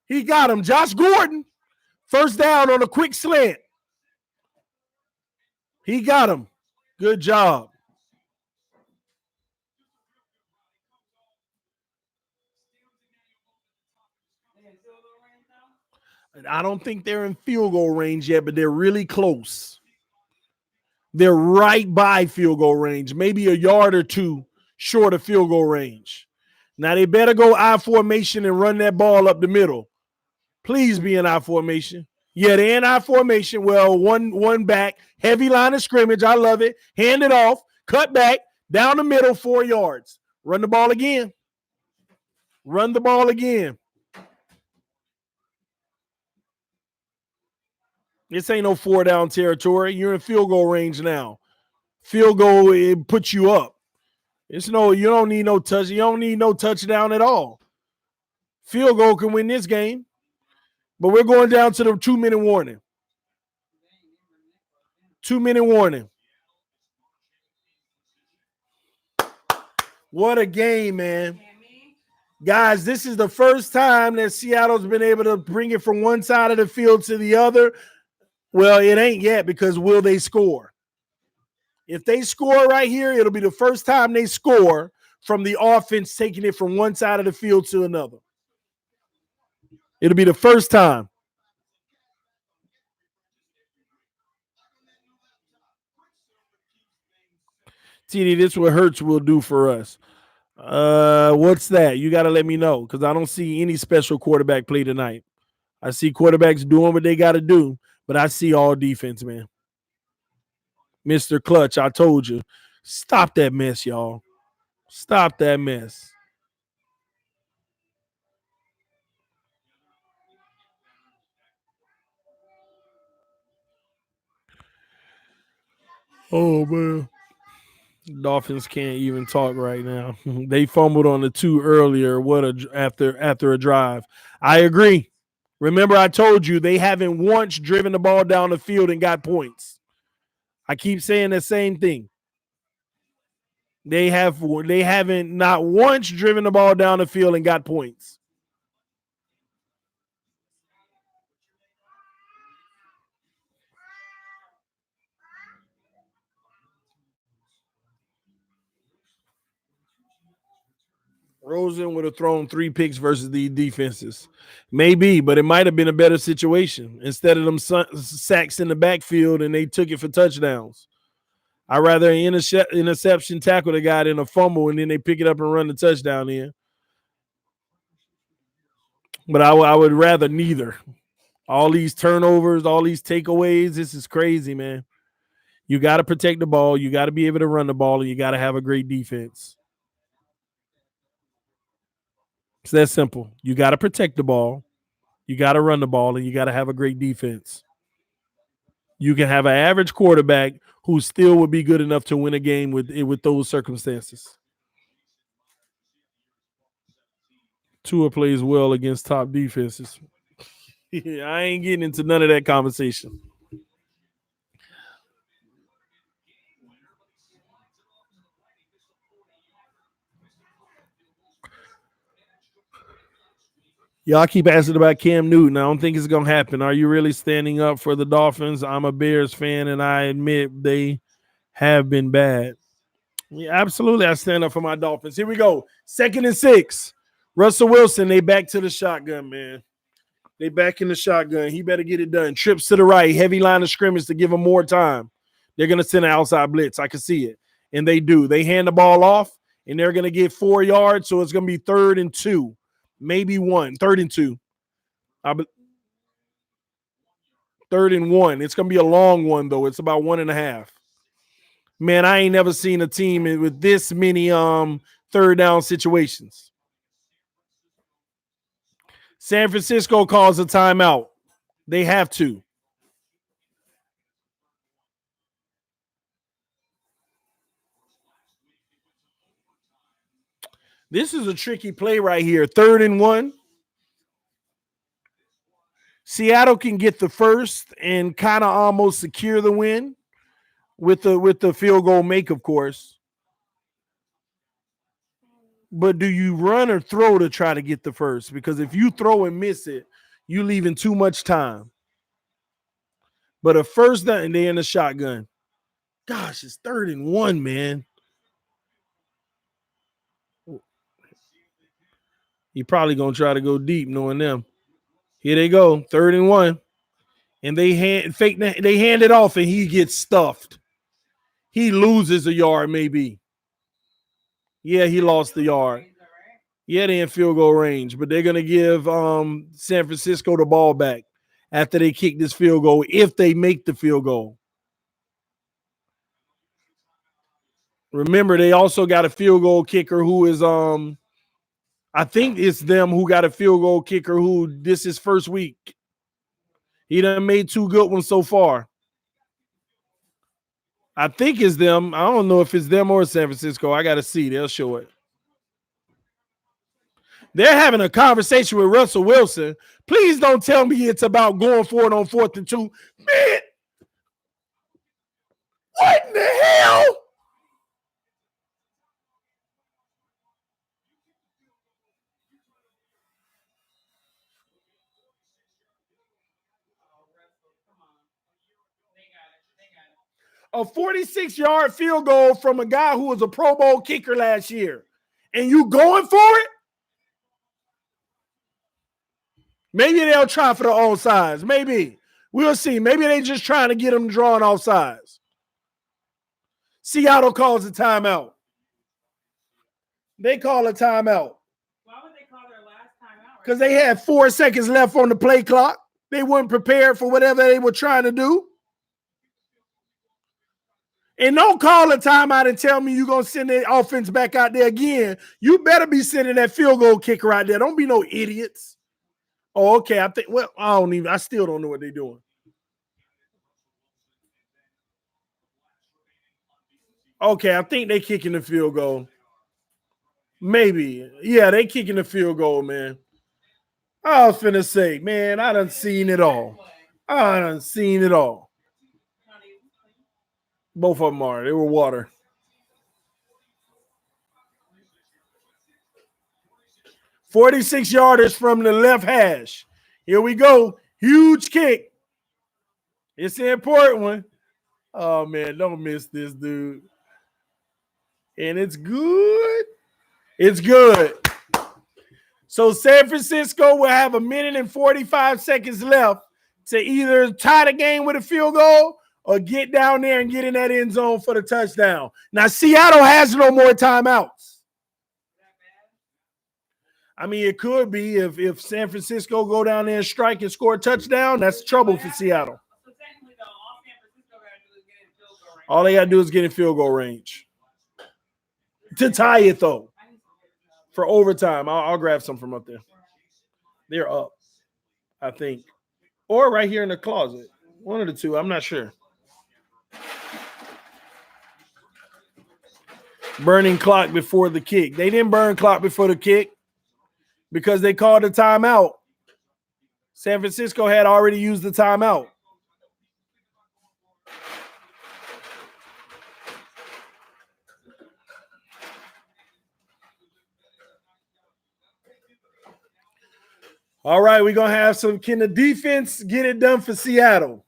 He got him. Josh Gordon, 1st down on a quick slant. He got him. Good job. I don't think they're in field goal range yet, but they're really close. They're right by field goal range, maybe a yard or two short of field goal range. Now they better go I formation and run that ball up the middle. Please be in I formation. Yeah, they're in I formation. Well, one back, heavy line of scrimmage. I love it. Hand it off, cut back, down the middle, 4 yards. Run the ball again. Run the ball again. This ain't no 4 down territory. You're in field goal range now. Field goal, it puts you up. You don't need no touch. You don't need no touchdown at all. Field goal can win this game. But we're going down to the 2-minute warning. 2-minute warning. What a game, man. Guys, this is the first time that Seattle's been able to bring it from one side of the field to the other. Well, it ain't yet because will they score? If they score right here, it'll be the first time they score from the offense taking it from one side of the field to another. It'll be the first time. TD, this is what Hurts will do for us. What's that? You got to let me know because I don't see any special quarterback play tonight. I see quarterbacks doing what they got to do, but I see all defense, man. Mr. Clutch, I told you. Stop that mess, y'all. Stop that mess. Oh, man. Dolphins can't even talk right now. They fumbled on the 2 earlier. After a drive. I agree. Remember, I told you they haven't once driven the ball down the field and got points. I keep saying the same thing. They haven't not once driven the ball down the field and got points. Rosen would have thrown 3 picks versus the defenses. Maybe, but it might have been a better situation. Instead of them sacks in the backfield and they took it for touchdowns. I'd rather an interception tackle the guy than a fumble and then they pick it up and run the touchdown in. But I would rather neither. All these turnovers, all these takeaways, this is crazy, man. You got to protect the ball. You got to be able to run the ball, and you got to have a great defense. It's that simple. You got to protect the ball. You got to run the ball, and you got to have a great defense. You can have an average quarterback who still would be good enough to win a game with those circumstances. Tua plays well against top defenses. Yeah, I ain't getting into none of that conversation. Y'all keep asking about Cam Newton. I don't think it's going to happen. Are you really standing up for the Dolphins? I'm a Bears fan, and I admit they have been bad. Yeah, absolutely. I stand up for my Dolphins. Here we go. 2nd and 6. Russell Wilson, they back to the shotgun, man. They back in the shotgun. He better get it done. Trips to the right, heavy line of scrimmage to give him more time. They're going to send an outside blitz. I can see it. And they do. They hand the ball off, and they're going to get 4 yards, so it's going to be 3rd and 2. Maybe 1. 3rd and 2. 3rd and 1. It's going to be a long one, though. It's about 1.5. Man, I ain't never seen a team with this many 3rd down situations. San Francisco calls a timeout. They have to. This is a tricky play right here. 3rd and 1. Seattle can get the first and kind of almost secure the win with the field goal make, of course. But do you run or throw to try to get the first? Because if you throw and miss it, you leaving too much time. But a first down, and they in the shotgun. Gosh, it's 3rd and 1, man. He probably gonna try to go deep, knowing them. Here they go, 3rd and 1, and they hand it off, and he gets stuffed. He loses a yard, maybe. Yeah, he lost the yard. Yeah, they're in field goal range, but they're gonna give San Francisco the ball back after they kick this field goal if they make the field goal. Remember, they also got a field goal kicker who is I think it's them who got a field goal kicker who this is first week. He done made 2 good ones so far. I think it's them. I don't know if it's them or San Francisco. I got to see. They'll show it. They're having a conversation with Russell Wilson. Please don't tell me it's about going for it on 4th and 2. Man, what in the hell? A 46-yard field goal from a guy who was a Pro Bowl kicker last year. And you going for it? Maybe they'll try for the offsides. Maybe. We'll see. Maybe they just trying to get them drawn offsides. Seattle calls a timeout. They call a timeout. Why would they call their last timeout? Because they had 4 seconds left on the play clock. They weren't prepared for whatever they were trying to do. And don't call a timeout and tell me you're going to send the offense back out there again. You better be sending that field goal kicker out there. Don't be no idiots. Oh, okay. I still don't know what they're doing. Okay, I think they kicking the field goal. Maybe. Yeah, they kicking the field goal, man. I was finna say, man, I done seen it all. Both of them are. They were water. 46 yarders from the left hash. Here we go. Huge kick. It's an important one. Oh, man, don't miss this, dude. And it's good. It's good. So San Francisco will have 1 minute and 45 seconds left to either tie the game with a field goal or get down there and get in that end zone for the touchdown. Now, Seattle has no more timeouts. I mean, it could be if San Francisco go down there and strike and score a touchdown, that's trouble for Seattle. So technically, though, all San Francisco got to do is get in field goal range. All they got to do is get in field goal range. To tie it, though. For overtime. I'll grab some from up there. They're up, I think. Or right here in the closet. One of the two. I'm not sure. Burning clock before the kick. They didn't burn clock before the kick because they called a timeout. San Francisco had already used the timeout. All right, we're going to have some. Can the defense get it done for Seattle?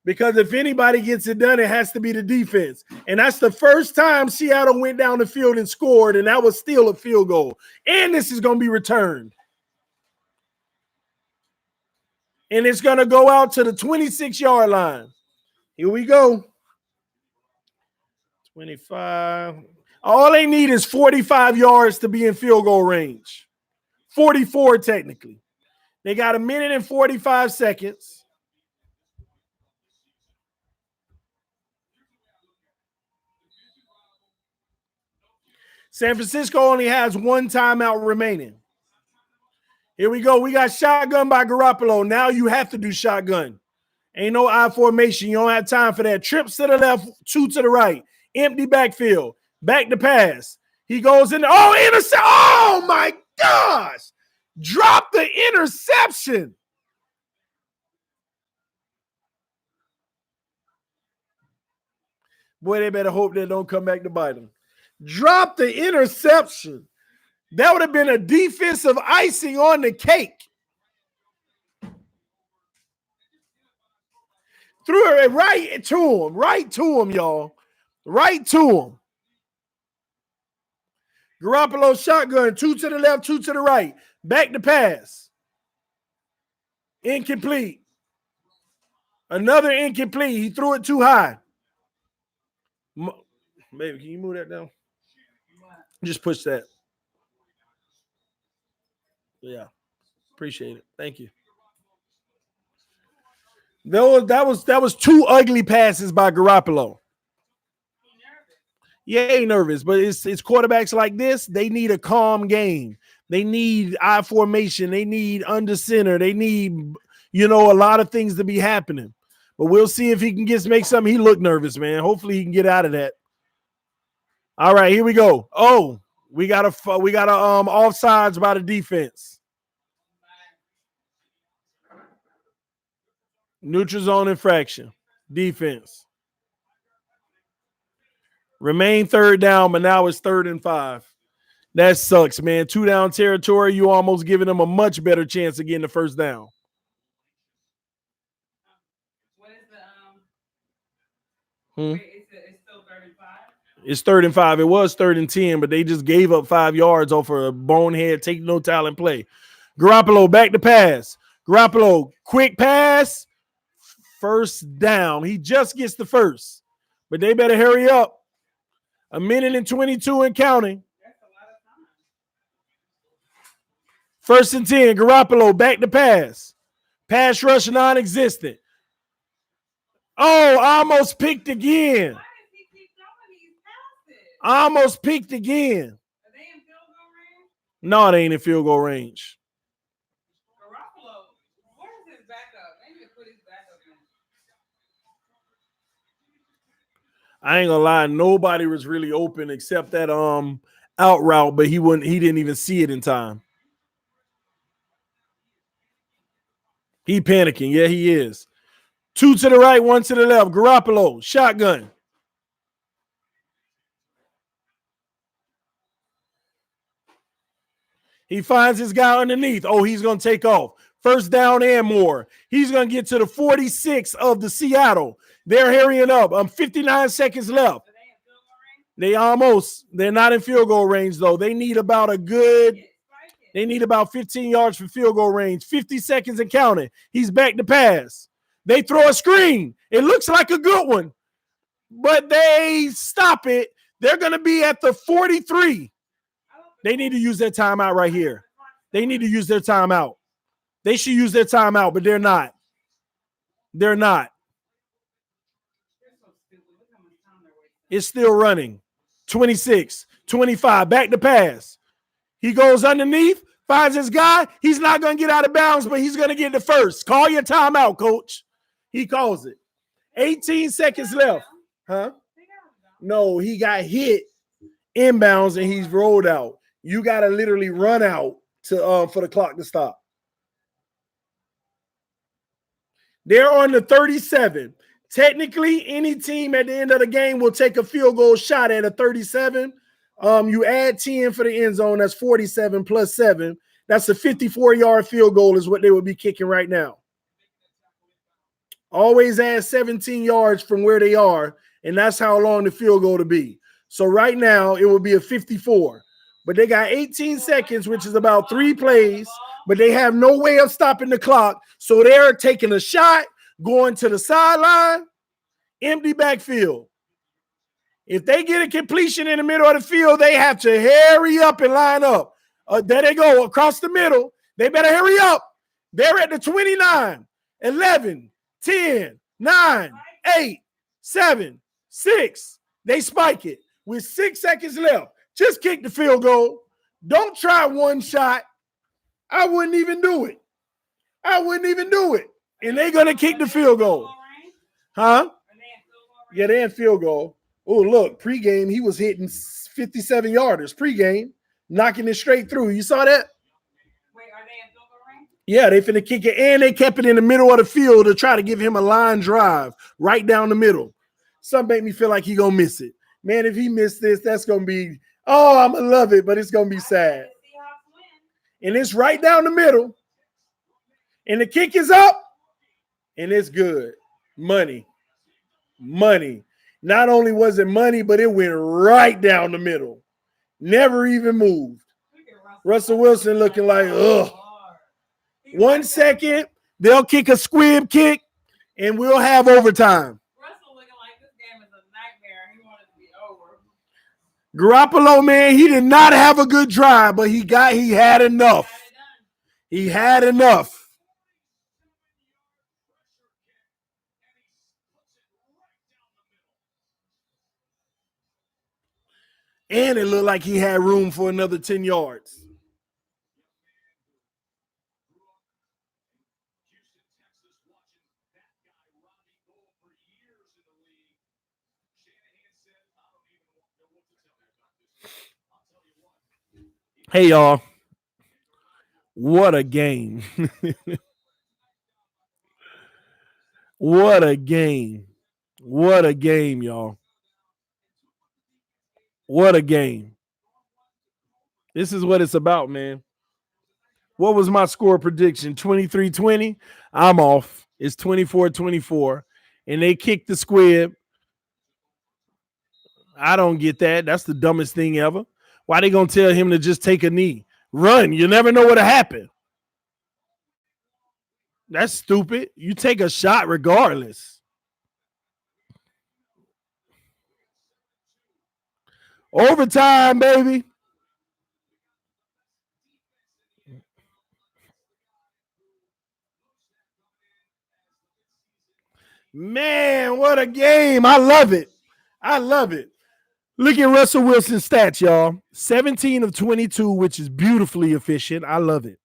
Because if anybody gets it done, it has to be the defense. And that's the first time Seattle went down the field and scored, and that was still a field goal. And this is going to be returned. And it's going to go out to the 26-yard line. Here we go. 25. All they need is 45 yards to be in field goal range. 44 technically. They got 1 minute and 45 seconds. San Francisco only has 1 timeout remaining. Here we go. We got shotgun by Garoppolo. Now you have to do shotgun. Ain't no I formation. You don't have time for that. Trips to the left, 2 to the right. Empty backfield. Back to pass. He goes in. Oh, intercept. Oh, my gosh. Drop the interception. Boy, they better hope they don't come back to bite them. Drop the interception. That would have been a defensive icing on the cake. Threw it right to him, y'all. Right to him. Garoppolo shotgun, 2 to the left, 2 to the right. Back to pass. Incomplete. Another incomplete. He threw it too high. Maybe, can you move that down? Just push that. Yeah. Appreciate it. Thank you. That was 2 ugly passes by Garoppolo. Yeah, he nervous, but it's quarterbacks like this. They need a calm game. They need I formation. They need under center. They need, a lot of things to be happening. But we'll see if he can make something. He looked nervous, man. Hopefully he can get out of that. All right, here we go. Oh, we got a offsides by the defense. Neutral zone infraction. Defense. Remain 3rd down, but now it's 3rd and 5. That sucks, man. 2 down territory. You almost giving them a much better chance of getting the 1st down. What is the Wait, it's still 3rd and 5? It's 3rd and 5. It was 3rd and 10, but they just gave up 5 yards off of a bonehead, take no talent play. Garoppolo back to pass. Garoppolo, quick pass. 1st down. He just gets the 1st, but they better hurry up. 1 minute and 22 and counting. That's a lot of time. 1st and 10. Garoppolo back to pass. Pass rush non-existent. Oh, almost picked again. Why does he keep throwing these passes? Almost picked again. Are they in field goal range? No, they ain't in field goal range. Garoppolo, where's his backup? They need to put his backup in. I ain't gonna lie, nobody was really open except that out route, but he didn't even see it in time. He panicking. Yeah, he is. 2 to the right, 1 to the left. Garoppolo, shotgun. He finds his guy underneath. Oh, he's going to take off. 1st down and more. He's going to get to the 46 of the Seattle. They're hurrying up. 59 seconds left. They're not in field goal range, though. They need about 15 yards for field goal range. 50 seconds and counting. He's back to pass. They throw a screen. It looks like a good one, but they stop it. They're going to be at the 43. They need to use their timeout right here. They need to use their timeout. They should use their timeout, but they're not. They're not. It's still running. 26, 25, back to pass. He goes underneath, finds his guy. He's not going to get out of bounds, but he's going to get the 1st. Call your timeout, coach. He calls it. 18 seconds left. Huh? No, he got hit inbounds and he's rolled out. You got to literally run out to for the clock to stop. They're on the 37. Technically, any team at the end of the game will take a field goal shot at a 37. You add 10 for the end zone. That's 47 plus 7. That's a 54-yard field goal is what they would be kicking right now. Always add 17 yards from where they are, and that's how long the field goal to be. So right now, it will be a 54. But they got 18 seconds, which is about 3 plays, but they have no way of stopping the clock. So they're taking a shot, going to the sideline, empty backfield. If they get a completion in the middle of the field, they have to hurry up and line up. There they go, across the middle. They better hurry up. They're at the 29, 11, 10, 9, 8, 7, 6. They spike it with 6 seconds left. Just kick the field goal. Don't try one shot. I wouldn't even do it. And they're going to kick the field goal. Huh? Yeah, they're in field goal. Oh, look, pregame, he was hitting 57-yarders pregame, knocking it straight through. You saw that? Wait, are they in field goal range? Yeah, they finna kick it, and they kept it in the middle of the field to try to give him a line drive right down the middle. Some make me feel like he gonna miss it. Man, if he missed this, that's gonna be, I'm gonna love it, but it's gonna be sad. And it's right down the middle, and the kick is up, and it's good. Money. Not only was it money, but it went right down the middle. Never even moved. Russell Wilson looking like, ugh. 1 second, they'll kick a squib kick, and we'll have overtime. Russell looking like this game is a nightmare. He wanted to be over. Garoppolo, man, he did not have a good drive, but he had enough. He had enough. And it looked like he had room for another 10 yards. Hey, y'all. What a game. What a game. What a game, y'all. What a game. This is what it's about, man. What was my score prediction? 23-20? I'm off. It's 24-24. And they kicked the squib. I don't get that. That's the dumbest thing ever. Why they going to tell him to just take a knee? Run. You never know what'll happen. That's stupid. You take a shot regardless. Overtime, baby. Man, what a game. I love it. Look at Russell Wilson's stats, y'all. 17 of 22, which is beautifully efficient. I love it.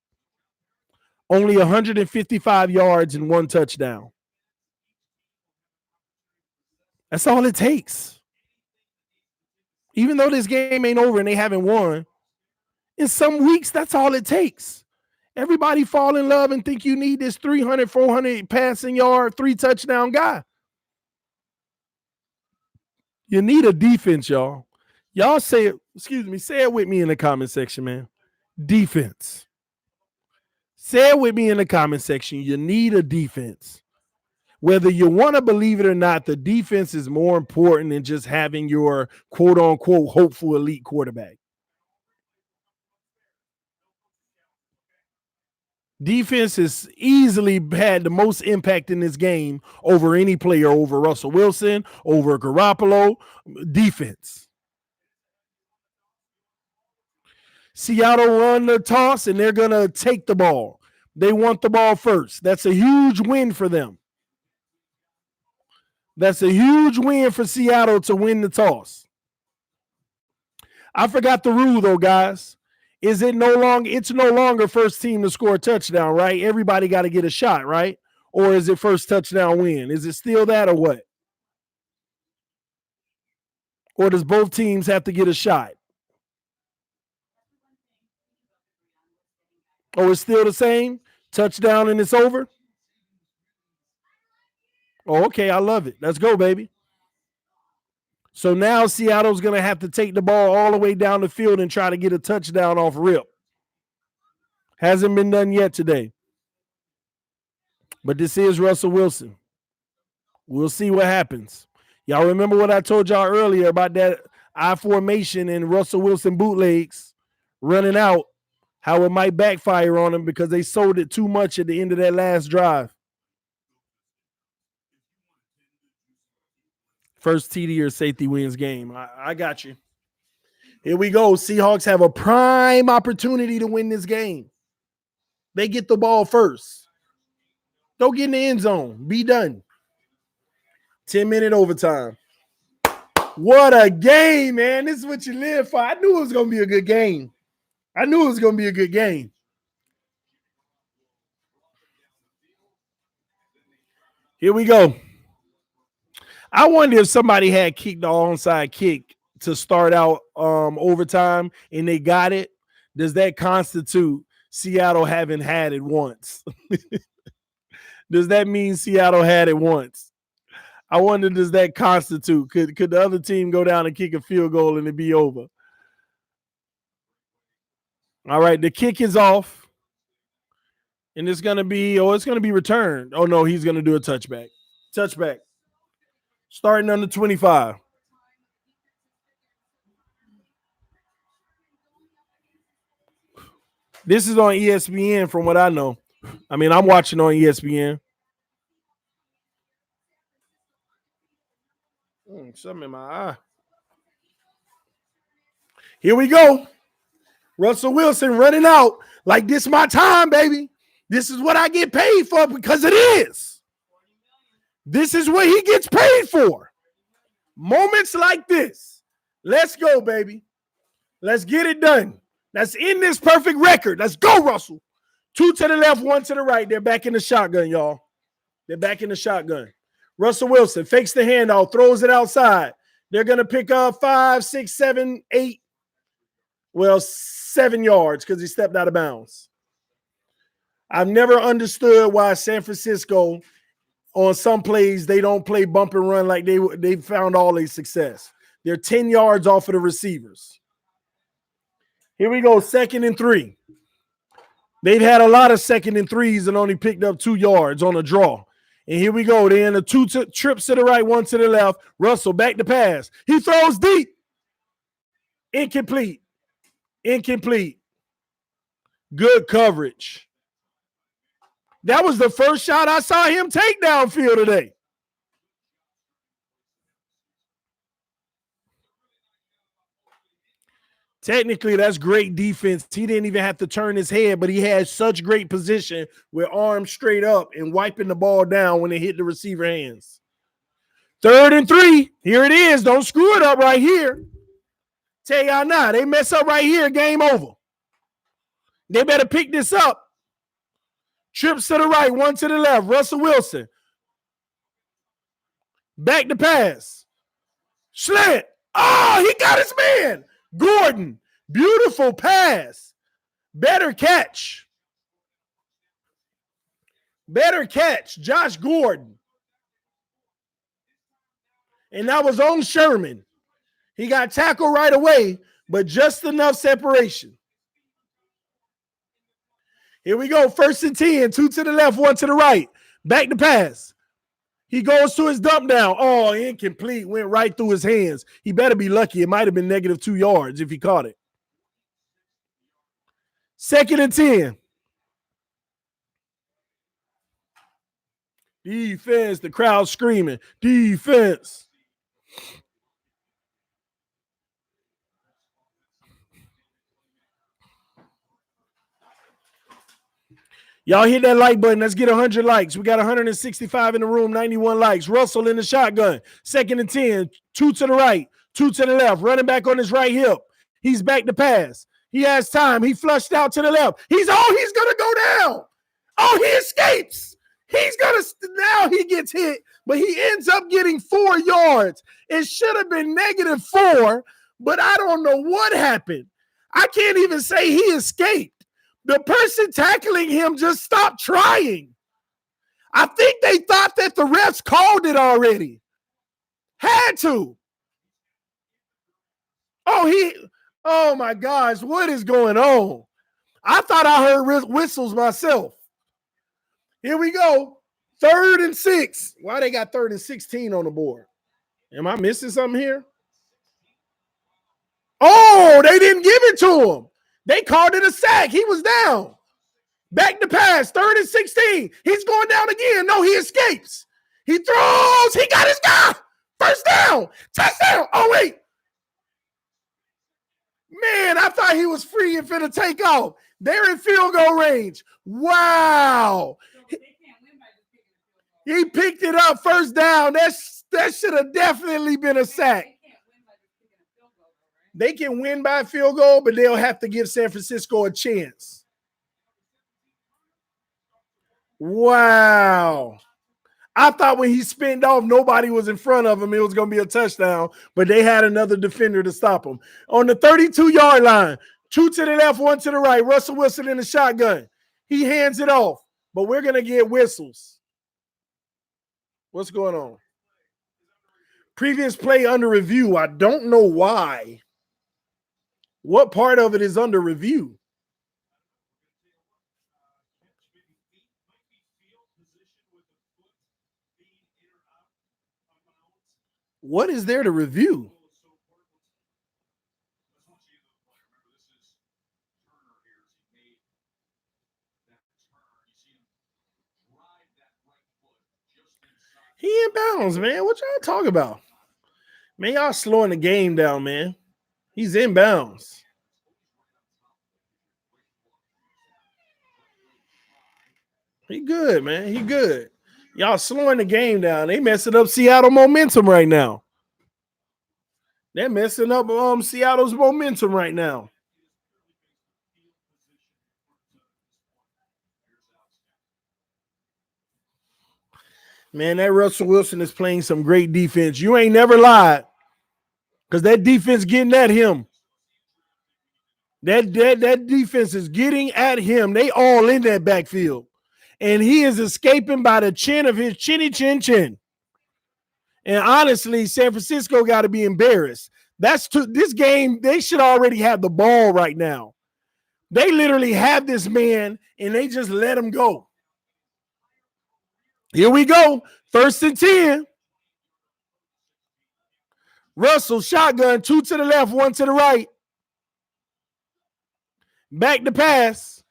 Only 155 yards and 1 touchdown. That's all it takes. Even though this game ain't over and they haven't won, in some weeks, that's all it takes. Everybody fall in love and think you need this 300, 400 passing yard, 3 touchdown guy. You need a defense, y'all. Y'all say it, say it with me in the comment section, man. Defense. Say it with me in the comment section. You need a defense. Whether you want to believe it or not, the defense is more important than just having your quote-unquote hopeful elite quarterback. Defense has easily had the most impact in this game over any player, over Russell Wilson, over Garoppolo. Defense. Seattle run the toss, and they're going to take the ball. They want the ball first. That's a huge win for them. That's a huge win for Seattle to win the toss. I forgot the rule, though, guys. It's no longer first team to score a touchdown, right? Everybody got to get a shot, right? Or is it first touchdown win? Is it still that or what? Or does both teams have to get a shot? Oh, it's still the same? Touchdown and it's over? Oh, okay, I love it. Let's go, baby. So now Seattle's going to have to take the ball all the way down the field and try to get a touchdown off rip. Hasn't been done yet today. But this is Russell Wilson. We'll see what happens. Y'all remember what I told y'all earlier about that I formation and Russell Wilson bootlegs running out, how it might backfire on them because they sold it too much at the end of that last drive. First TD or safety wins game. I got you. Here we go. Seahawks have a prime opportunity to win this game. They get the ball first. Go get in the end zone. Be done. 10-minute overtime. What a game, man. This is what you live for. I knew it was going to be a good game. Here we go. I wonder if somebody had kicked the onside kick to start out overtime and they got it. Does that constitute Seattle having had it once? Does that mean Seattle had it once? I wonder, does that constitute? Could the other team go down and kick a field goal and it be over? All right, the kick is off. And it's going to be returned. Oh, no, he's going to do a touchback. Touchback. Starting under 25. This is on ESPN from what I know. I mean, I'm watching on ESPN. Something in my eye. Here we go. Russell Wilson running out like this is my time, baby. This is what I get paid for because it is. This is what he gets paid for. Moments like this. Let's go, baby. Let's get it done. Let's end this perfect record. Let's go, Russell. 2 to the left, 1 to the right. They're back in the shotgun, y'all. They're back in the shotgun. Russell Wilson fakes the handoff, throws it outside. They're going to pick up 5, 6, 7, 8. Well, 7 yards because he stepped out of bounds. I've never understood why San Francisco, on some plays, they don't play bump and run like they found all their success. They're 10 yards off of the receivers. Here we go, 2nd and 3. They've had a lot of 2nd and 3s and only picked up 2 yards on a draw. And here we go. They're in a 2 trips to the right, 1 to the left. Russell back to pass. He throws deep. Incomplete. Good coverage. That was the first shot I saw him take downfield today. Technically, that's great defense. He didn't even have to turn his head, but he had such great position with arms straight up and wiping the ball down when it hit the receiver hands. 3rd and 3. Here it is. Don't screw it up right here. Tell y'all now, they mess up right here, game over. They better pick this up. Trips to the right, 1 to the left. Russell Wilson. Back to pass. Slant. Oh, he got his man. Gordon. Beautiful pass. Better catch. Josh Gordon. And that was on Sherman. He got tackled right away, but just enough separation. Here we go. 1st and 10. 2 to the left, 1 to the right. Back to pass. He goes to his dump down. Oh, incomplete. Went right through his hands. He better be lucky. It might have been negative 2 yards if he caught it. 2nd and 10. Defense. The crowd screaming. Defense. Y'all hit that like button. Let's get 100 likes. We got 165 in the room, 91 likes. Russell in the shotgun. 2nd and 10. 2 to the right, 2 to the left. Running back on his right hip. He's back to pass. He has time. He flushed out to the left. He's going to go down. Oh, he escapes. Now he gets hit, but he ends up getting 4 yards. It should have been negative 4, but I don't know what happened. I can't even say he escaped. The person tackling him just stopped trying. I think they thought that the refs called it already. Had to. Oh my gosh, what is going on? I thought I heard whistles myself. Here we go. 3rd and 6. Why they got 3rd and 16 on the board? Am I missing something here? Oh, they didn't give it to him. They called it a sack. He was down. Back to pass. 3rd and 16. He's going down again. No, he escapes. He throws. He got his guy. First down. Touchdown. Oh, wait. Man, I thought he was free and finna take off. They're in field goal range. Wow. He picked it up, first down. That should have definitely been a sack. They can win by a field goal, but they'll have to give San Francisco a chance. Wow. I thought when he spinned off, nobody was in front of him. It was going to be a touchdown, but they had another defender to stop him. On the 32-yard line, 2 to the left, 1 to the right. Russell Wilson in the shotgun. He hands it off, but we're going to get whistles. What's going on? Previous play under review. I don't know why. What part of it is under review? What is there to review? He in bounds, man. What y'all talking about? Man, y'all slowing the game down, man. He's in bounds. He good, man. He good. Y'all slowing the game down. They messing up Seattle momentum right now. They're messing up Seattle's momentum right now. Man, that Russell Wilson is playing some great defense. You ain't never lied. Because that defense getting at him. That defense is getting at him. They all in that backfield. And he is escaping by the chin of his chinny chin chin. And honestly, San Francisco got to be embarrassed. This game, they should already have the ball right now. They literally have this man, and they just let him go. Here we go. 1st and 10. Russell, shotgun, 2 to the left, 1 to the right. Back to pass.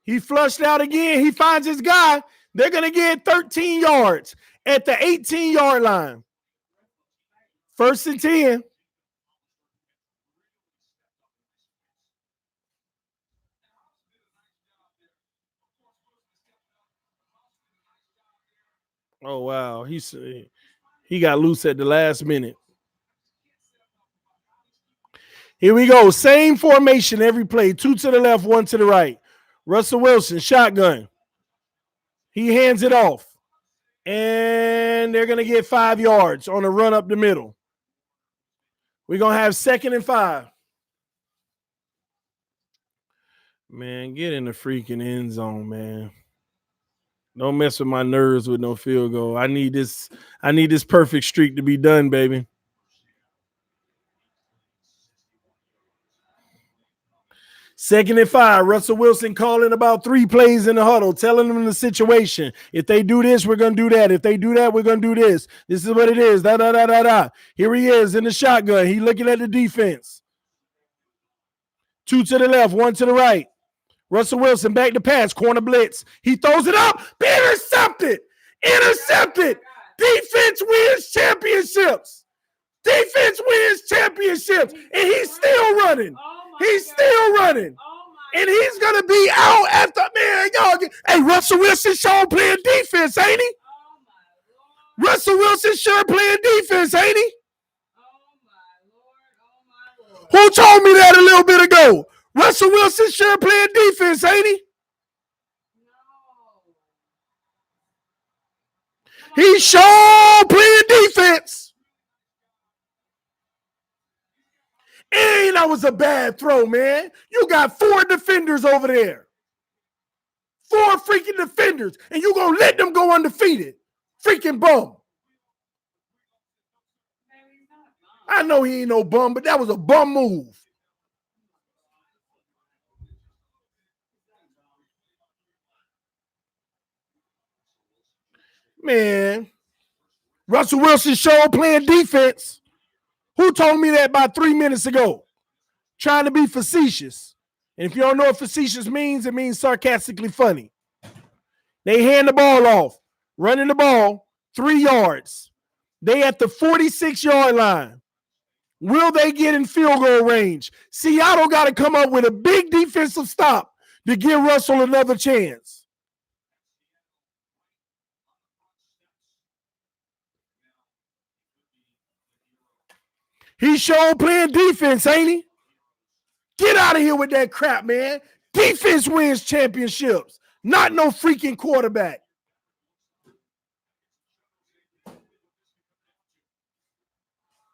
He flushed out again. He finds his guy. They're going to get 13 yards at the 18-yard line. 1st and 10. Oh, wow. He got loose at the last minute. Here we go. Same formation every play. 2 to the left, 1 to the right. Russell Wilson, shotgun. He hands it off. And they're going to get 5 yards on a run up the middle. We're going to have 2nd and 5. Man, get in the freaking end zone, man. Don't mess with my nerves with no field goal. I need this perfect streak to be done, baby. Second and 5. Russell Wilson calling about 3 plays in the huddle, telling them the situation. If they do this, we're going to do that. If they do that, we're going to do this. This is what it is. Da, da, da, da, da. Here he is in the shotgun. He looking at the defense. 2 to the left, 1 to the right. Russell Wilson back to pass, corner blitz. He throws it up. Intercepted. Intercepted. Defense wins championships. Defense wins championships. And he's still running. He's still running. And he's going to be out after, man, y'all. Hey, Russell Wilson sure playing defense, ain't he? Russell Wilson sure playing defense, ain't he? Who told me that a little bit ago? Russell Wilson sure playing defense, ain't he? He sure playing defense. And that was a bad throw, man. You got 4 defenders over there. 4 freaking defenders, and you gonna let them go undefeated. Freaking bum. I know he ain't no bum, but that was a bum move. Man, Russell Wilson showed playing defense. Who told me that about 3 minutes ago? Trying to be facetious. And if you don't know what facetious means, it means sarcastically funny. They hand the ball off, running the ball 3 yards. They at the 46-yard line. Will they get in field goal range? Seattle got to come up with a big defensive stop to give Russell another chance. He showed playing defense, ain't he? Get out of here with that crap, man. Defense wins championships, not no freaking quarterback.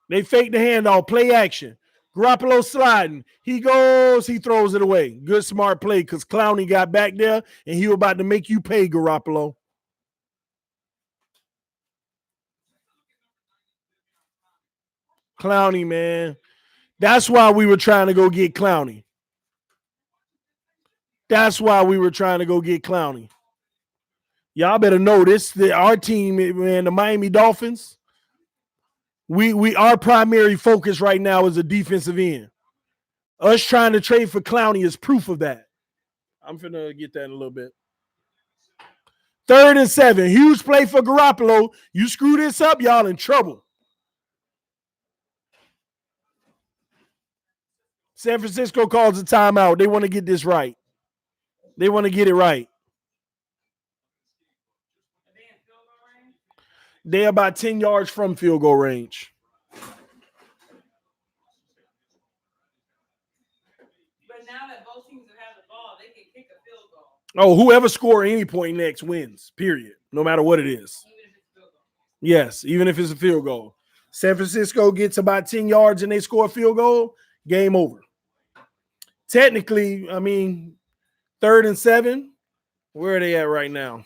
They fake the handoff, play action. Garoppolo sliding. He goes, he throws it away. Good, smart play because Clowney got back there and he was about to make you pay, Garoppolo. Clowney, man. That's why we were trying to go get Clowney. That's why we were trying to go get Clowney. Y'all better know this. Our team, man, the Miami Dolphins, we our primary focus right now is a defensive end. Us trying to trade for Clowney is proof of that. I'm finna get that in a little bit. 3rd and 7. Huge play for Garoppolo. You screw this up, y'all in trouble. San Francisco calls a timeout. They want to get this right. They want to get it right. They're about 10 yards from field goal range. But now that both teams have had the ball, they can kick a field goal. Oh, whoever score any point next wins, period. No matter what it is. Even if it's a field goal. Yes, even if it's a field goal. San Francisco gets about 10 yards and they score a field goal, game over. Technically, I mean, 3rd and 7, where are they at right now?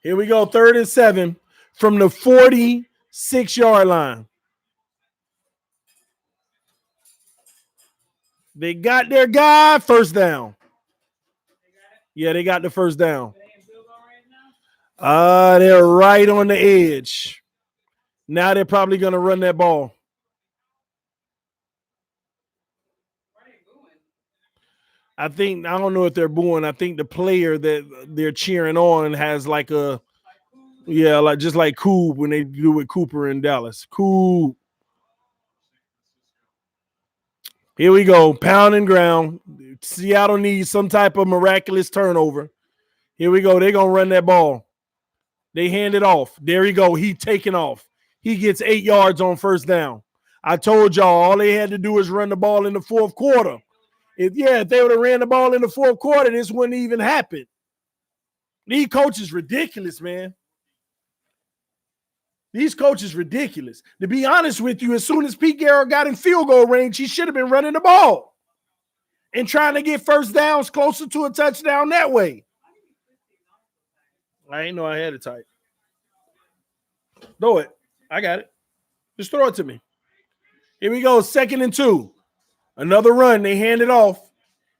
Here we go, 3rd and 7 from the 46-yard line. They got their guy, first down. Yeah, they got the first down. They're right on the edge. Now they're probably going to run that ball. I don't know if they're booing. I think the player that they're cheering on has like a, yeah, like just like Coop when they do with Cooper in Dallas. Coop. Here we go. Pound and ground. Seattle needs some type of miraculous turnover. Here we go. They're going to run that ball. They hand it off. There you go. He taking off. He gets 8 yards on first down. I told y'all all they had to do is run the ball in the 4th quarter. If they would have ran the ball in the 4th quarter, this wouldn't even happen. These coaches ridiculous, man. These coaches ridiculous. To be honest with you, as soon as Pete Carroll got in field goal range, he should have been running the ball and trying to get first downs closer to a touchdown that way. I ain't know I had it tight. Throw it. I got it. Just throw it to me. Here we go. 2nd and 2. Another run. They hand it off.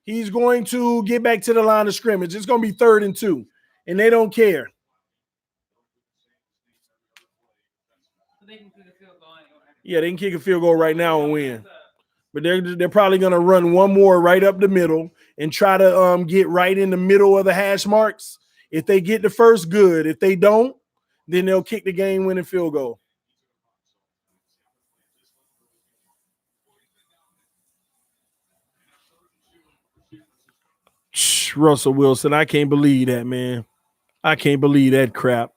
He's going to get back to the line of scrimmage. It's going to be 3rd and 2, and they don't care. Yeah, they can kick a field goal right now and win. But they're probably going to run one more right up the middle and try to get right in the middle of the hash marks. If they get the first, good. If they don't, then they'll kick the game-winning field goal. Russell Wilson, I can't believe that, man. I can't believe that crap.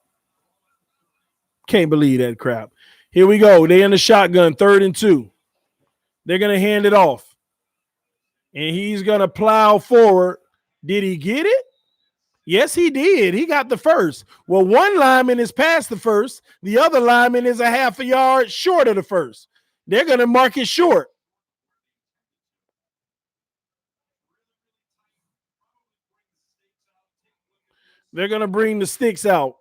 Can't believe that crap. Here we go. They in the shotgun, 3rd and 2. They're going to hand it off. And he's going to plow forward. Did he get it? Yes, he did. He got the first. Well, one lineman is past the first. The other lineman is a half a yard short of the first. They're going to mark it short. They're going to bring the sticks out.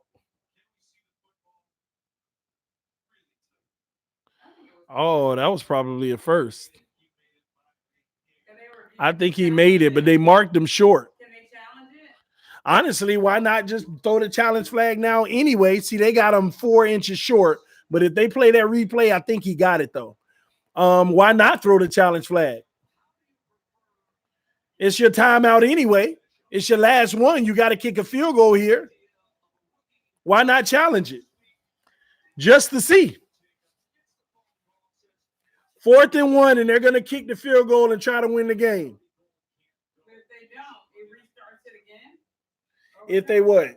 Oh, that was probably a first. I think he made it, but they marked him short. Can they challenge it? Honestly, why not just throw the challenge flag now anyway? See, they got him 4 inches short, but if they play that replay, I think he got it though. Why not throw the challenge flag? It's your timeout anyway. It's your last one. You got to kick a field goal here. Why not challenge it? Just to see. 4th and 1, and they're going to kick the field goal and try to win the game. But if they don't, it restarts it again? If they what?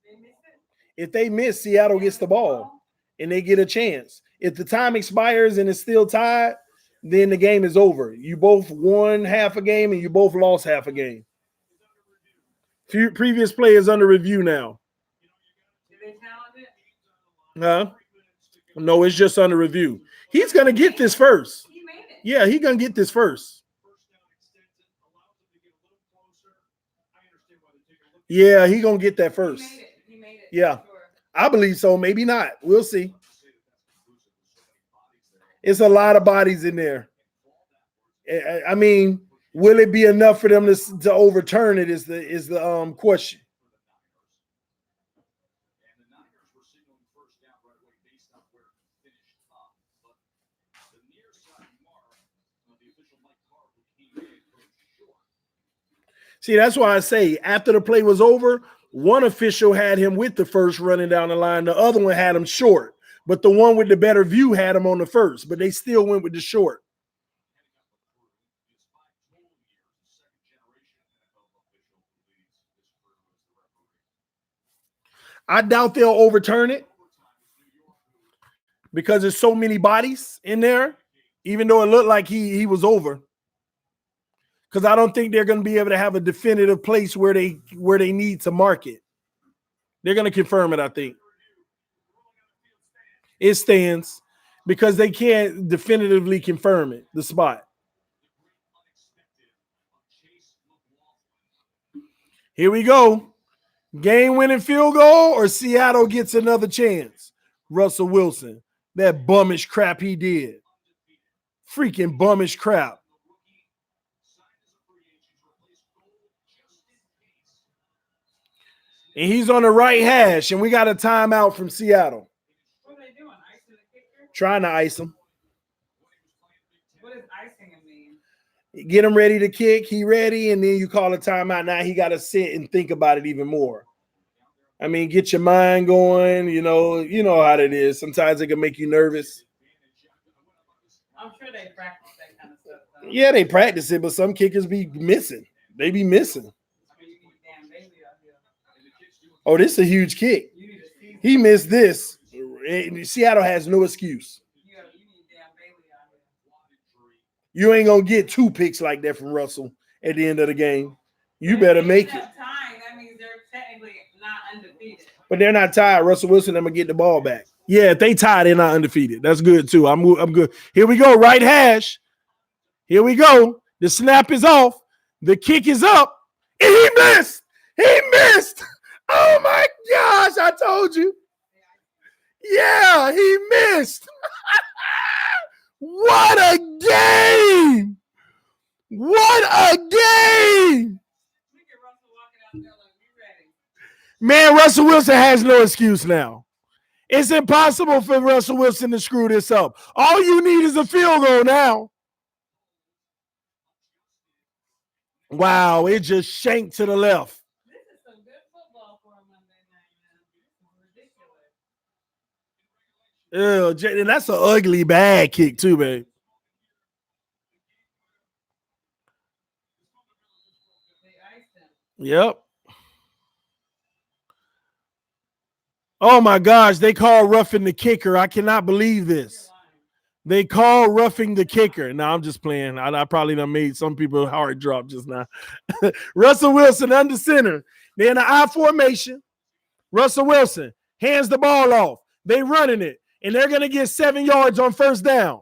They miss it? If they miss, Seattle gets the ball and they get a chance. If the time expires and it's still tied, then the game is over. You both won half a game and you both lost half a game. Previous play is under review now. Did they challenge it? Huh? No, it's just under review. He's going to get this first. He made it. Yeah, he's going to get this first. Yeah, he's going to get that first. He made it. He made it. Yeah. Sure. I believe so. Maybe not. We'll see. It's a lot of bodies in there. I mean, will it be enough for them to overturn it is the question. See, that's why I say after the play was over, one official had him with the first running down the line. The other one had him short. But the one with the better view had him on the first. But they still went with the short. I doubt they'll overturn it because there's so many bodies in there, even though it looked like he was over. Because I don't think they're going to be able to have a definitive place where they need to mark it. They're going to confirm it, I think. It stands because they can't definitively confirm it, the spot. Here we go. Game-winning field goal or Seattle gets another chance? Russell Wilson. That bummish crap he did. Freaking bummish crap. And he's on the right hash, and we got a timeout from Seattle. What are they doing? Icing the kicker? Trying to ice him. What does icing him mean? Get him ready to kick. He ready, and then you call a timeout. Now he got to sit and think about it even more. I mean, get your mind going. You know how it is. Sometimes it can make you nervous. I'm sure they practice that kind of stuff, though. Yeah, they practice it, but some kickers be missing. They be missing. I mean, you need Dan Bailey out here. Oh, this is a huge kick. You need to see. He missed this. Seattle has no excuse. You need Dan Bailey out here. You ain't going to get 2 picks like that from Russell at the end of the game. You better make it. Time, that means they're technically not undefeated. But they're not tied. Russell Wilson, I'm going to get the ball back. Yeah, if they tie, they're not undefeated. That's good, too. I'm good. Here we go. Right hash. Here we go. The snap is off. The kick is up. And he missed. He missed. Oh, my gosh. I told you. Yeah, he missed. What a game. What a game. Look at Russell walking out there like, we ready. Man, Russell Wilson has no excuse now. It's impossible for Russell Wilson to screw this up. All you need is a field goal now. Wow, it just shanked to the left. This is some good football for a Monday night, man. This is ridiculous. And that's an ugly, bad kick too, babe. They iced him. Yep. Oh, my gosh. They call roughing the kicker. I cannot believe this. They call roughing the kicker. Now, I'm just playing. I probably done made some people heart drop just now. Russell Wilson under center. They're in an I formation. Russell Wilson hands the ball off. They running it. And they're going to get 7 yards on first down.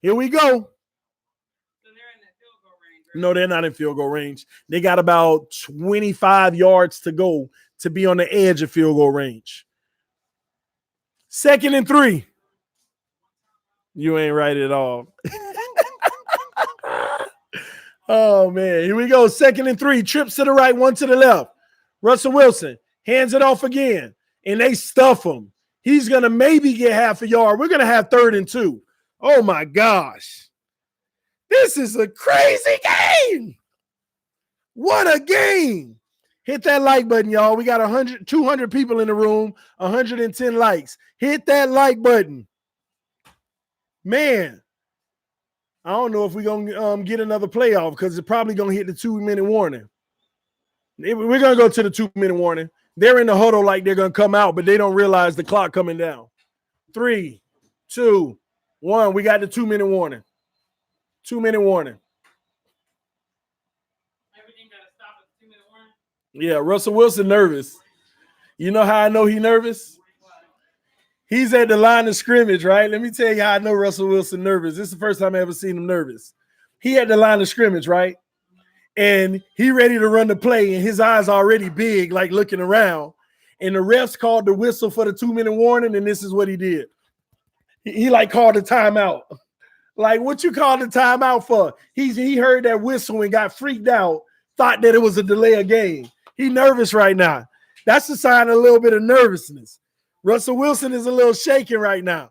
Here we go. So they're in the field goal range, right? No, they're not in field goal range. They got about 25 yards to go to be on the edge of field goal range. 2nd and 3. You ain't right at all. Oh, man. Here we go. 2nd and 3. Trips to the right, 1 to the left. Russell Wilson hands it off again, and they stuff him. He's going to maybe get half a yard. We're going to have 3rd and 2. Oh, my gosh. This is a crazy game. What a game. Hit that like button, y'all. We got 200 people in the room, 110 likes. Hit that like button. Man, I don't know if we're going to get another playoff because it's probably going to hit the 2-minute warning. We're going to go to the 2-minute warning. They're in the huddle like they're going to come out, but they don't realize the clock coming down. 3, 2, 1. We got the 2-minute warning. 2-minute warning. Everything got to stop at the 2-minute warning? Yeah, Russell Wilson nervous. You know how I know he nervous? He's at the line of scrimmage, right? Let me tell you how I know Russell Wilson nervous. This is the first time I ever seen him nervous. He at the line of scrimmage, right? And he ready to run the play, and his eyes already big, like looking around. And the refs called the whistle for the 2-minute warning, and this is what he did. He like called a timeout. Like, what you called the timeout for? He heard that whistle and got freaked out, thought that it was a delay of game. He nervous right now. That's a sign of a little bit of nervousness. Russell Wilson is a little shaken right now.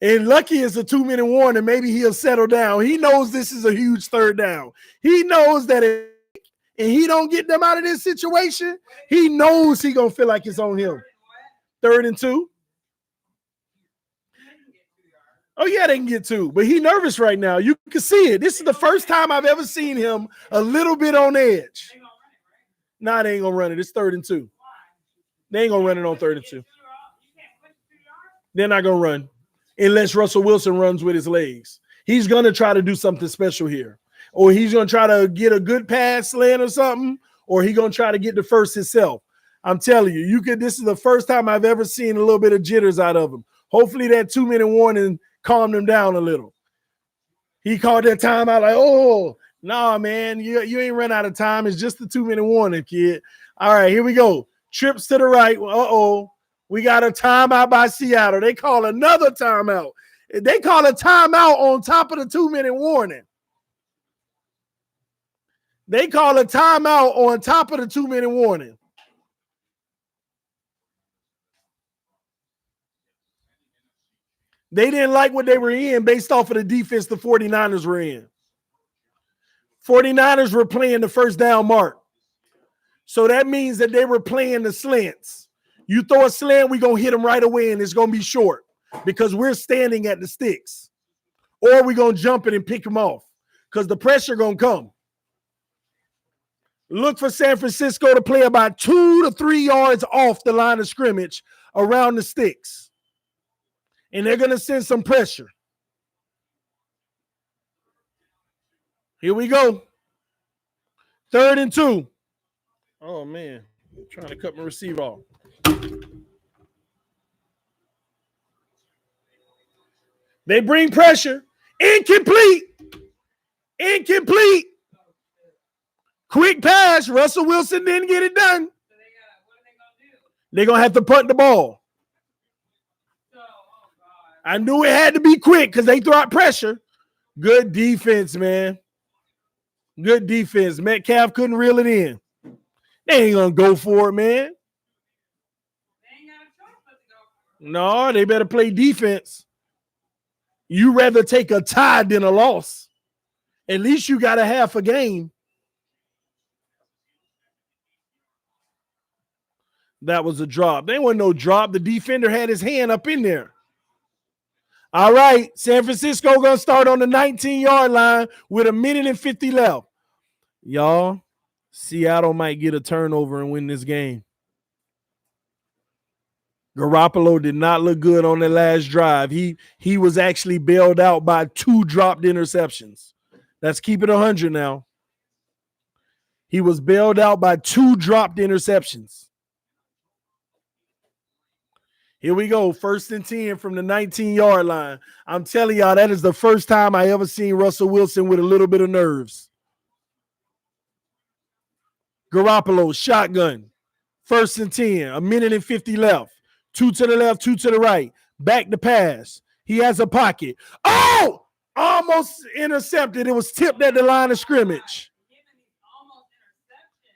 And lucky it's a 2-minute warning. Maybe he'll settle down. He knows this is a huge 3rd down. He knows that if he don't get them out of this situation, he knows he going to feel like it's on him. 3rd and 2. Oh, yeah, they can get 2. But he nervous right now. You can see it. This is the first time I've ever seen him a little bit on edge. Nah, they ain't going to run it. It's 3rd and 2. They ain't going to run it on 3rd and 2. They're not going to run unless Russell Wilson runs with his legs. He's going to try to do something special here. Or he's going to try to get a good pass slant or something, or he's going to try to get the first himself. I'm telling you, this is the first time I've ever seen a little bit of jitters out of him. Hopefully that 2-minute warning calmed him down a little. He called that time out like, oh, nah, man, you ain't run out of time. It's just the 2-minute warning, kid. All right, here we go. Trips to the right. Uh-oh. We got a timeout by Seattle. They call another timeout. They call a timeout on top of the 2-minute warning. They call a timeout on top of the 2-minute warning. They didn't like what they were in based off of the defense the 49ers were in. 49ers were playing the first down mark. So that means that they were playing the slants. You throw a slant, we're going to hit them right away, and it's going to be short because we're standing at the sticks. Or we're going to jump it and pick them off because the pressure going to come. Look for San Francisco to play about 2 to 3 yards off the line of scrimmage around the sticks. And they're going to send some pressure. Here we go. 3rd and 2. Oh, man. I'm trying to cut my receiver off. They bring pressure. Incomplete. Incomplete. Quick pass. Russell Wilson didn't get it done. What are they going to do? They're going to have to punt the ball. God. I knew it had to be quick because they threw out pressure. Good defense, man. Good defense. Metcalf couldn't reel it in. They ain't going to go for it, man. They ain't got a choice but to go for it. No, they better play defense. You rather take a tie than a loss. At least you got a half a game. That was a drop. There wasn't no drop. The defender had his hand up in there. All right, San Francisco going to start on the 19-yard line with 1:50 left. Y'all, Seattle might get a turnover and win this game. Garoppolo did not look good on the last drive. He was actually bailed out by 2 dropped interceptions. Let's keep it 100 now. He was bailed out by 2 dropped interceptions. Here we go, 1st and 10 from the 19-yard line. I'm telling y'all, that is the first time I ever seen Russell Wilson with a little bit of nerves. Garoppolo, shotgun. First and 10, a minute and 50 left. 2 to the left, 2 to the right. Back to pass. He has a pocket. Oh! Almost intercepted. It was tipped at the line of scrimmage.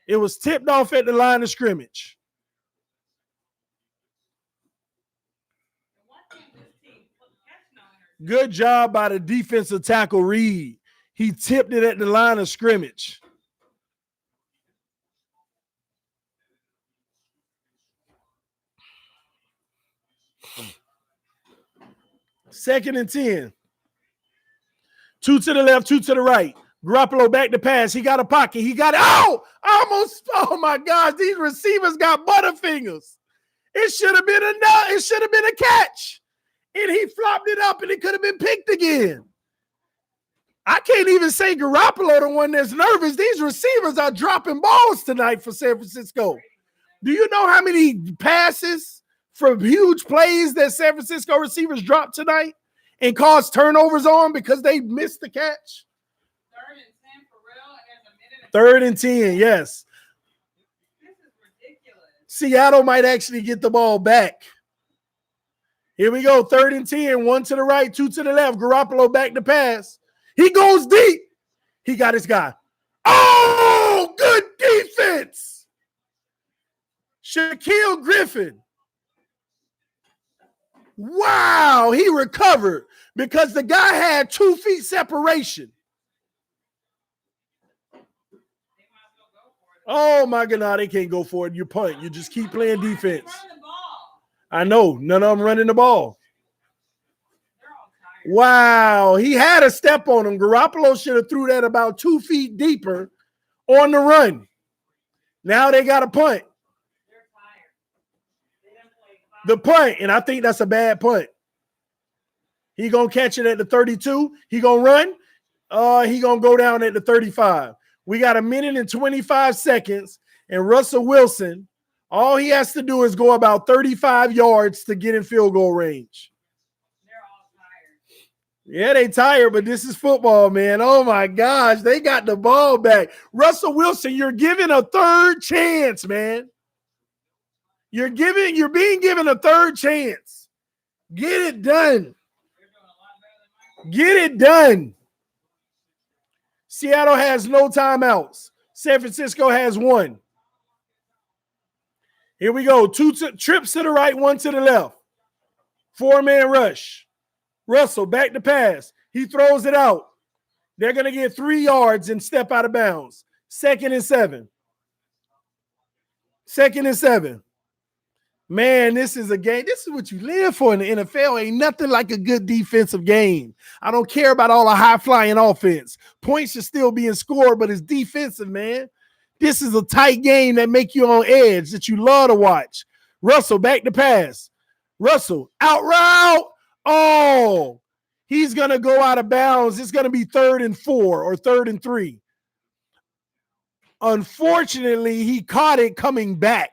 It was tipped off at the line of scrimmage. Good job by the defensive tackle, Reed. He tipped it at the line of scrimmage. Second and 10. 2 to the left, 2 to the right. Garoppolo back to pass. He got a pocket. He got it. Oh, almost. Oh my gosh, these receivers got butterfingers. It should have been it should have been a catch. And he flopped it up and it could have been picked again. I can't even say Garoppolo the one that's nervous. These receivers are dropping balls tonight for San Francisco. Do you know how many passes from huge plays that San Francisco receivers dropped tonight and caused turnovers on because they missed the catch? 3rd and 10, yes. This is ridiculous. Seattle might actually get the ball back. Here we go, 3rd and 10, 1 to the right, 2 to the left. Garoppolo back to pass. He goes deep. He got his guy. Oh, good defense. Shaquille Griffin. Wow, he recovered because the guy had 2 feet separation. Oh, my God, no, they can't go for it. You punt. You just keep playing defense. I know. None of them running the ball. Wow, he had a step on him. Garoppolo should have threw that about 2 feet deeper on the run. Now they got a punt. The punt, and I think that's a bad punt. He going to catch it at the 32. He going to run. He going to go down at the 35. We got a minute and 25 seconds, and Russell Wilson, all he has to do is go about 35 yards to get in field goal range. Yeah, they tired, but this is football, man. Oh, my gosh. They got the ball back. Russell Wilson, you're given a 3rd chance, man. You're being given a 3rd chance. Get it done. Get it done. Seattle has no timeouts. San Francisco has 1. Here we go. 2 trips to the right, 1 to the left. 4-man rush. Russell back to pass. He throws it out. They're going to get 3 yards and step out of bounds. 2nd and 7. 2nd and 7. Man, this is a game. This is what you live for in the NFL. Ain't nothing like a good defensive game. I don't care about all the high-flying offense. Points are still being scored, but it's defensive, man. This is a tight game that make you on edge that you love to watch. Russell back to pass. Russell out route. Oh, he's going to go out of bounds. It's going to be 3rd and 4 or 3rd and 3. Unfortunately, he caught it coming back.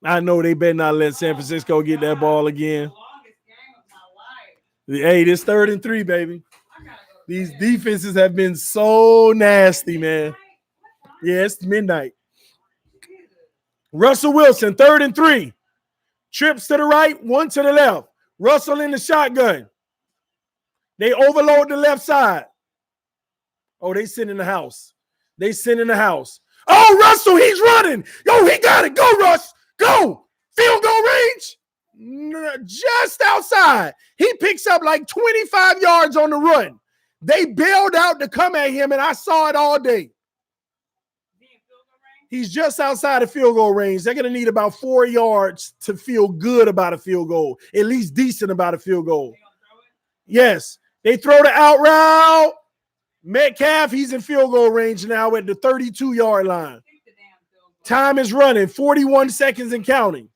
I know they better not let San Francisco get that ball again. Hey, this 3rd and 3, baby. These defenses have been so nasty, man. Yeah, it's midnight. Russell Wilson, 3rd and 3. Trips to the right, 1 to the left. Russell in the shotgun. They overload the left side. Oh, they send in the house. They send in the house. Oh, Russell, he's running. Yo, he got it. Go, Russ. Go. Field goal range. Just outside. He picks up like 25 yards on the run. They bailed out to come at him, and I saw it all day. He's just outside of field goal range. They're going to need about 4 yards to feel good about a field goal, at least decent about a field goal. Yes. They throw the out route. Metcalf, he's in field goal range now at the 32-yard line. Time is running, 41 seconds and counting.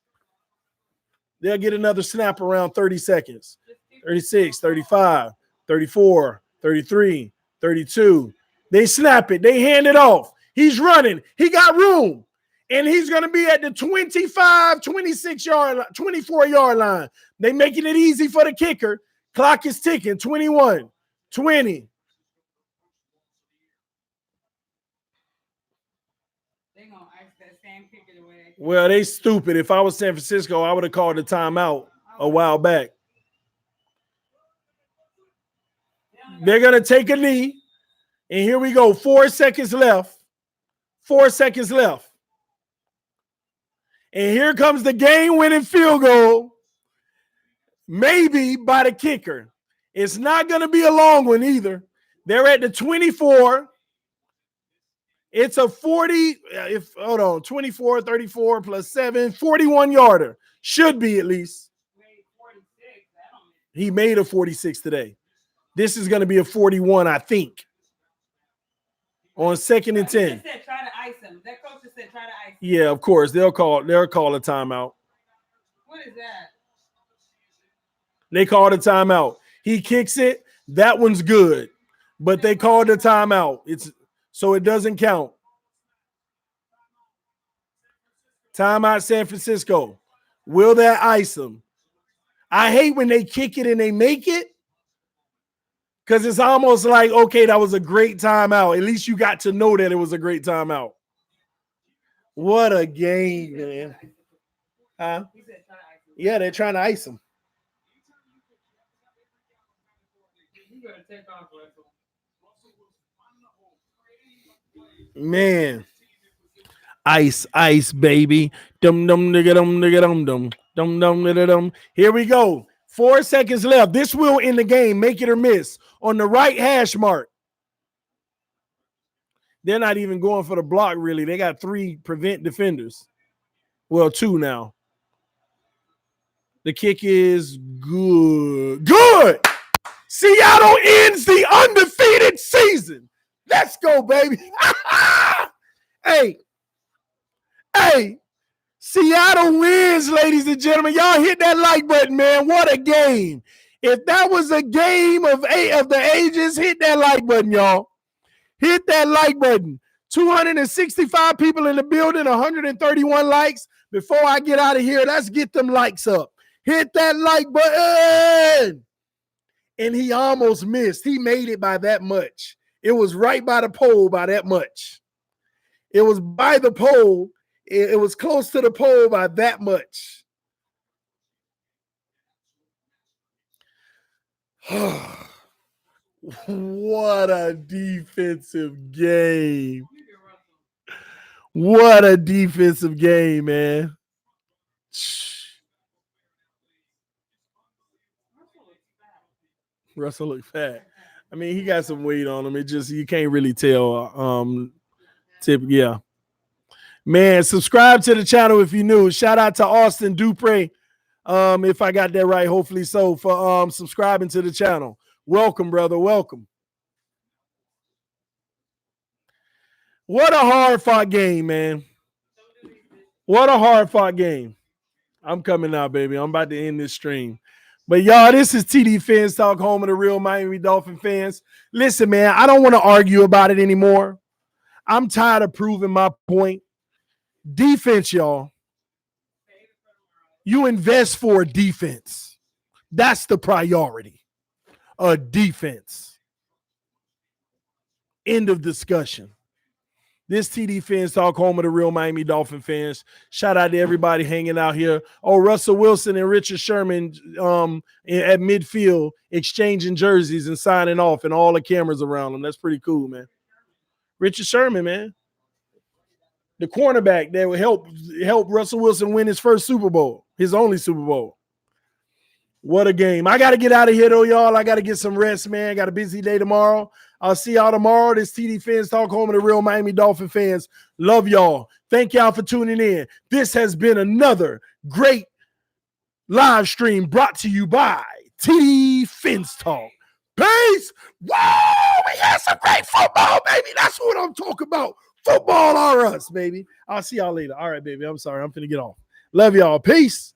They'll get another snap around 30 seconds. 36, 35, 34, 33, 32. They snap it. They hand it off. He's running. He got room. And he's going to be at the 25, 26-yard, 24-yard line. They making it easy for the kicker. Clock is ticking. 21, 20. Well, they stupid. If I was San Francisco, I would have called a timeout a while back. They're going to take a knee. And here we go. 4 seconds left. 4 seconds left. And here comes the game-winning field goal. Maybe by the kicker. It's not going to be a long one either. They're at the 24. It's a 24, 34 plus 7, 41-yarder. Should be at least. He made a 46 today. This is going to be a 41, I think. On 2nd and 10. Said try to ice him. That coach just said try to ice him. Yeah, of course. They'll call a timeout. What is that? They called a timeout. He kicks it. That one's good. But they called a timeout. So it doesn't count. Timeout San Francisco. Will that ice him? I hate when they kick it and they make it. Because it's almost like, okay, that was a great timeout. At least you got to know that it was a great timeout. What a game, man. Huh? Yeah, they're trying to ice him. Man. Ice, baby. Dum dum nigga dum nigga dum dum. Dum dum nigga dum. Here we go. 4 seconds left. This will end the game. Make it or miss. On the right hash mark. They're not even going for the block, really. They got 3 prevent defenders. Well, 2 now. The kick is good. Good! Seattle ends the undefeated season. Let's go, baby. Hey. Seattle wins, ladies and gentlemen. Y'all hit that like button, man. What a game. If that was a game of the ages, hit that like button, y'all. Hit that like button. 265 people in the building, 131 likes. Before I get out of here, let's get them likes up. Hit that like button. And he almost missed. He made it by that much. It was right by the pole by that much. It was by the pole. It was close to the pole by that much. What a defensive game. What a defensive game, man. Russell looked fat. I mean, he got some weight on him. It just, you can't really tell. Yeah. Man, subscribe to the channel if you're new. Shout out to Austin Dupre. If I got that right, hopefully so, for subscribing to the channel. Welcome, brother. Welcome. What a hard-fought game, man. What a hard-fought game. I'm coming out, baby. I'm about to end this stream. But, y'all, this is TD Fans Talk, home of the real Miami Dolphin fans. Listen, man, I don't want to argue about it anymore. I'm tired of proving my point. Defense, y'all. You invest for a defense. That's the priority. A defense. End of discussion. This TD Fans Talk, home of the real Miami Dolphin fans. Shout out to everybody hanging out here. Oh, Russell Wilson and Richard Sherman at midfield exchanging jerseys and signing off, and all the cameras around them. That's pretty cool, man. Richard Sherman, man. The cornerback that would help Russell Wilson win his first Super Bowl, his only Super Bowl. What a game. I got to get out of here, though, y'all. I got to get some rest, man. I got a busy day tomorrow. I'll see y'all tomorrow. This TD Fans Talk, home of the real Miami Dolphin fans. Love y'all. Thank y'all for tuning in. This has been another great live stream brought to you by TD Fans Talk. Peace. Whoa, we had some great football, baby. That's what I'm talking about. Football or us, baby. I'll see y'all later. All right, baby. I'm sorry. I'm finna get off. Love y'all. Peace.